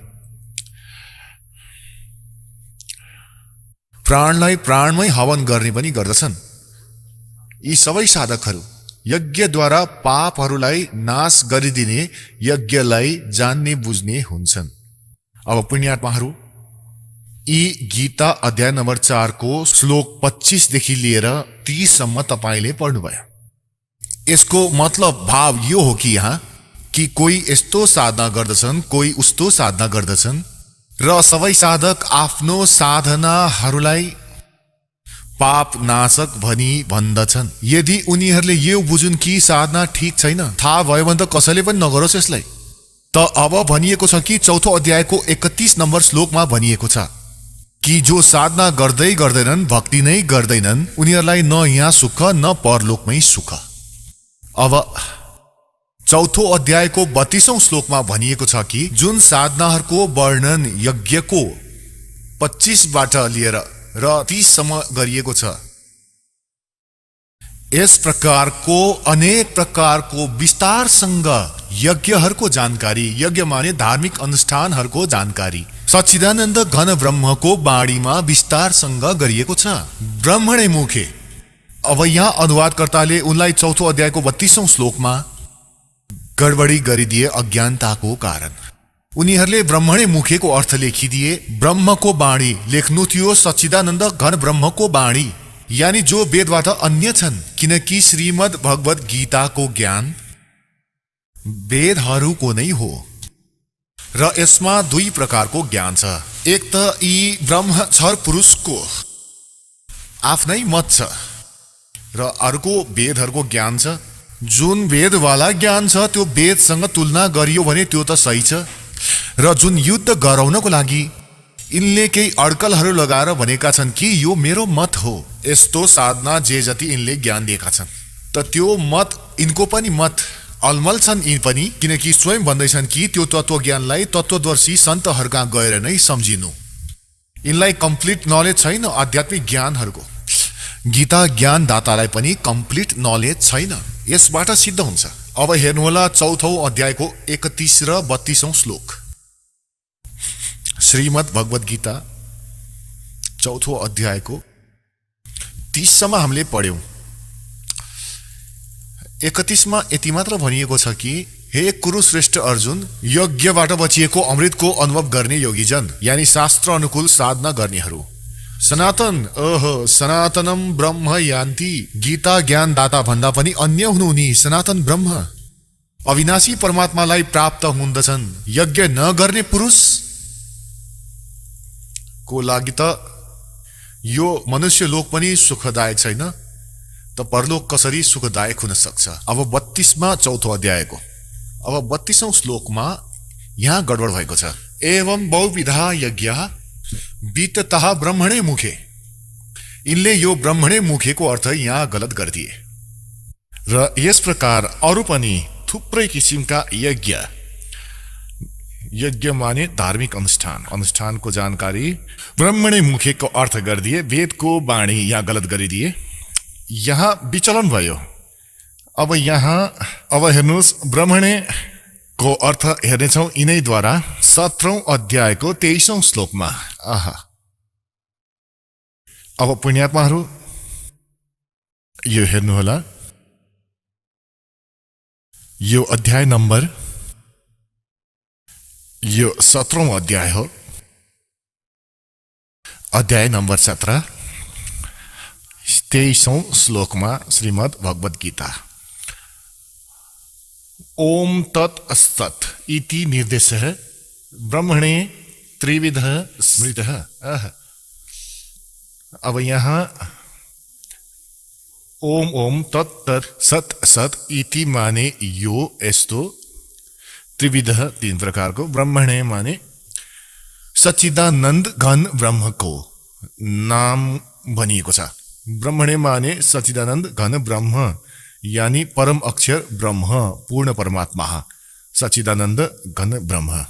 प्राणमै हवन गर्ने पनि गर्दछन्। यी सबै साधकहरू यज्ञद्वारा पापहरूलाई नाश गरिदिने यज्ञलाई जान्ने बुझ्ने हुन्छन्। अब पुण्यात्माहरू, यी गीता अध्याय नम्बर 4 को श्लोक 25 देखि लिएर 30 सम्म तपाईले पढ्नुभयो। यसको मतलब भाव यो हो कि यहाँ कि कोही यस्तो साधना गर्दछन्, कोही उस्तो साधना गर्दछन् र सबै साधक आफ्नो साधनाहरूलाई पाप नाशक भनी भन्दछन्। यदि उनीहरूले यो बुझुन् कि साधना ठीक छैन, थाहा भयो भने त कसैले पनि नगरोस् यसलाई। त अब भनिएको छ कि चौथो अध्यायको 31 नम्बर श्लोकमा भनिएको छ कि जो साधना गर्दै गर्दैनन्, भक्ति नै गर्दैनन्, उनीहरूलाई न यहाँ सुख न परलोकमै सुख। अब चौथो अध्यायको 32औं श्लोकमा भनिएको छ कि जुन साधनाहरूको वर्णन यज्ञको 25 बाट लिएर र 30 सम्म गरिएको छ, यस प्रकारको अनेक प्रकारको विस्तारसँग यज्ञहरूको जानकारी, यज्ञ माने धार्मिक अनुष्ठानहरूको जानकारी सच्चिदानन्द घन ब्रह्मको बाणीमा विस्तारसँग गरिएको छ। ब्रह्मणे मुखे। अब यहाँ अनुवादकर्ताले उनलाई चौथो अध्यायको 32औं श्लोकमा गडबडी गरिदिए अज्ञानताको कारण। उनीहरूले ब्रह्मणे मुखेको अर्थ लेखिदिए ब्रह्मको बाणी लेख्नु थियो सच्चिदानन्द घन ब्रह्मको बाणी, यानी जो वेदबाट अन्य छन्। किनकि श्रीमद् भगवत गीताको ज्ञान वेदहरूको नै हो र यसमा 2 प्रकारको ज्ञान छ। एक त यी ब्रह्मक्षर पुरुषको आफ्नै मत छ र अर्को वेदहरूको ज्ञान छ। जुन वेदवाला ज्ञान छ त्यो वेदसँग तुलना गरियो भने त्यो त सही छ, र जुन युद्ध गराउनको लागि यिनले केही अड्कलहरू लगाएर भनेका छन् कि यो मेरो मत हो, यस्तो साधना जे जति यिनले ज्ञान दिएका छन्, त त्यो मत यिनको पनि मत अलमल छन् यिन पनि। किनकि स्वयं भन्दैछन् कि त्यो तत्त्वज्ञानलाई तत्त्वदर्शी सन्तहरूका गएर नै सम्झिनु। यिनलाई कम्प्लिट नलेज छैन आध्यात्मिक ज्ञानहरूको। गीता ज्ञानदातालाई पनि कम्प्लिट नलेज छैन। यसबाट सिद्ध हुन्छ। अब हेर्नुहोला चौथो अध्यायको 31 र 32औं श्लोक। श्रीमद् भगवत गीता चौथो अध्यायको 30 सम्म हामीले पढ्यौं। 31 मा यति मात्र भनिएको छ कि हे कुरुश्रेष्ठ अर्जुन, यज्ञबाट बचिएको अमृतको अनुभव गर्ने योगीजन यानी शास्त्र अनुकूल साधना गर्नेहरू सनातनम ब्रह्म यान्ति। गीता ज्ञानदाता भन्दा पनि अन्य हुनुहुने सनातन ब्रह्म अविनाशी परमात्मालाई प्राप्त हुँदछन्। यज्ञ नगर्ने पुरुष को लागि त यो मनुष्य लोक पनि सुखदायक छैन, त परलोक कसरी सुखदायक हुन सक्छ। अब 32 मा चौथो अध्यायको अब 32औं श्लोकमा यहाँ गडबड भएको छ। एवं बहुविधा यज्ञ विततः ब्रह्मणे मुखे। इनले यो ब्रह्मणे मुखेको अर्थ यहाँ गलत गरिदिए र यस प्रकार अरु पनि थुप्रै किसिमका यज्ञ माने धार्मिक अनुष्ठानको जानकारी ब्रह्मणे मुखेको अर्थ गरिदिए, वेदको बाणी यहाँ गलत गरिदिए। यहाँ विचलन भयो। अब हेर्नुहोस्, ब्रह्मणे को अर्थ हेर्नेछौँ यिनैद्वारा 17औं अध्यायको 23औं श्लोकमा। आहा, अब पुण्यात्माहरू यो हेर्नुहोला, यो अध्याय नम्बर, यो 17औं अध्याय हो, अध्याय नम्बर 17, 23औं श्लोकमा श्रीमद् भगवत गीता। ओम तत् सत् इति निर्देशः ब्रह्मणे त्रिविधः स्मृतः। अब यहाँ ओम ओम तत् तत् सत् सत् इति माने यो यस्तो, त्रिविधः तीन प्रकारको, ब्रह्मणे माने सच्चिदानन्द घन ब्रह्मको नाम भनिएको छ। ब्रह्मणे माने सच्चिदानन्द घन ब्रह्म, यानी परम अक्षर ब्रह्म, पूर्ण परमात्मा, सच्चिदानन्द घन ब्रह्म।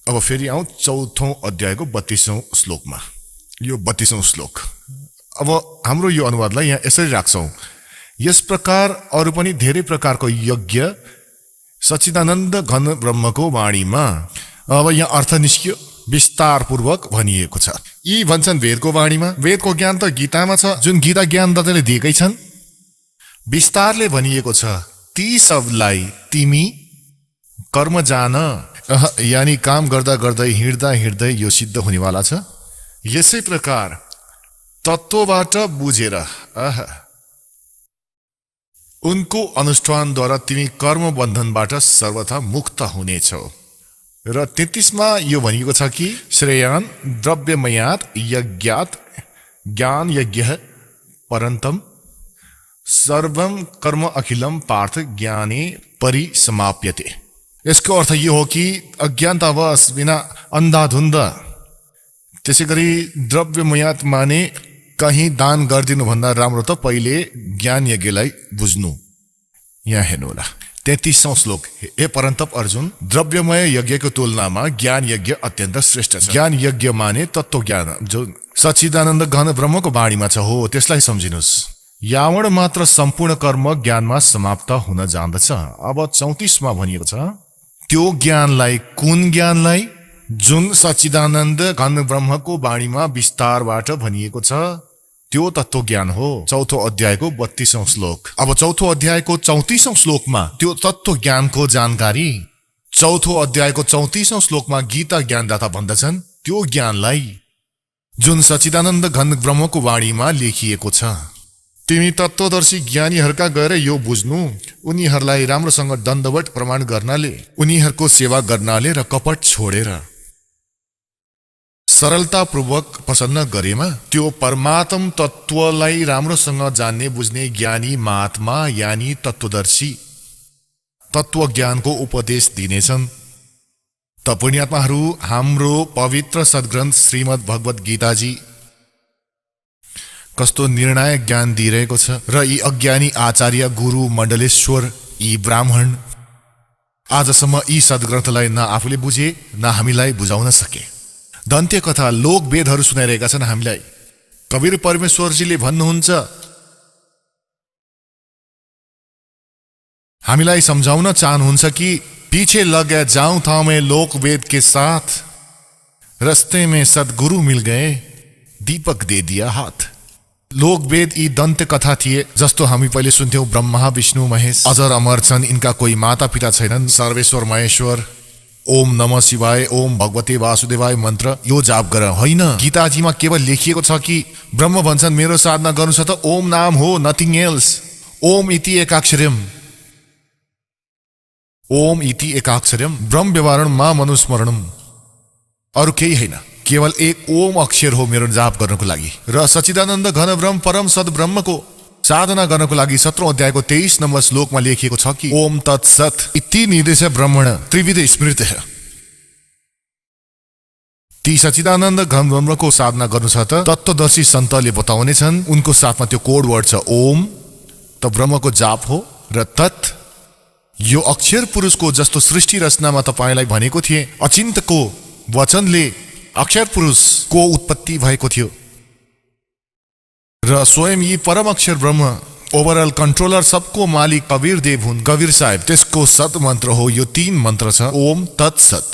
अब फेरि आउँ 4औं अध्यायको 32औं श्लोकमा। यो 32औं श्लोक। अब हाम्रो यो अनुवादलाई यहाँ यसरी राख्छौँ, यस प्रकार अरू पनि धेरै प्रकारको यज्ञ सच्चिदानन्द घन ब्रह्मको वाणीमा। अब यहाँ अर्थ निस्कियो, विस्तारपूर्वक भनिएको छ। यी भन्छन् वेदको वाणीमा, वेदको ज्ञान त गीतामा छ, जुन गीता ज्ञानदाताले दिएकै छन्। विस्तारले भनिएको छ, ती सबलाई तिमी कर्म जान, यानी काम गर्दा गर्दै हिँड्दा हिँड्दै यो सिद्ध हुनेवाला छ। यसै प्रकार तत्त्वबाट बुझेर उनको अनुष्ठानद्वारा तिमी कर्म बन्धनबाट सर्वथा मुक्त हुनेछौ। र 33मा यो भनिएको छ कि श्रेयान द्रव्यमयात यज्ञात ज्ञान यज्ञ परन्तम सर्वम कर्म अखिलम पार्थ ज्ञाने परिसमाप्यते। यसको अर्थ यो हो कि अज्ञानतावश बिना अन्धाधुन्द, त्यसै गरी द्रव्यमयात माने कहीँ दान गरिदिनु भन्दा राम्रो त पहिले ज्ञान यज्ञलाई बुझ्नु। यहाँ हेर्नुहोला 33औं श्लोक। हे परन्तप अर्जुन, द्रव्यमय यज्ञको तुलनामा ज्ञान यज्ञ अत्यन्त श्रेष्ठ छ। ज्ञान यज्ञ माने तत्त्व ज्ञान, जो सच्चिदानन्द घन ब्रह्मको बाणीमा छ हो, त्यसलाई सम्झिनुहोस्। यावण मात्र सम्पूर्ण कर्म ज्ञानमा समाप्त हुन जान्दछ। अब 34मा भनिएको छ, त्यो ज्ञानलाई, कुन ज्ञानलाई? जुन सच्चिदानन्द घन ब्रह्मको बाणीमा विस्तारबाट भनिएको छ, त्यो तत्त्व ज्ञान हो। 4औं अध्यायको 32औं श्लोक। अब 4औं अध्यायको 34औं श्लोकमा त्यो तत्त्व ज्ञानको जानकारी। 4औं अध्यायको 34औं श्लोकमा गीता ज्ञानदाता भन्दछन्, त्यो ज्ञानलाई जुन सच्चिदानन्द घन ब्रह्मको वाणीमा लेखिएको छ, तिमी तत्त्वदर्शी ज्ञानीहरूका गएर यो बुझ्नु। उनीहरूलाई राम्रोसँग दण्डवट प्रमाण गर्नाले, उनीहरूको सेवा गर्नाले र कपट छोडेर सरलतापूर्वक प्रसन्न गरेमा त्यो परमात्म तत्त्वलाई राम्रोसँग जान्ने बुझ्ने ज्ञानी महात्मा, यानी तत्त्वदर्शी तत्त्व ज्ञानको उपदेश दिनेछन्। त पुण्यात्माहरू, हाम्रो पवित्र सद्ग्रन्थ श्रीमद् भगवत गीताजी कस्तो निर्णायक ज्ञान दिइरहेको छ। र यी अज्ञानी आचार्य, गुरु, मण्डलेश्वर, यी ब्राह्मण आजसम्म यी सद्ग्रन्थलाई न आफूले बुझे, न हामीलाई बुझाउन सके। दन्त्य कथा, लोक वेदहरू सुनाइरहेका छन् हामीलाई। कबीर परमेश्वरजीले भन्नुहुन्छ, हामीलाई सम्झाउन चाहनुहुन्छ कि पीछे लगे जाऊं था मैं लोक वेद के साथ, रस्ते में सदगुरु मिल गए, दीपक दे दिया हाथ। लोक वेद यी दन्त्य कथा थिए, जस्तो हामी पहिले सुन्थ्यौं, ब्रह्मा विष्णु महेश अजर अमर छन्, इनका कोही माता पिता छैनन्, सर्वेश्वर महेश्वर, ओम नमः शिवाय, ओम भगवते वासुदेवाय मन्त्र यो जाप गर। होइन, गीताजीमा केवल लेखिएको छ कि ब्रह्म भन्छन् मेरो साधना गर्नु छ त ओम नाम हो, नथिङ एल्स। ओम इति एकाक्षरम, ओम इति एकाक्षरम ब्रह्म व्यवहारण मा मनुस्मरणम। अरू केही होइन, केवल एक ओम अक्षर हो मेरो जाप गर्नको लागि। र सच्चिदानन्द घन ब्रह्म परम सद ब्रह्मको साधना गर्नको लागि 17औं अध्यायको 23 नम्बर श्लोकमा लेखिएको छ कि ओम तत्सत् इति निर्देश ब्रह्मण त्रिविध स्मृतः। ती सच्चिदानन्द घन ब्रह्मको साधना गर्नु छ त तत्त्वदर्शी सन्तले बताउने छन्। उनको साथमा त्यो कोड वर्ड छ ओम, त ब्रह्मको जाप हो। र तत्, यो अक्षर पुरुषको जस्तो सृष्टि रचनामा तपाईलाई भनेको थिए, अचिन्तको वचनले अक्षर पुरुषको उत्पत्ति भएको थियो। र स्वयं यी परम अक्षर ब्रह्म ओभरअल कन्ट्रोलर सबको मालिक कवीर देव हुन्। कवीर साहेब त्यसको सत मन्त्र हो। यो 3 मन्त्र छ। ओम तत्सत।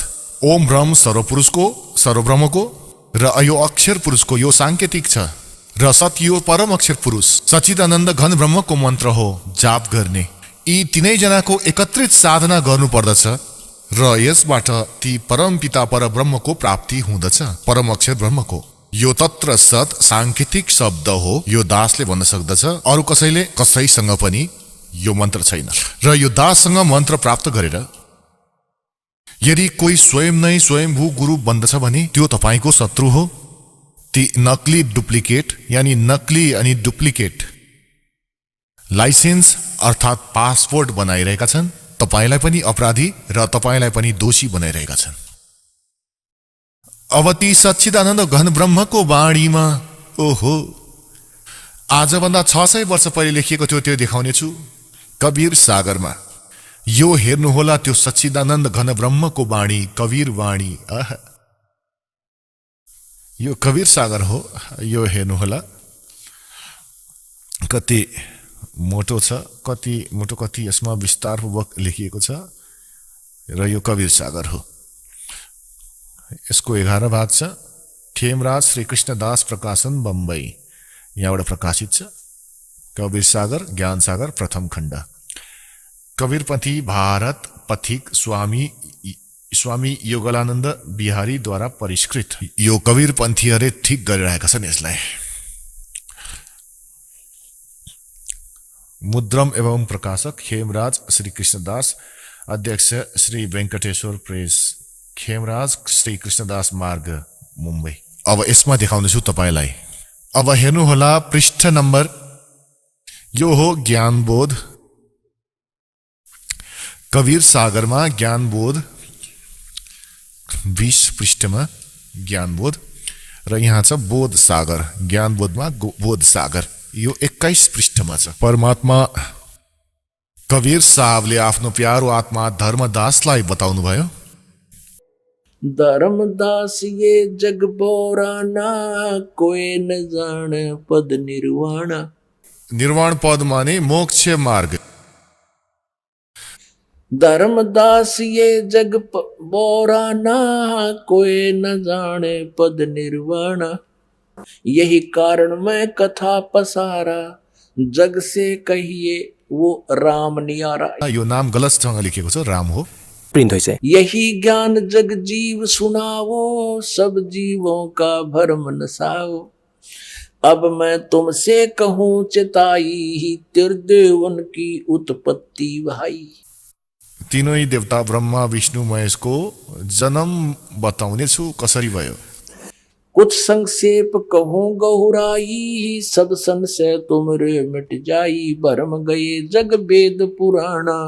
ओम ब्रह्म सर्वपुरुषको सर्वब्रह्मको र यो अक्षर पुरुषको यो सांकेतिक छ र सत यो परम अक्षर पुरुष सच्चिदानन्द घन ब्रह्मको मन्त्र हो जाप गर्ने। यी तीनै जनाको एकत्रित साधना गर्नु पर्दछ र यसबाट ती परम पिता पर ब्रह्मको प्राप्ति हुँदछ। परम अक्षर ब्रह्मको यो तत्र सत सांकेतिक शब्द हो। यो दासले भन्न सक्दछ, अरु कसैसँग पनि यो मन्त्र छैन। र यो दाससँग मन्त्र प्राप्त गरेर यदि कोही स्वयं नै स्वयंभू गुरु बन्दछ भने त्यो तपाईको शत्रु हो। ती नकली डुप्लिकेट यानी नकली अनि डुप्लिकेट लाइसेन्स अर्थात पासपोर्ट बनाइरहेका छन्। तपाईलाई पनि अपराधी र तपाईलाई पनि दोषी बनाइरहेका छन्। अब ती सच्चिदानन्द घन ब्रह्मको वाणीमा ओहो आजभन्दा 600 वर्ष पहिले लेखिएको थियो त्यो देखाउने छु कबीर सागरमा। यो हेर्नुहोला त्यो सच्चिदानन्द घन ब्रह्मको वाणी कबीर वाणी। यो कबीर सागर हो। यो हेर्नुहोला कति मोटो छ, कति मोटो, कति यसमा विस्तारपूर्वक लेखिएको छ र यो कबीर सागर हो। यसको 11 भाग छ। खेमराज श्री कृष्णदास प्रकाशन बम्बई यहाँबाट प्रकाशित छ। कबीर सागर ज्ञान सागर प्रथम खण्ड। कबीरपन्थी भारत पथिक स्वामी योगलानन्द बिहारीद्वारा परिष्कृत। यो कबीरपन्थीहरूले ठिक गरिरहेका छन् यसलाई। मुद्रम एवं प्रकाशक खेमराज श्री कृष्णदास, अध्यक्ष श्री वेंकटेश्वर प्रेस, खेमराज श्री कृष्णदास मार्ग मुम्बई। अब यसमा देखाउनेछु तपाईलाई। अब हेर्नुहोला पृष्ठ नम्बर, यो हो ज्ञानबोध। कबीर सागरमा ज्ञानबोध 20 पृष्ठमा ज्ञानबोध र यहाँ छ बोध सागर। ज्ञानबोधमा बोध सागर यो 21 पृष्ठमा छ। परमात्मा कबीर साहबले आफ्नो प्यारो आत्मा धर्मदासलाई बताउनु भयो। धर्मदास ये जग बोराना कोई न जाने पद निर्वाण। निर्वाण पद माने मोक्ष मार्ग। धर्मदास ये जग बोराना कोई न जाने पद निर्वाण। यही कारण मैं कथा पसारा जग से कहिए वो राम नियारा। यो नाम गलतसँग लेखेको छ, राम हो। प्रिंट होइसे। यही ज्ञान जग जीव सुनावो सब जीवों का भरम नसाओ। अब मैं तुमसे कहूँ चिताई त्रिदेवन की उत्पत्ति भाई। तीनै देवता ब्रह्मा विष्णु महेशको जन्म बताउने छु कसरी भयो। कुछ संक्षेप कहूँ गहुराई सब संशय तुमरे मिट जाई। भरम गए जग वेद पुराना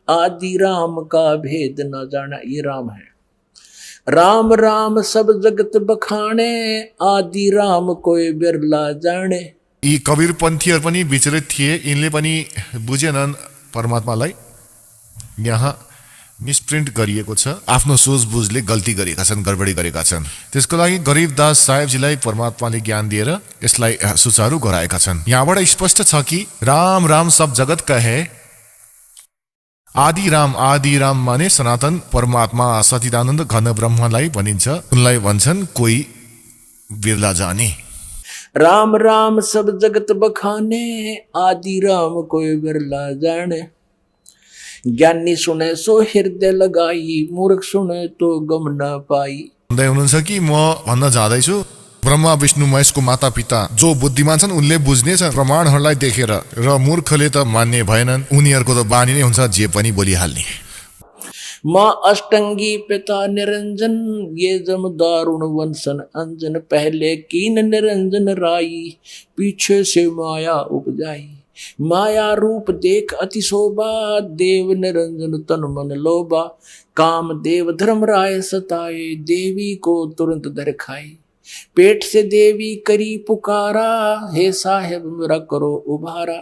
आदि राम का भेद न जाना। ये राम है। राम राम सब जगत बखाने आदि राम कोई बिरला जाने। यी कबीरपन्थीहरू पनि विचलित थिए। यिनले पनि बुझेनन् परमात्मालाई। यहाँ मिसप्रिन्ट गरिएको छ। आफ्नो सोचबुझले गल्ती गरेका छन्, गडबडी गरेका छन्। त्यसको लागि गरीबदास साहेबजीलाई परमात्माले ज्ञान दिएर यसलाई सुचारू गराएका छन्। यहाँबाट स्पष्ट छ कि राम राम सब जगत कहे। आदि राम माने सनातन परमात्मा सच्चिदानन्द घन ब्रह्मलाई भनिन्छ। उनलाई भन्छन् कोही बिरला जाने। राम राम सब जगत बखाने आदि राम कोई बिरला जाने। ज्ञानी सुने सो हृदय लगाई मूर्ख सुने तो गम न पाई। भन्दै हुनुहुन्छ कि म भन्न जाँदैछु ब्रह्मा विष्णु महेशको माता पिता जो बुद्धिमान छन् उनले बुझ्नेछ प्रमाणहरूलाई देखेर, र मूर्खले त मान्ने भएनन्। उनीहरूको त बानी नै हुन्छ जे पनि बोलिहाल्ने। माँ अष्टंगी पिता निरंजन ये जम दारुण वंशन अंजन। पहले कीन निरंजन राई पीछे से माया उपजाई। माया रूप देख अति शोभा देव निरंजन तन मन लोभा। काम देव धर्म राय सताए देवी को तुरंत धर खाए। पेट से देवी करी पुकारा हे साहेब मेरा करो उभारा।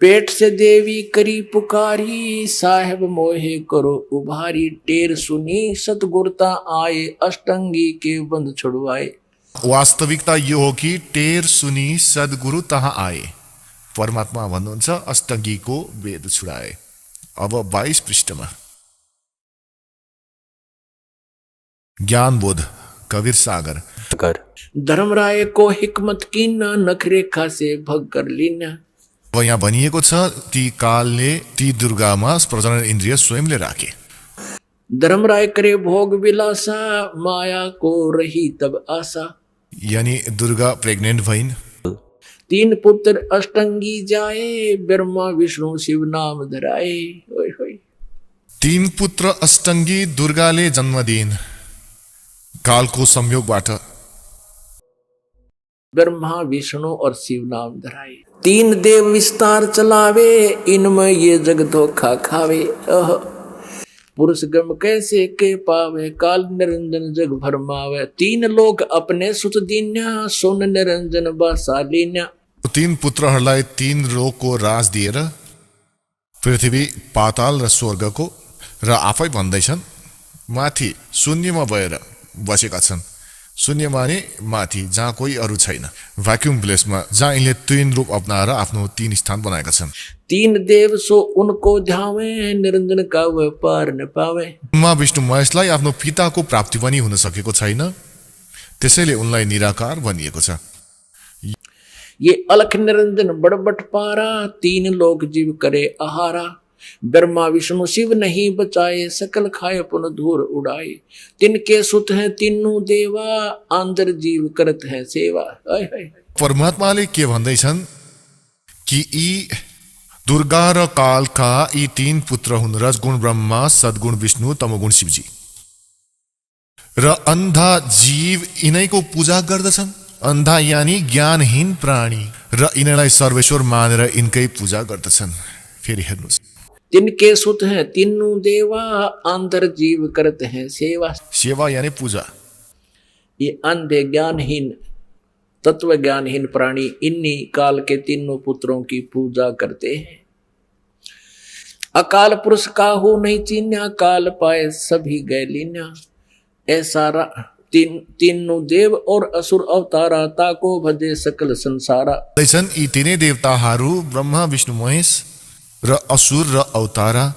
पेट से देवी करी पुकारी साहेब मोहे करो उभारी। टेर सुनी सतगुरता आए अष्टंगी के बंध छुड़वाए। वास्तविकता यो हो कि टेर सुनी सद्गुरु तहाँ आए। परमात्मा भन्नुहुन्छ अष्टङ्गीको वेद छुडाए। अब 22 पृष्ठमा ज्ञानबोध कबीर सागर। धर्मराय को हिकमत कीना नखरेखा से भग कर लीना। अब यहाँ भनिएको छ ती कालले ती दुर्गामा प्रजनन इन्द्रिय स्वयंले राखे। धर्मराय करे भोग विलासा माया को रही तब आशा। यानी दुर्गा प्रेग्नेन्ट भइन्। 3 पुत्र अष्टंगी जाए ब्रह्मा विष्णु शिव नाम धराए। ओए होए 3 पुत्र अष्टङ्गी दुर्गाले जन्म दिइन्। कालको संयोगबाट ब्रह्मा विष्णु और शिव नाम धराए। 3 देव विस्तार चलावे इनमें ये जग धोखा खावे। पुरुष गम कैसे के पावे काल निरंजन जग भरमावे। 3 लोग अपने सुत दीन्या सोन निरंजन बसालिन्या। 3 पुत्रहरूलाई 3 लोकको राज दिएर पृथ्वी पाताल र स्वर्गको र आफै भन्दैछन् माथि शून्यमा भएर बसेका छन्। शून्यमा नि माथि जहाँ कोही अरू छैन। भ्याक्युम प्लेसमा जहाँ यिनले 3 रूप अपनाएर आफ्नो 3 स्थान बनाएका छन्। 3 देव सो उनको ध्यावे निरंजन का वह पार न पावे। ब्रह्मा विष्णु महेशलाई आफ्नो पिताको प्राप्ति पनि हुन सकेको छैन, त्यसैले उनलाई निराकार भनिएको छ। ये अलख निरंजन बड़बट पारा 3 लोक जीव करे आहारा। ब्रह्मा विष्णु शिव नहीं बचाए सकल खाए पुन धूर उड़ाए। तिनके सुत हैं तीनों देवा आंदर जीव करत है सेवा। परमात्माले के भन्दैछन् कि यी दुर्गा र कालका यी 3 पुत्र हुन् रजगुण ब्रह्मा सद्गुण विष्णु तमोगुण शिवजी र अन्धा जीव यिनैको पूजा गर्दछन्। अन्धा यानी ज्ञानहीन प्राणी र यिनलाई सर्वेश्वर मानेर यिनकै पूजा गर्दछन्। फेरि हेर्नुस् तिनके सुत हैं तीनों देवा अंतर जीव करते हैं सेवा। सेवा यानी पूजा। ये अंधे ज्ञानहीन तत्व ज्ञानहीन प्राणी इन्हीं काल के 3 पुत्रों की पूजा करते हैं। अकाल पुरुष काहू नहीं चीन्या काल पाए सभी गए लीन्या। ऐसा तीनों देव और असुर अवतारा ताको भजे सकल संसारा। यी 3 देवताहरू ब्रह्मा विष्णु महेश र असुर र अवतारा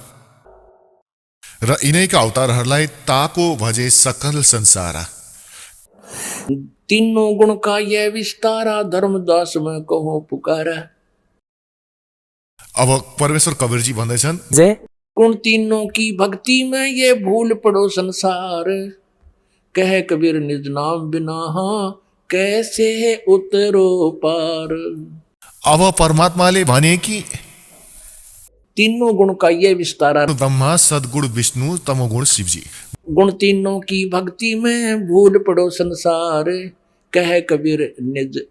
र यिनैका अवतारहरूलाई ताको भजे सकल संसारा। 3 गुण का यह विस्तारा धर्मदास में कहो पुकारा। अब परमेश्वर कबीरजी भन्दैछन् गुण 3 की भक्ति में ये भूल पड़ो संसार। कह कबीर निज नाम बिना कैसे उतरो पार। अब परमात्माले भने कि 3 गुण का ये विस्तारा ब्रह्मा सद्गुण विष्णु तमोगुण शिवजी। गुण 3 की भक्ति में भूल पड़ो संसार। कह कबीर निज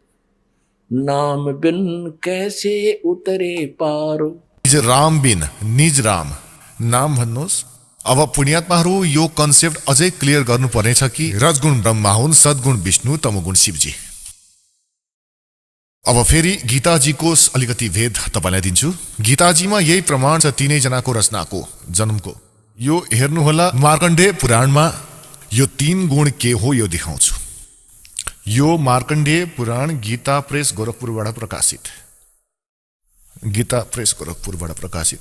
नाम बिन कैसे उतरे पार। निज राम बिन निज राम नाम भन्नुहोस्। अब पुण्यात्माहरू यो कन्सेप्ट अझै क्लियर गर्नु पर्नेछ कि रजगुण ब्रह्मा हुन् सद्गुण विष्णु तमोगुण शिवजी। अब फेरि गीताजीको अलिकति भेद तपाईलाई दिन्छु। गीताजीमा यही प्रमाण छ 3 जनाको रचनाको जन्मको। यो हेर्नुहोला मार्कण्डेय पुराणमा यो 3 गुण के हो यो देखाउँछु। यो मार्कण्डेय पुराण गीता प्रेस गोरखपुरबाट प्रकाशित। गीता प्रेस गोरखपुरबाट प्रकाशित।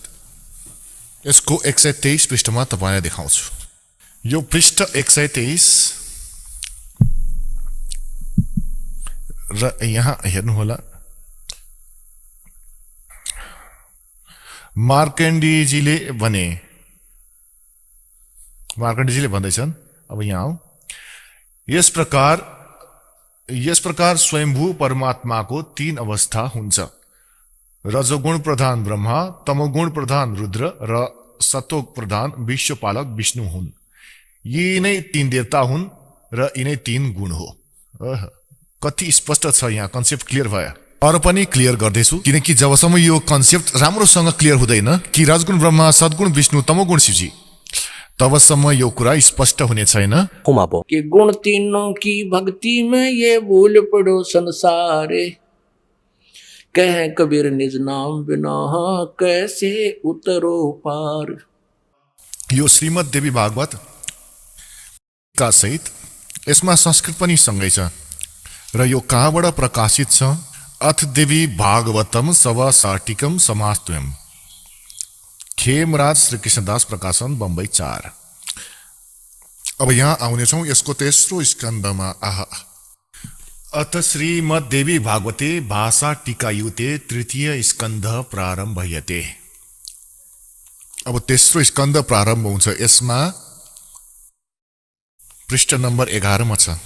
यसको 123 पृष्ठमा तपाईलाई देखाउँछु। यो पृष्ठ 123 र यहाँ हेर्नुहोला मार्कण्डेयजीले भन्दैछन्। अब यहाँ आऊ। यस प्रकार स्वयंभू परमात्माको 3 अवस्था हुन्छ। रजोगुण प्रधान ब्रह्मा, तमोगुण प्रधान रुद्र र सत्वगुण प्रधान विश्वपालक विष्णु हुन्। यी नै 3 देवता हुन् र यिनै 3 गुण हो। कति स्पष्ट छ, यहाँ कन्सेप्ट क्लियर भयो। अरू पनि क्लियर गर्दैछु किनकि जबसम्म यो कन्सेप्ट राम्रोसँग क्लियर हुँदैन कि रजगुण ब्रह्मा सद्गुण विष्णु तमोगुण शिवजी तबसम्म यो कुरा स्पष्ट हुने छैन कि गुण 3 की भक्ति में ये भूल पड़ो संसारे। कह कबीर निज नाम बिना कैसे उतरो पार। यो श्रीमद् देवी भागवत का सहित यसमा संस्कृत पनि सँगै छ र यो कहाँबाट प्रकाशित छ अथ देवी भागवतम सवा साटिकम समास्तुयम। खेमराज श्री कृष्णदास प्रकाशन बम्बई 4। अब यहाँ आउनेछौँ यसको तेस्रो स्कन्धमा। अथ श्रीमद् देवी भागवते भाषा टीकायुते तृतीय स्कन्ध प्रारम्भ भयते। अब तेस्रो स्कन्ध प्रारम्भ हुन्छ। यसमा पृष्ठ नम्बर 11 मा छ।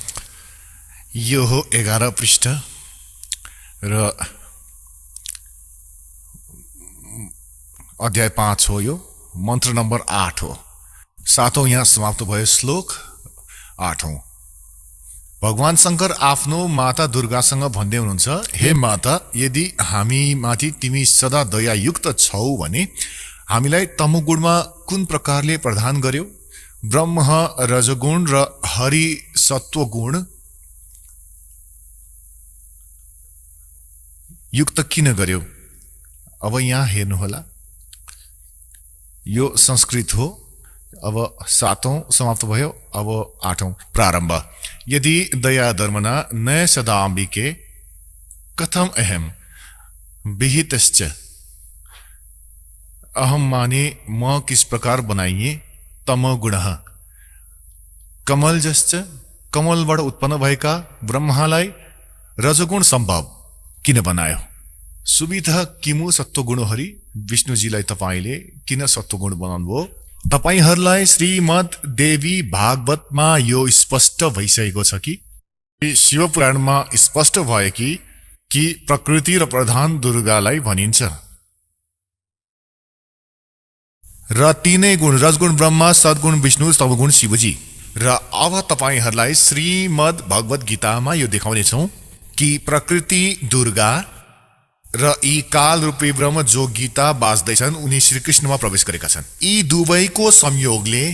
यो हो 11 पृष्ठ र अध्याय 5 हो। यो मन्त्र नम्बर 8 हो। 7औं यहाँ समाप्त भयो। श्लोक 8औं। भगवान शंकर आफ्नो माता दुर्गासँग भन्दै हुनुहुन्छ, हे माता, यदि हामी माथि तिमी सदा दयायुक्त छौ भने हामीलाई तमोगुणमा कुन प्रकारले प्रदान गर्यौ? ब्रह्म रजगुण र हरि सत्वगुण युक्त किन गर्यौ? अब यहाँ हेर्नुहोला, यो संस्कृत हो। अब 7औं समाप्त भयो। अब 8औं प्रारम्भ। यदि दया धर्मना न सदाम्बिके कथम अहम विहितश्च। अहम माने म किस प्रकार बनाइए? तमो गुण कमल जश्च, कमलबाट उत्पन्न भएका ब्रह्मालाई रजगुण सम्भव किन बनायो? सुविधा किमु सत्वगुण हरि, विष्णुजीलाई तपाईले किन सत्वगुण बनाउनुभयो? तपाईहरूलाई श्रीमद् देवी भागवतमा यो स्पष्ट भइसकेको छ कि शिवपुराणमा स्पष्ट भयो कि प्रकृति र प्रधान दुर्गालाई भनिन्छ र तीनै गुण रजगुण ब्रह्मा, सद्गुण विष्णु, तमोगुण शिवजी। र अब तपाईहरूलाई श्रीमद् भगवत गीतामा यो देखाउनेछौँ कि प्रकृति दुर्गा र यी काल रूपी ब्रह्म जो गीता बाँच्दैछन् उनी श्रीकृष्णमा प्रवेश गरेका छन्। यी दुवैको संयोगले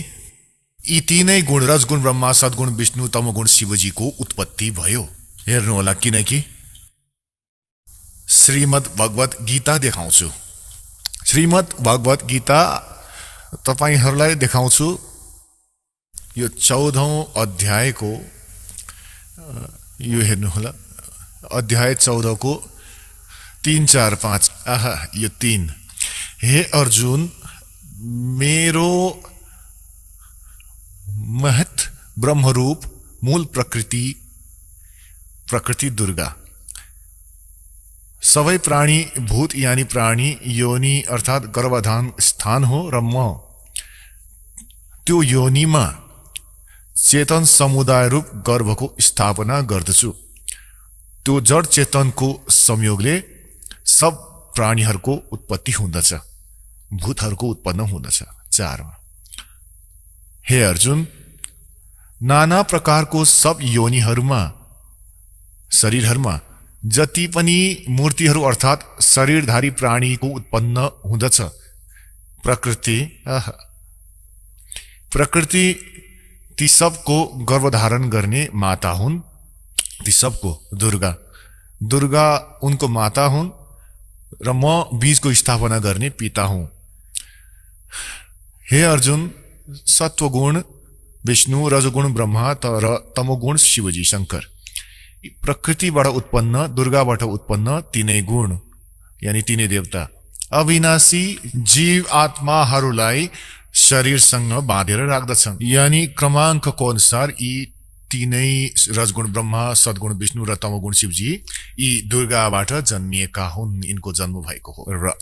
यी तीनै गुण रजगुण ब्रह्मा, सद्गुण विष्णु, तमोगुण शिवजीको उत्पत्ति भयो। हेर्नुहोला, किनकि श्रीमद् भगवत गीता देखाउँछु। श्रीमद् भगवत गीता तपाईहरूलाई देखाउँछु। यो 14औं अध्यायको यो हेर्नुहोला, अध्याय 14 को 3, 4, 5। आहा, यो 3। हे अर्जुन, मेरो महत ब्रह्मरूप मूल प्रकृति दुर्गा सबै प्राणी भूत यानी प्राणी योनि अर्थात गर्भधान स्थान हो र म त्यो योनिमा चेतन समुदाय रूप गर्भको स्थापना गर्दछु। त्यो जड चेतनको संयोगले सब प्राणीहरूको उत्पत्ति हुँदछ, भूतहरूको उत्पन्न हुँदछ। 4 मा, हे अर्जुन, नाना प्रकारको सब योनिहरूमा शरीरहरूमा जति पनि मूर्तिहरू अर्थात शरीरधारी प्राणीको उत्पन्न हुँदछ प्रकृति ती सबको गर्भधारण गर्ने माता हुन्। ती सबको दुर्गा उनको माता हुन् र म बीजको स्थापना गर्ने पिता हुँ। हे अर्जुन, सत्वगुण विष्णु, रजगुण ब्रह्मा र तमोगुण शिवजी शंकर, प्रकृतिबाट उत्पन्न दुर्गाबाट उत्पन्न तीनै गुण यानी तीनै देवता अविनाशी जीव आत्माहरूलाई शरीरसँग बाँधेर राख्दछन्। यानी क्रमाङ्कको अनुसार यी तीनै रजगुण ब्रह्मा, सद्गुण विष्णु र तमोगुण शिवजी यी दुर्गाबाट जन्मिएका हुन्। यिनको जन्म भएको हो र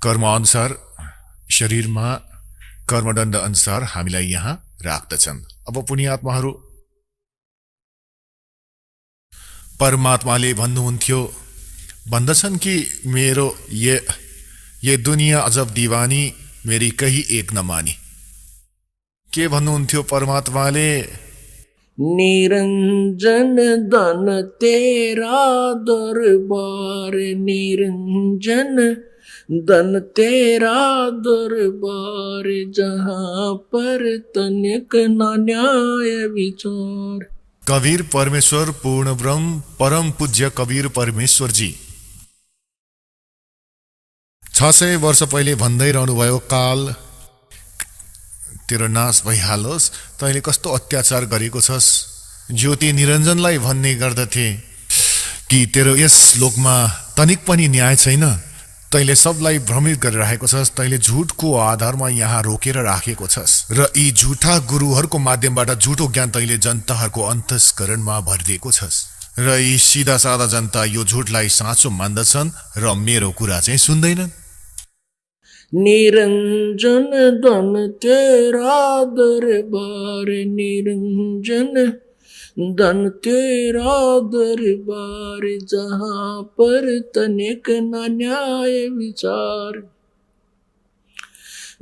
कर्म अनुसार शरीरमा कर्मदण्ड अनुसार हामीलाई यहाँ राख्दछन्। अब पुण्यात्माहरू, परमात्माले भन्नुहुन्थ्यो, भन्दछन् कि मेरो ये दुनिया अजब दीवानी, मेरी कही एक न मानी। के भन्नुहुन्थ्यो परमात्माले? निरंजन धन तेरा दरबार, निरंजन धन तेरा दरबार, जहाँ पर तनिक न न्याय विचार। कबीर परमेश्वर पूर्ण ब्रह्म परम पूज्य कबीर परमेश्वर जी 600 वर्ष पहिले भन्दै रहनुभयो, काल तेरो नाश भइहालोस्, तैँले कस्तो अत्याचार गरेको छस्। ज्योति निरञ्जनलाई भन्ने गर्दथे कि तेरो यस श्लोकमा तनिक पनि न्याय छैन, तैले सबलाई भ्रमित गरिरहेको छस्, तैले झुटको आधारमा यहाँ रोकेर राखेको छस् र यी झुटा गुरुहरूको माध्यमबाट झुटो ज्ञान तैले जनताहरूको अन्तस्करणमा भरिदिएको छस् र यी सिधा सादा जनता यो झुटलाई साँचो मान्दछन् र मेरो कुरा चाहिँ सुन्दैनन्। निरंजन धन तेरा दरबार, निरंजन धन तेरा दरबार, जहाँ पर तनिक न न्याय विचार।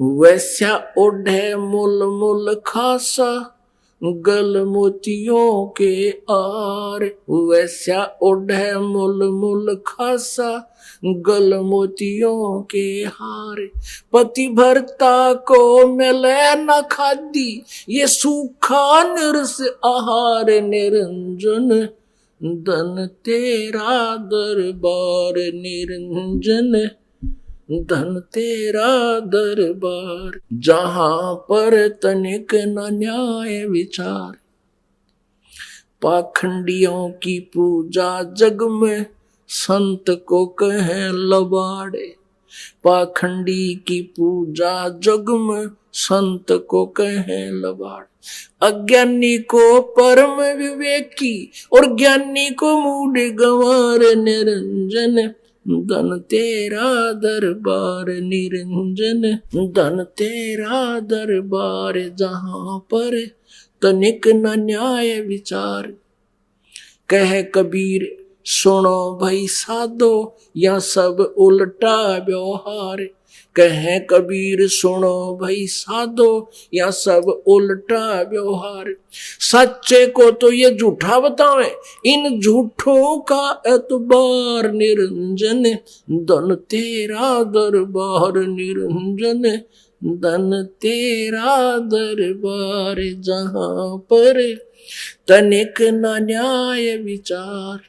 वैश्या ओढ़े मुल मुल खासा, गल मोतियों के आर। वैश्या ओढ़े मुल मुल खासा, गल मोतियों के हार। पति भरता को मिले न खादी, ये सूखा निरस आहार। निरंजन धन तेरा दरबार, निरंजन धन तेरा दरबार, जहाँ पर तनिक न न्याय विचार। पाखंडियों की पूजा जग में, संत को कहें लबाड़े। पाखंडी की पूजा जग में, संत को कहें लबाड़े। अज्ञानी को परम विवेकी, और ज्ञानी को मूढ़ गंवार। निरंजन धन तेरा दरबार, निरंजन धन तेरा दरबार, जहाँ पर तनिक न न्याय विचार। कह कबीर सुनो भाई साधो, या सब उल्टा व्यवहार। कहे कबीर सुनो भाई साधो, या सब उल्टा व्यवहार। सच्चे को तो ये झूठा बतावे, इन झूठों का एतबार। निरंजन धन तेरा दरबार, निरंजन धन तेरा दरबार, जहाँ पर तनिक न न्याय विचार।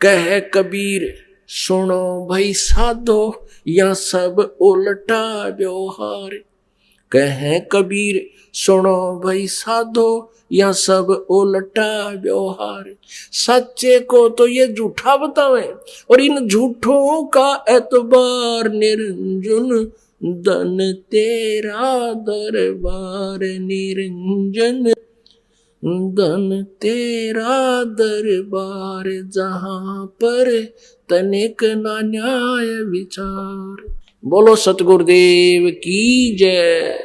कह कबीर सुनो भाई साधो, या सब उल्टा व्यवहार। कहे कबीर सुनो भाई साधो, या सब उल्टा व्यवहार। सच्चे को तो ये झूठा बतावे, और इन झूठों का एतबार। निरंजन धन तेरा दरबार, निरंजन धन तेरा दरबार, जहाँ पर तनिक न न्याय विचार। बोलो सतगुरुदेव की जय।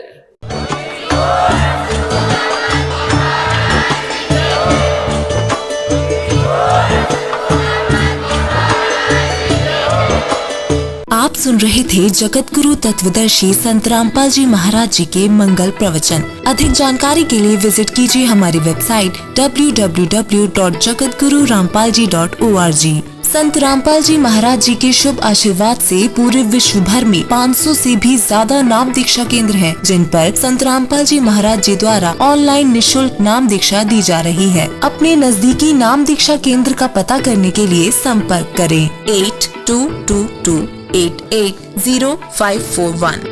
आप सुन रहे थे जगत गुरु तत्वदर्शी संत रामपाल जी महाराज जी के मंगल प्रवचन। अधिक जानकारी के लिए विजिट कीजिए हमारी वेबसाइट www.jagatgururampalji.org। संत रामपाल जी महाराज जी के शुभ आशीर्वाद से पूरे विश्व भर में 500 से भी ज्यादा नाम दीक्षा केंद्र हैं, जिन पर संत रामपाल जी महाराज जी द्वारा ऑनलाइन निशुल्क नाम दीक्षा दी जा रही है। अपने नजदीकी नाम दीक्षा केंद्र का पता करने के लिए संपर्क करें 8222880541।